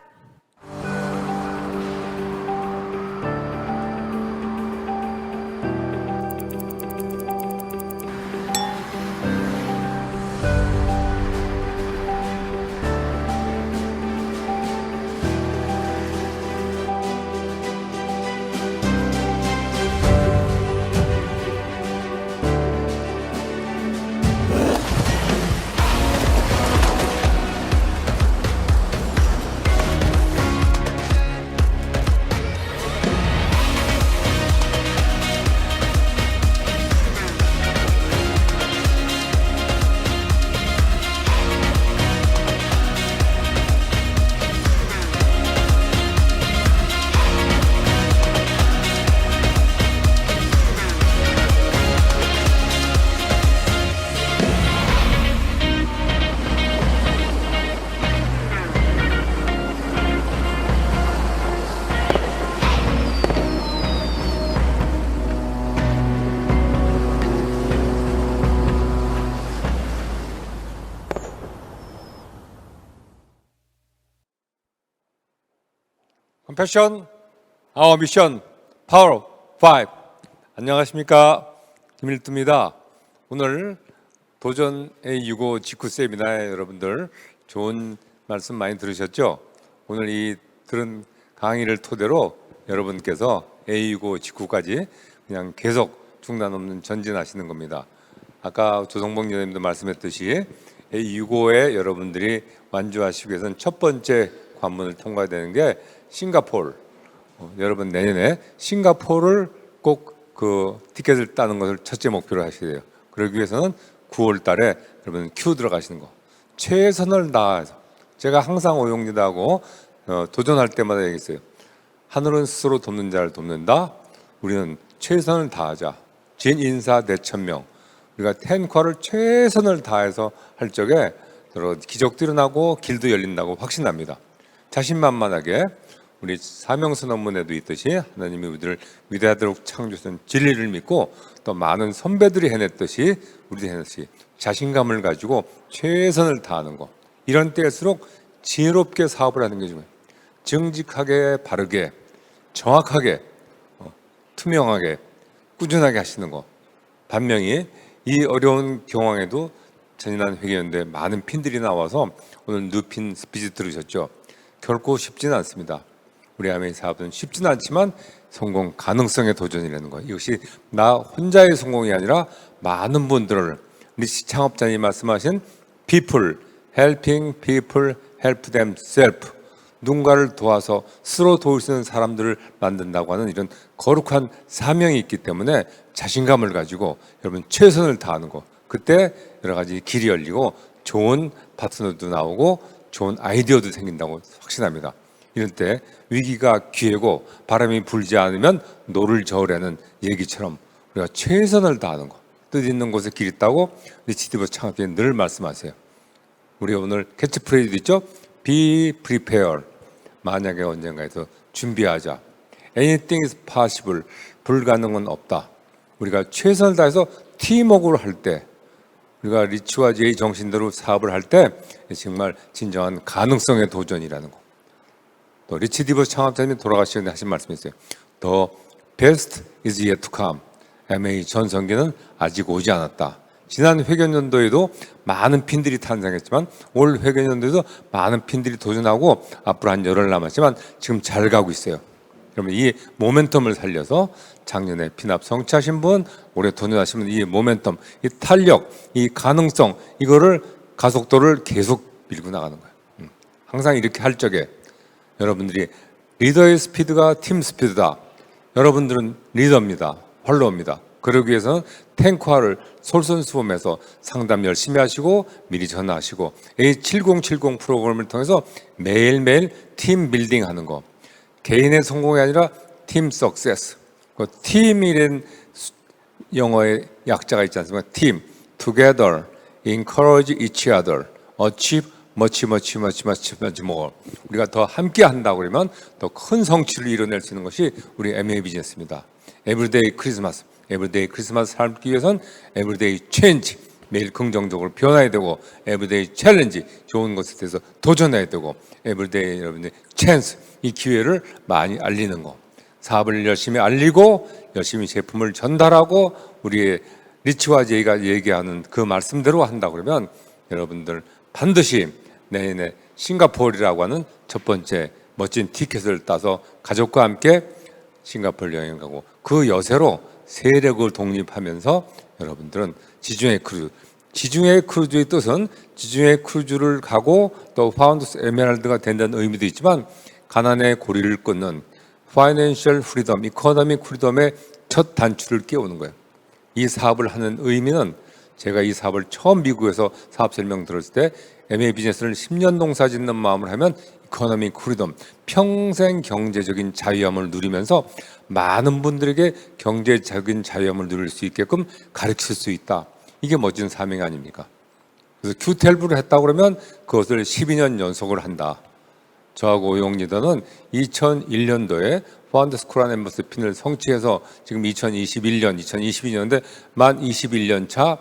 컴패션, 아워 미션, 파워 5. 안녕하십니까, 김일두입니다. 오늘 도전 A65 직후 세미나에 여러분들 좋은 말씀 많이 들으셨죠? 오늘 이 들은 강의를 토대로 여러분께서 A65 직후까지 그냥 계속 중단 없는 전진하시는 겁니다. 아까 조성봉 의원님도 말씀했듯이 A65에 여러분들이 완주하시기 위해서는 첫 번째 관문을 통과해야 되는 게 싱가포르. 여러분 내년에 싱가포르를 꼭 그 티켓을 따는 것을 첫째 목표로 하셔야 돼요. 그러기 위해서는 9월 달에 여러분 큐 들어가시는 거. 최선을 다해서. 제가 항상 오용리다고 도전할 때마다 얘기했어요. 하늘은 스스로 돕는 자를 돕는다. 우리는 최선을 다하자. 진인사 대천명. 우리가 텐과를 최선을 다해서 할 적에 여러 기적도 일어나고 길도 열린다고 확신합니다. 자신만만하게 우리 사명선언문에도 있듯이 하나님이 우리를 위대하도록 창조하신 진리를 믿고 또 많은 선배들이 해냈듯이 우리도 해냈듯이 자신감을 가지고 최선을 다하는 것. 이런 때일수록 지혜롭게 사업을 하는 게 중요해요. 정직하게, 바르게, 정확하게, 투명하게, 꾸준하게 하시는 것. 반면에 이 어려운 경황에도 지난 회계연대 많은 핀들이 나와서 오늘 누핀 스피치 들으셨죠? 결코 쉽지는 않습니다. 우리 아메이 사업은 쉽지는 않지만 성공 가능성의 도전이라는 거. 이것이 나 혼자의 성공이 아니라 많은 분들을 리치 창업자님 말씀하신 people, helping people, help themselves. 누군가를 도와서 스스로 도울 수 있는 사람들을 만든다고 하는 이런 거룩한 사명이 있기 때문에 자신감을 가지고 여러분 최선을 다하는 거. 그때 여러 가지 길이 열리고 좋은 파트너도 나오고 좋은 아이디어도 생긴다고 확신합니다. 이럴 때 위기가 기회고 바람이 불지 않으면 노를 저으라는 얘기처럼 우리가 최선을 다하는 거. 뜻 있는 곳에 길 있다고 리치디버 창업자님 늘 말씀하세요. 우리 오늘 캐치프레이즈도 있죠? Be prepared. 만약에 언젠가에서 준비하자. Anything is possible. 불가능은 없다. 우리가 최선을 다해서 팀워크를 할 때, 우리가 리치와 제이 정신대로 사업을 할 때 정말 진정한 가능성의 도전이라는 거. 또 리치 디버스 창업자님이 돌아가시는데 하신 말씀이 있어요. The best is yet to come. MA 전성기는 아직 오지 않았다. 지난 회계연도에도 많은 핀들이 탄생했지만 올 회계연도에도 많은 핀들이 도전하고 앞으로 한 열흘 남았지만 지금 잘 가고 있어요. 그러면 이 모멘텀을 살려서 작년에 핀업 성취하신 분, 올해 도전하신 분, 이 모멘텀, 이 탄력, 이 가능성, 이거를 가속도를 계속 밀고 나가는 거예요. 항상 이렇게 할 적에 여러분들이 리더의 스피드가 팀 스피드다. 여러분들은 리더입니다. 팔로우입니다. 그러기 위해서는 탱크화를 솔선수범해서 상담 열심히 하시고 미리 전화하시고 A7070 프로그램을 통해서 매일매일 팀 빌딩 하는 거. 개인의 성공이 아니라 팀 석세스. 그 팀이란 영어의 약자가 있지 않습니까? 팀, together, encourage each other, achieve much more. 우리가 더 함께 한다고 그러면 더 큰 성취를 이뤄낼 수 있는 것이 우리 MA 비즈니스입니다. 에브리데이 크리스마스. 에브리데이 크리스마스 살기 위해선 에브리데이 체인지. 매일 긍정적으로 변화해야 되고 에브리데이 챌린지. 좋은 것에 대해서 도전해야 되고 에브리데이 여러분들 찬스. 이 기회를 많이 알리는 거. 사업을 열심히 알리고 열심히 제품을 전달하고 우리의 리치와 제이가 얘기하는 그 말씀대로 한다 그러면 여러분들 반드시 내년에 싱가포르라고 하는 첫 번째 멋진 티켓을 따서 가족과 함께 싱가포르 여행 가고 그 여세로 세력을 독립하면서 여러분들은 지중해 크루즈. 지중해 크루즈의 뜻은 지중해 크루즈를 가고 또 파운더스 에메랄드가 된다는 의미도 있지만 가난의 고리를 끊는 파이낸셜 프리덤, 이코노믹 프리덤의 첫 단추를 끼우는 거예요. 이 사업을 하는 의미는 제가 이 사업을 처음 미국에서 사업 설명 들었을 때 MA 비즈니스를 10년 농사 짓는 마음을 하면 이코노믹 프리덤, 평생 경제적인 자유함을 누리면서 많은 분들에게 경제적인 자유함을 누릴 수 있게끔 가르칠 수 있다. 이게 멋진 사명 아닙니까? 그래서 Q12를 했다고 그러면 그것을 12년 연속을 한다. 저하고 오용 리더는 2001년도에 파운더스 크라운 엠버스 핀을 성취해서 지금 2021년, 2022년인데 만 21년 차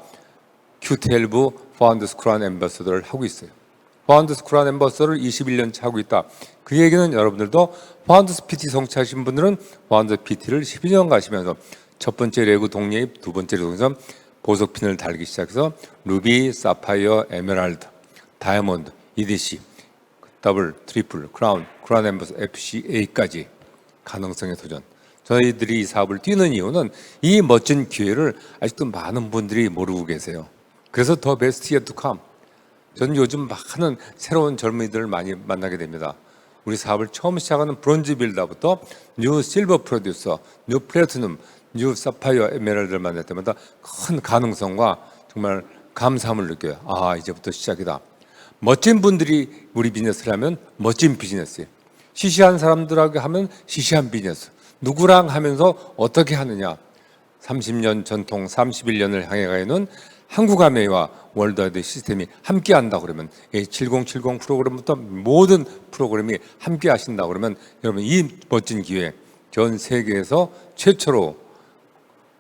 Q12 파운더스 크라운 엠버서더를 하고 있어요. 파운더스 크라운 앰버서를 21년 차고 있다. 그 얘기는 여러분들도 파운더스 PT 성취하신 분들은 파운더스 PT를 12년 가시면서 첫 번째 레그 독립, 두 번째 레그에서 보석핀을 달기 시작해서 루비, 사파이어, 에메랄드, 다이아몬드, EDC, 더블, 트리플, 크라운 앰버서, FCA까지 가능성의 도전. 저희들이 이 사업을 뛰는 이유는 이 멋진 기회를 아직도 많은 분들이 모르고 계세요. 그래서 더 베스트 yet to come. 저는 요즘 많은 새로운 젊은이들을 많이 만나게 됩니다. 우리 사업을 처음 시작하는 브론즈 빌더부터 뉴 실버 프로듀서, 뉴 플래티넘, 뉴 사파이어, 에메랄드를 만날 때마다 큰 가능성과 정말 감사함을 느껴요. 아, 이제부터 시작이다. 멋진 분들이 우리 비즈니스를 하면 멋진 비즈니스예요. 시시한 사람들하고 하면 시시한 비즈니스. 누구랑 하면서 어떻게 하느냐. 30년 전통 31년을 향해 가 있는 한국아메이와 월드와이드 시스템이 함께 한다 그러면 7070 프로그램부터 모든 프로그램이 함께 하신다 그러면 여러분 이 멋진 기회 전 세계에서 최초로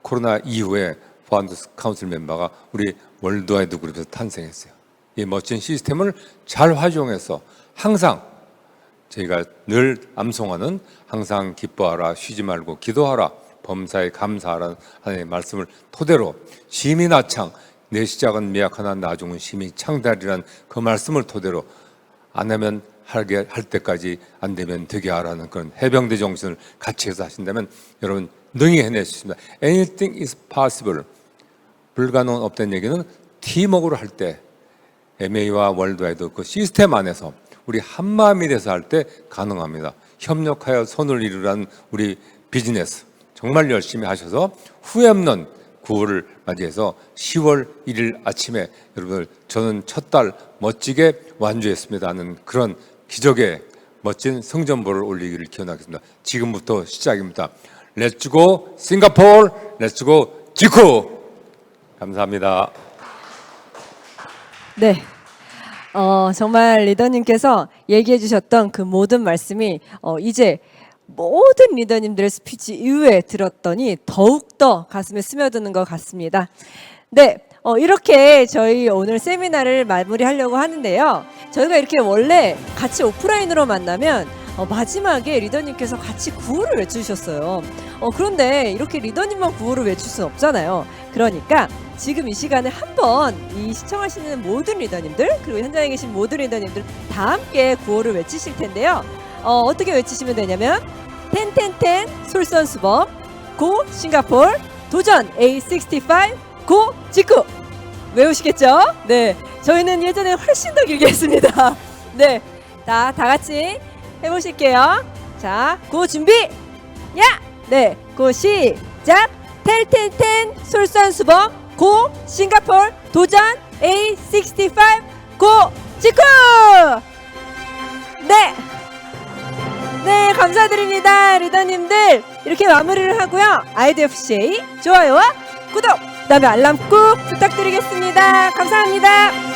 코로나 이후에 파운더스 카운슬 멤버가 우리 월드와이드 그룹에서 탄생했어요. 이 멋진 시스템을 잘 활용해서 항상 저희가 늘 암송하는 항상 기뻐하라, 쉬지 말고 기도하라, 범사에 감사하라는 하나님의 말씀을 토대로 시민아창, 내 시작은 미약하나 나중은 심히 창대하리라는 그 말씀을 토대로 안 하면 하게 할 때까지 안 되면 되게 하라는 그런 해병대 정신을 같이 해서 하신다면 여러분 능히 해낼 수 있습니다. Anything is possible. 불가능은 없다는 얘기는 팀워크를 할 때 MA와 월드와이드 그 시스템 안에서 우리 한마음이 돼서 할 때 가능합니다. 협력하여 선을 이루라는 우리 비즈니스 정말 열심히 하셔서 후회 없는 9월을 맞이해서 10월 1일 아침에 여러분들 저는 첫 달 멋지게 완주했습니다 하는 그런 기적의 멋진 성전보를 올리기를 기원하겠습니다. 지금부터 시작입니다. Let's go 싱가포르, Let's go 지쿠. 감사합니다. 네. 정말 리더님께서 얘기해 주셨던 그 모든 말씀이 이제 모든 리더님들의 스피치 이후에 들었더니 더욱더 가슴에 스며드는 것 같습니다. 네, 이렇게 저희 오늘 세미나를 마무리하려고 하는데요. 저희가 이렇게 원래 같이 오프라인으로 만나면 마지막에 리더님께서 같이 구호를 외쳐주셨어요. 그런데 이렇게 리더님만 구호를 외칠 수는 없잖아요. 그러니까 지금 이 시간에 한번 이 시청하시는 모든 리더님들 그리고 현장에 계신 모든 리더님들 다 함께 구호를 외치실 텐데요. 어떻게 외치시면 되냐면 텐텐텐 솔선수범 고 싱가포르 도전 A65 고 직구 외우시겠죠? 네, 저희는 예전에 훨씬 더 길게 했습니다. 네, 다 같이 해보실게요. 자, 고 준비 야! 네, 고 시작 텐텐텐 솔선수범 고 싱가포르 도전 A65 고 직구 네, 감사드립니다. 리더님들 이렇게 마무리를 하고요. IDFCA 좋아요와 구독 그다음에 알람 꾹 부탁드리겠습니다. 감사합니다.